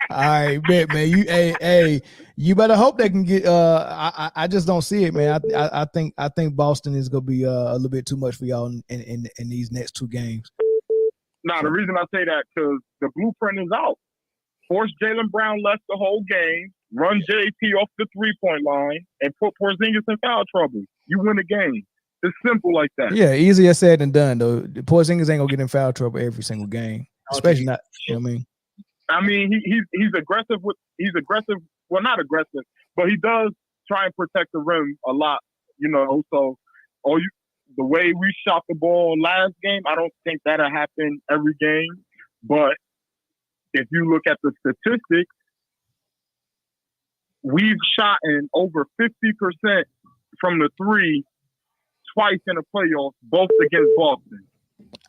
All right, bet, man. You better hope they can get. I just don't see it, man. I think Boston is gonna be a little bit too much for y'all in these next 2 games. Nah, the reason I say that because the blueprint is out. Force Jaylen Brown left the whole game, run JP off the 3-point line, and put Porzingis in foul trouble. You win the game. It's simple like that. Yeah, easier said than done, though. Porzingis ain't gonna get in foul trouble every single game, especially not. You know what I mean? I mean, he's aggressive. Well, not aggressive, but he does try and protect the rim a lot. You know, so the way we shot the ball last game, I don't think that'll happen every game. But if you look at the statistics, we've shot in over 50% from the 3 twice in the playoffs, both against Boston.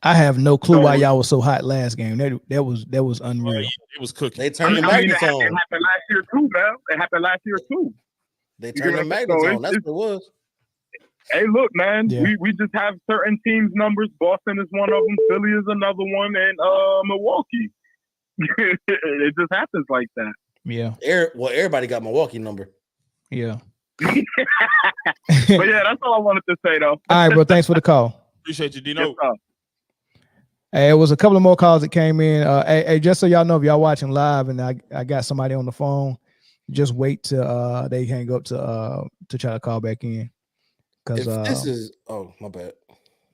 I have no clue why y'all was so hot last game. That was unreal. It was cooking. They turned the magnets on. It happened last year too, man. It happened last year too. They turned the magnets on. That's what it was. Hey, look, man. Yeah. We just have certain teams' numbers. Boston is one of them. Philly is another one, and Milwaukee. It just happens like that. Yeah. Everybody got Milwaukee number. Yeah. But yeah, that's all I wanted to say, though. All right, bro. Thanks for the call. Appreciate you, Dino. Yes, Hey, it was a couple of more calls that came in. Hey, just so y'all know, if y'all watching live and I got somebody on the phone, just wait till they hang up to try to call back in. Because this is my bad.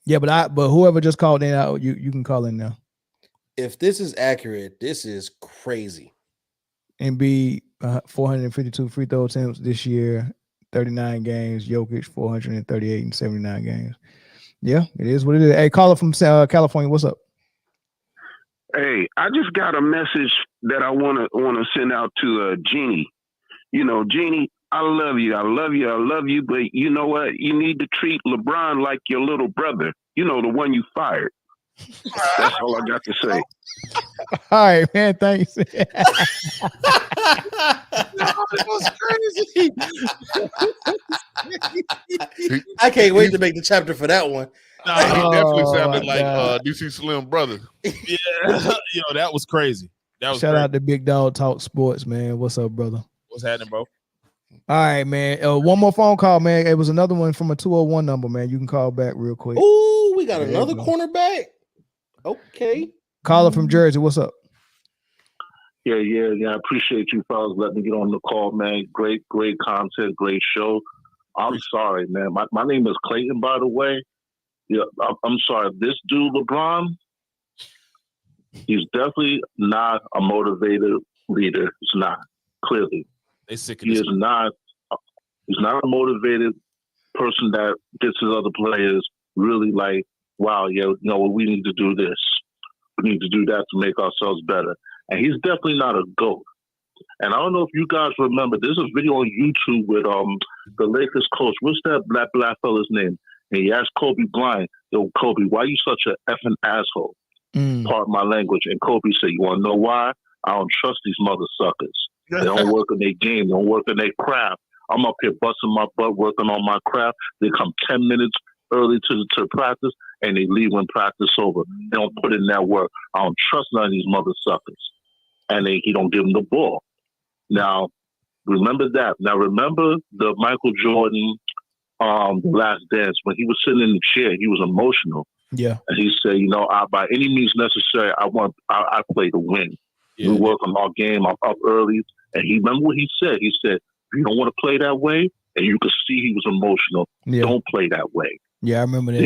Yeah, but whoever just called in, you can call in now. If this is accurate, this is crazy. Embiid 452 free throw attempts this year, 39 games. Jokic 438 and 79 games. Yeah, it is what it is. Hey, caller from California, what's up? Hey, I just got a message that I want to send out to Jeanie. You know, Jeanie, I love you, but you know what? You need to treat LeBron like your little brother. You know, the one you fired. That's all I got to say. All right, man. Thanks. That was crazy. I can't wait to make the chapter for that one. Nah, he definitely sounded my like God. DC Slim brother. Yeah, yo, that was crazy. That was Shout crazy. out to Big Dog Talk Sports, man. What's up, brother? What's happening, bro? All right, man. One more phone call, man. It was another one from a 201 number, man. You can call back real quick. Ooh, we got There another you go. cornerback. Okay. Caller from Jersey. What's up? Yeah. I appreciate you fellas letting me get on the call, man. Great content, great show. I'm sorry, man. My name is Clayton, by the way. Yeah, I'm sorry. This dude, LeBron, he's definitely not a motivated leader. He's not, clearly. They sick of He this. is not. He's not a motivated person that gets his other players really like, wow, yeah, you know what, we need to do this. We need to do that to make ourselves better. And he's definitely not a GOAT. And I don't know if you guys remember, there's a video on YouTube with the Lakers coach. What's that black fella's name? And he asked Kobe Bryant, yo, Kobe, why you such an effing asshole? Pardon my language. And Kobe said, you want to know why? I don't trust these mother suckers. They don't work in their game. They don't work in their craft. I'm up here busting my butt, working on my craft. They come 10 minutes early to practice, and they leave when practice over. They don't put in that work. I don't trust none of these mother suckers. And he don't give them the ball. Now, remember that. Now, remember the Michael Jordan The Last Dance, when he was sitting in the chair, he was emotional. Yeah. And he said, you know, by any means necessary, I play to win. Yeah. We work on our game. I'm up early. And he remember what he said. He said, if you don't want to play that way, and you could see he was emotional, don't play that way. Yeah, I remember that.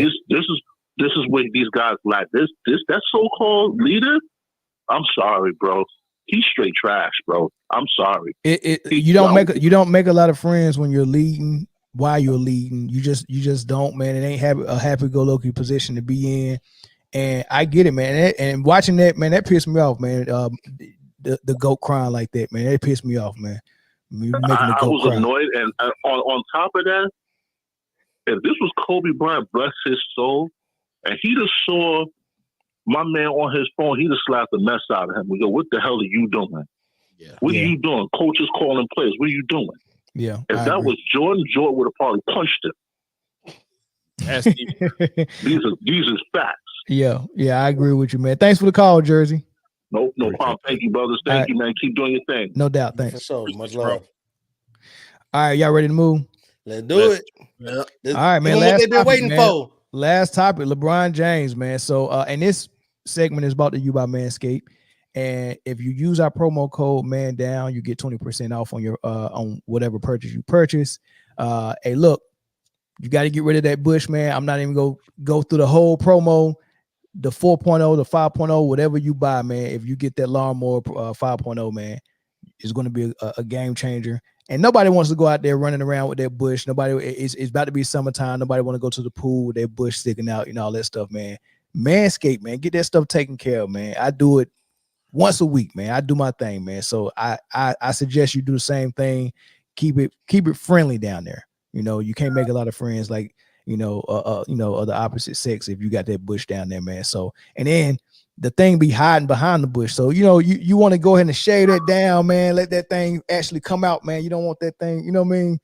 This is where these guys lack. That so-called leader, I'm sorry, bro. He's straight trash, bro. I'm sorry. You don't make a lot of friends when you're leading. While you're leading, you just don't, man. It ain't a happy-go-lucky position to be in, and I get it, man. And watching that, man, that pissed me off, man. The GOAT crying like that, man. That pissed me off, man. I was annoyed, and on top of that, if this was Kobe Bryant, bless his soul, and he just saw my man on his phone, he just slapped the mess out of him. We go, what the hell are you doing? Yeah. What are you doing? Coaches calling players. What are you doing? Yeah. If that was Jordan would have probably punched him. These are facts. Yeah, I agree with you, man. Thanks for the call, Jersey. No problem. Thank you, brothers. Thank you, man. Keep doing your thing. No doubt. Thanks. For sure. Much love. All right, y'all ready to move? Let's do it. Yeah. All right, man. What they've been waiting for. Last topic, LeBron James, man. So, and this segment is brought to you by Manscaped. And if you use our promo code Man Down, you get 20% off on your on whatever purchase you purchase. Hey, look, you got to get rid of that bush, man. I'm not even go through the whole promo, the 4.0, the 5.0, whatever you buy, man. If you get that lawnmower 5.0, man, it's going to be a game changer. And nobody wants to go out there running around with that bush. It's about to be summertime. Nobody want to go to the pool with their bush sticking out, all that stuff, man. Manscaped, man, get that stuff taken care of, man. I do it once a week, man. I do my thing, man. So I suggest you do the same thing. Keep it friendly down there. You can't make a lot of friends like of the opposite sex if you got that bush down there, man. So, and then the thing be hiding behind the bush. So, you want to go ahead and shave that down, man. Let that thing actually come out, man. You don't want that thing,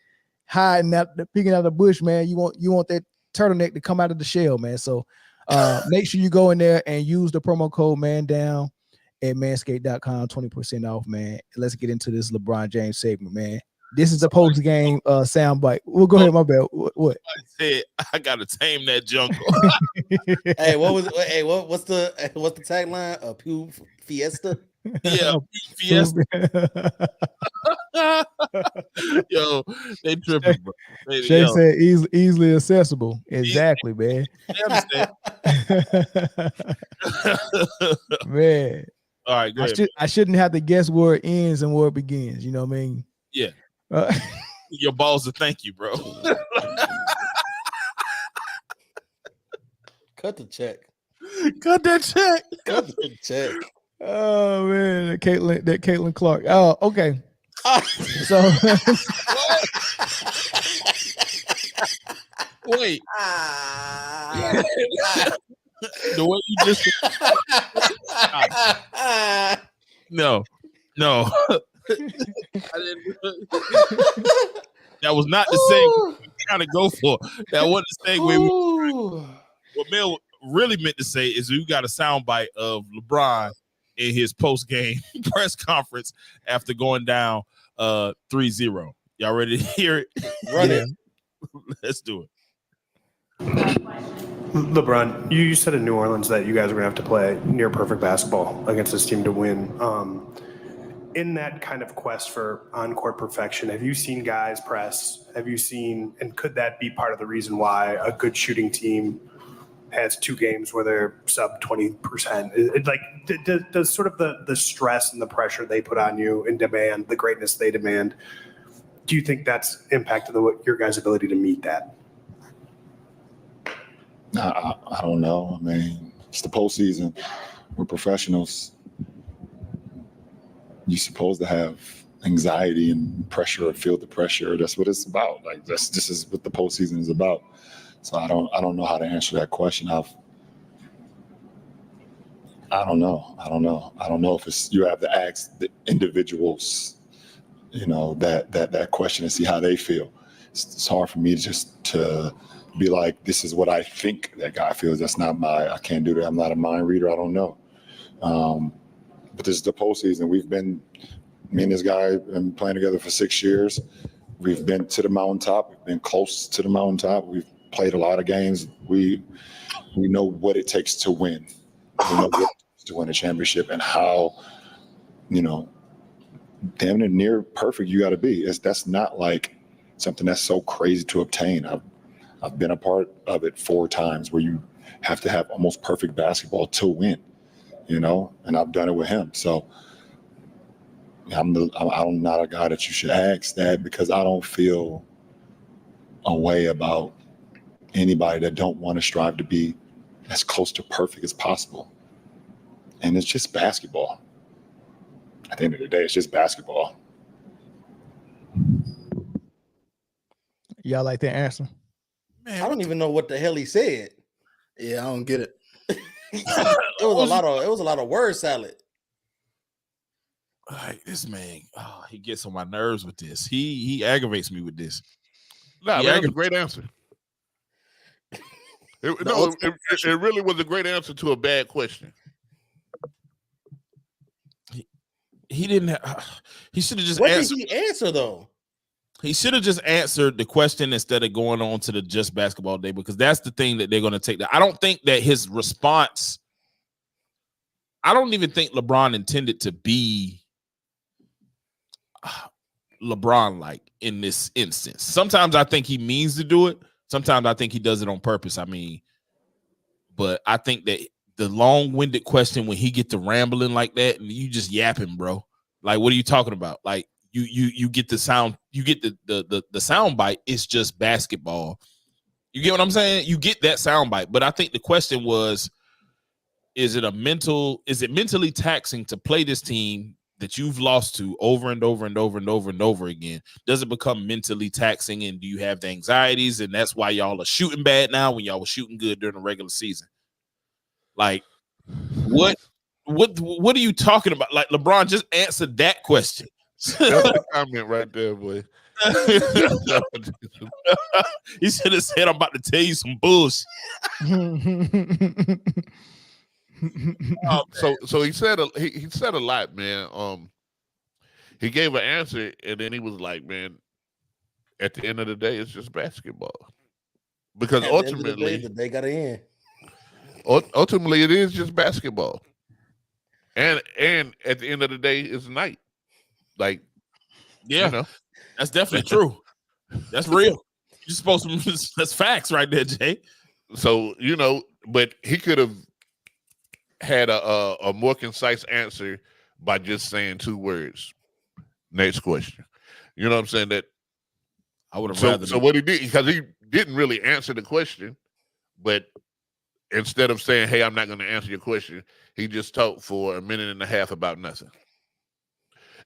hiding out, peeking out of the bush, man. You want that turtleneck to come out of the shell, man. So make sure you go in there and use the promo code Man Down at manscaped.com, 20% off, man. Let's get into this LeBron James segment, man. This is the post-game soundbite. We'll go ahead, my bad. What? I said I gotta tame that jungle. Hey, what's the tagline? Pew Fiesta? Yeah, Fiesta. Yo, they tripping, bro. Shay said easily accessible. Exactly, man. Man. All right, go ahead. I shouldn't have to guess where it ends and where it begins. You know what I mean? Yeah. Your balls to thank you, bro. Cut the check. Cut that check. Cut the check. Oh man, that Caitlin Clark. Oh, okay. So wait. The way you just no. I didn't. That was not the same. trying to go for. That wasn't the segue. What Mel really meant to say is we got a soundbite of LeBron in his post-game press conference after going down 3-0. Y'all ready to hear it? Run it. Let's do it. LeBron, you said in New Orleans that you guys are going to have to play near perfect basketball against this team to win. In that kind of quest for on-court perfection, have you seen guys press? Have you seen, and could that be part of the reason why a good shooting team has 2 games where they're sub 20%? Does sort of the stress and the pressure they put on you and demand, the greatness they demand, do you think that's impacted your guys' ability to meet that? I don't know. I mean, it's the postseason. We're professionals. You're supposed to have anxiety and pressure or feel the pressure. That's what it's about. Like this is what the postseason is about. So I don't know how to answer that question. I don't know. I don't know if it's you have to ask the individuals, that question and see how they feel. It's hard for me to be like, this is what I think that guy feels. That's not I can't do that. I'm not a mind reader. I don't know. But this is the postseason. Me and this guy have been playing together for 6 years. We've been to the mountaintop. We've been close to the mountaintop. We've played a lot of games. We know what it takes to win. We know what it takes to win a championship and how, damn near perfect you got to be. That's not like something that's so crazy to obtain. I've been a part of it 4 times where you have to have almost perfect basketball to win, and I've done it with him. So I'm not a guy that you should ask that because I don't feel a way about anybody that don't want to strive to be as close to perfect as possible. And it's just basketball. At the end of the day, it's just basketball. Y'all like that answer? Man, I don't even know what the hell he said. Yeah, I don't get it. It was a lot of word salad. Like this man, he gets on my nerves with this. He aggravates me with this. Nah, that was a great answer. It really was a great answer to a bad question. He didn't. He should have just. What did he answer though? He should have just answered the question instead of going on to the just basketball day, because that's the thing that they're going to take. I don't think that his response. I don't even think LeBron intended to be LeBron-like in this instance. Sometimes I think he means to do it. Sometimes I think he does it on purpose. I mean, but I think that the long-winded question when he get to rambling like that and you just yapping, bro. Like, what are you talking about? Like, you get the sound, you get the sound bite. It's just basketball. You get what I'm saying? You get that sound bite. But I think the question was, is it mentally taxing to play this team that you've lost to over and over and over and over and over again? Does it become mentally taxing, and do you have the anxieties, and that's why y'all are shooting bad now when y'all were shooting good during the regular season? Like, what are you talking about? Like, LeBron, just answered that question. That's the comment right there, boy. He should have said, "I'm about to tell you some bullshit." So he said a lot, man. He gave an answer, and then he was like, "Man, at the end of the day, it's just basketball." Because ultimately, the day got to end. Ultimately, it is just basketball, and at the end of the day, it's night. Like, yeah, that's definitely true. That's real. You're supposed to. That's facts right there, Jay. So but he could have had a more concise answer by just saying 2 words. Next question. You know what I'm saying? That I would have rather. So what he did, because he didn't really answer the question, but instead of saying, "Hey, I'm not going to answer your question," he just talked for a minute and a half about nothing.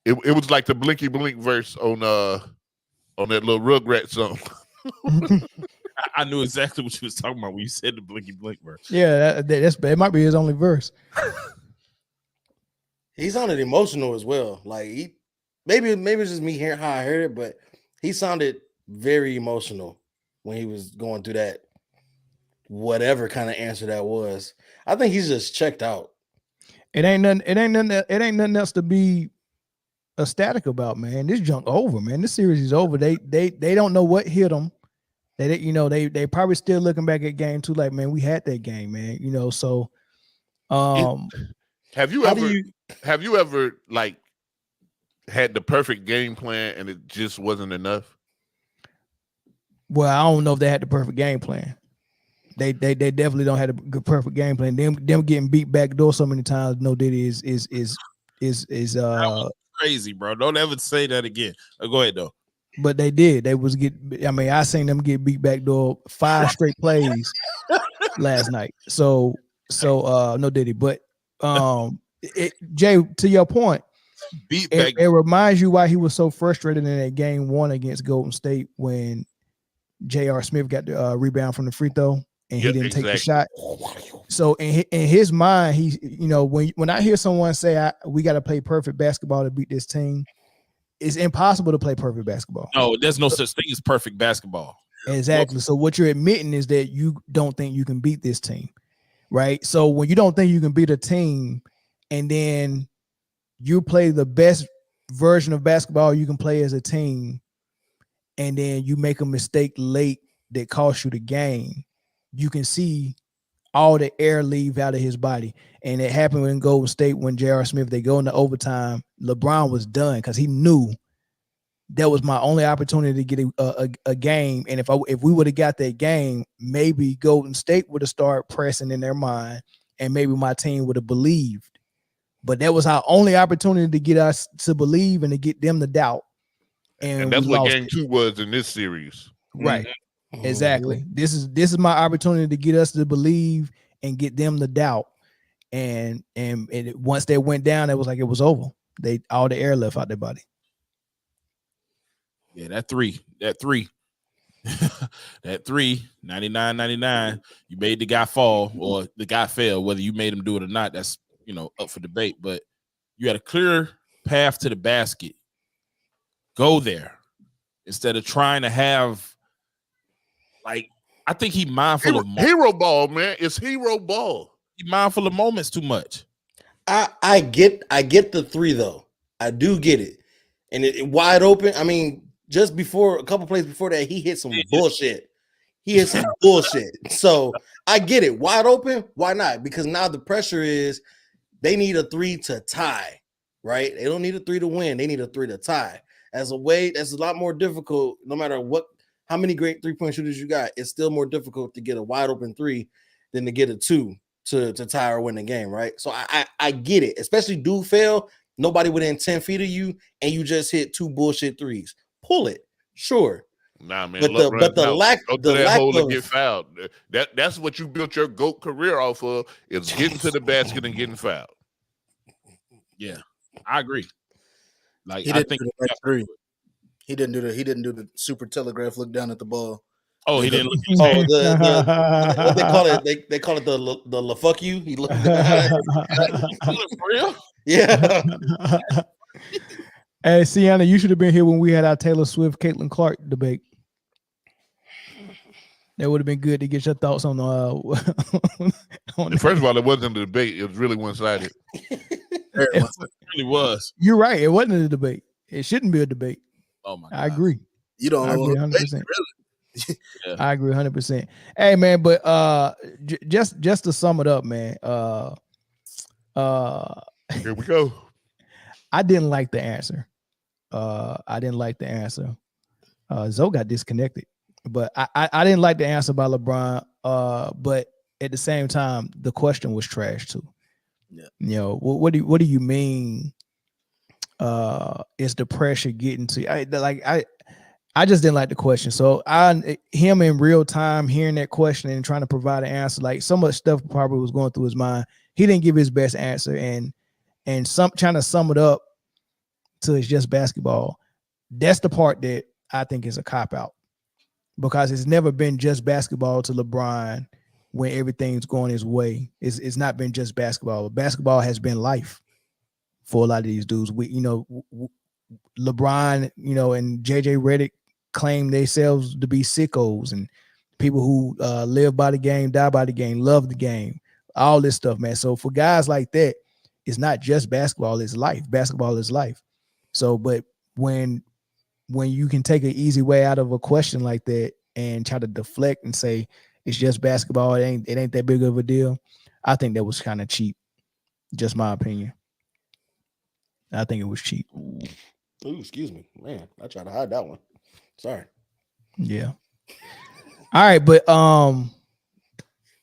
It was like the Blinky Blink verse on that little Rugrat song. I knew exactly what you was talking about when you said the Blinky Blink verse. Yeah, it might be his only verse. He sounded emotional as well. Like maybe it's just me hearing how I heard it, but he sounded very emotional. when he was going through that, whatever kind of answer that was. I think he's just checked out. It ain't nothing else to be ecstatic about, man. This junk over, man. This series is over. They don't know what hit them. They probably still looking back at game 2 like, man, we had that game, man. So have you ever like had the perfect game plan and it just wasn't enough? Well, I don't know if they had the perfect game plan. They definitely don't have a good perfect game plan. Them getting beat back door so many times. No, Diddy is crazy, bro. Don't ever say that again. Go ahead though. But they did. I seen them get beat back door 5 straight plays last night. So no Diddy. But Jay, to your point, it reminds you why he was so frustrated in that game 1 against Golden State when J.R. Smith got the rebound from the free throw and he didn't take the shot. So in his mind, he, when I hear someone say we got to play perfect basketball to beat this team, it's impossible to play perfect basketball. No, there's no such thing as perfect basketball. Exactly. So what you're admitting is that you don't think you can beat this team, right? So when you don't think you can beat a team and then you play the best version of basketball you can play as a team, and then you make a mistake late that costs you the game, you can see all the air leave out of his body. And it happened in Golden State when J.R. Smith, they go into overtime. LeBron was done because he knew that was my only opportunity to get a game. And if we would have got that game, maybe Golden State would have started pressing in their mind and maybe my team would have believed. But that was our only opportunity to get us to believe and to get them to doubt. And that's what game 2 was in this series. Right. Mm-hmm. Exactly. This is my opportunity to get us to believe and get them to doubt. And once they went down, it was like it was over. All the air left out their body. Yeah, that three, 99, you made the guy fall or the guy fail, whether you made him do it or not, that's, up for debate. But you had a clear path to the basket. Go there instead of trying to have, like, I think he mindful of hero ball, man. It's hero ball. He mindful of moments too much. I get the 3 though. I do get it, and it wide open. I mean, just before a couple plays before that, he hit some bullshit. So I get it. Wide open. Why not? Because now the pressure is they need a 3 to tie, right? They don't need a 3 to win. They need a 3 to tie. That's a lot more difficult. No matter how many great 3-point shooters you got, it's still more difficult to get a wide open 3 than to get a 2 to tie or win the game, right? So I get it. Especially do fail, nobody within 10 feet of you, and you just hit 2 bullshit 3s. Pull it, sure. Nah, man. But the lack of get fouled. That's what you built your GOAT career off of, is getting to the basket and getting fouled. Yeah, I agree. Like, He didn't do the super telegraph look down at the ball. Oh, he didn't. What they call it? They call it the fuck you. He looked for real. Yeah. Hey, Sienna, you should have been here when we had our Taylor Swift, Caitlin Clark debate. That would have been good to get your thoughts on First of all, it wasn't a debate. It was really one-sided. It really was. You're right. It wasn't a debate. It shouldn't be a debate. Oh my God. I agree. You don't know 100%. Really. Yeah. I agree 100%. Hey man, but just to sum it up, man. Here we go. I didn't like the answer. Zoe got disconnected, but I didn't like the answer by LeBron. But at the same time, the question was trash too. Yeah. What do you mean? Is the pressure getting to you? I just didn't like the question. So him in real time hearing that question and trying to provide an answer, like so much stuff probably was going through his mind. He didn't give his best answer, and trying to sum it up to it's just basketball. That's the part that I think is a cop-out, because it's never been just basketball to LeBron when everything's going his way. It's not been just basketball. Basketball has been life for a lot of these dudes. LeBron, and JJ Redick claim themselves to be sickos and people who live by the game, die by the game, love the game, all this stuff, man. So for guys like that, it's not just basketball, it's life. Basketball is life. So, but when you can take an easy way out of a question like that and try to deflect and say it's just basketball, it ain't that big of a deal, I think that was kind of cheap. Just my opinion. I think it was cheap. Ooh, excuse me, man. I tried to hide that one. Sorry. Yeah. All right, but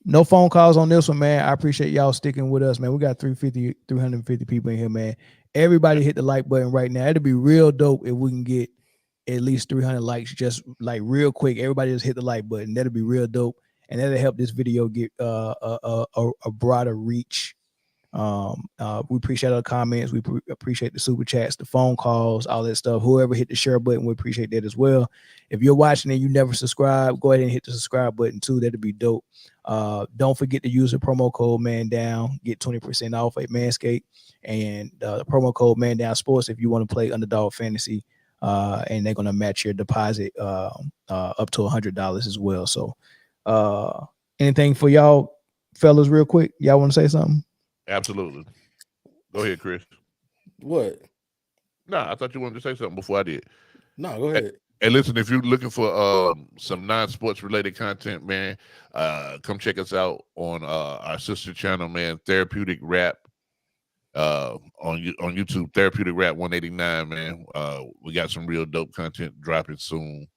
no phone calls on this one, man. I appreciate y'all sticking with us, man. We got 350 people in here, man. Everybody hit the like button right now. It'd be real dope if we can get at least 300 likes, just like real quick. Everybody just hit the like button. That'll be real dope, and that'll help this video get a broader reach. We appreciate our comments. We appreciate the super chats, the phone calls, all that stuff. Whoever hit the share button, we appreciate that as well. If you're watching and you never subscribe, go ahead and hit the subscribe button too. That'd be dope. Don't forget to use the promo code Man Down. Get 20% off at Manscaped, and the promo code Man Down Sports if you want to play Underdog Fantasy. And they're gonna match your deposit up to $100 as well. So, anything for y'all fellas, real quick? Y'all want to say something? Absolutely. Go ahead, Chris. What? Nah, I thought you wanted to say something before I did. No, go ahead. Hey, listen, if you're looking for some non-sports related content, man, come check us out on our sister channel, man, Therapeutic Rap. On YouTube, Therapeutic Rap 189, man. We got some real dope content dropping soon.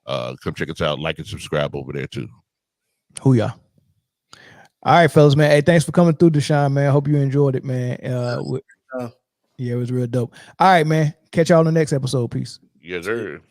Come check us out, like and subscribe over there too. Hoo-yah. All right, fellas, man. Hey, thanks for coming through, Deshaun, man. I hope you enjoyed it, man. Yeah, it was real dope. All right, man. Catch y'all on the next episode. Peace. Yes, sir.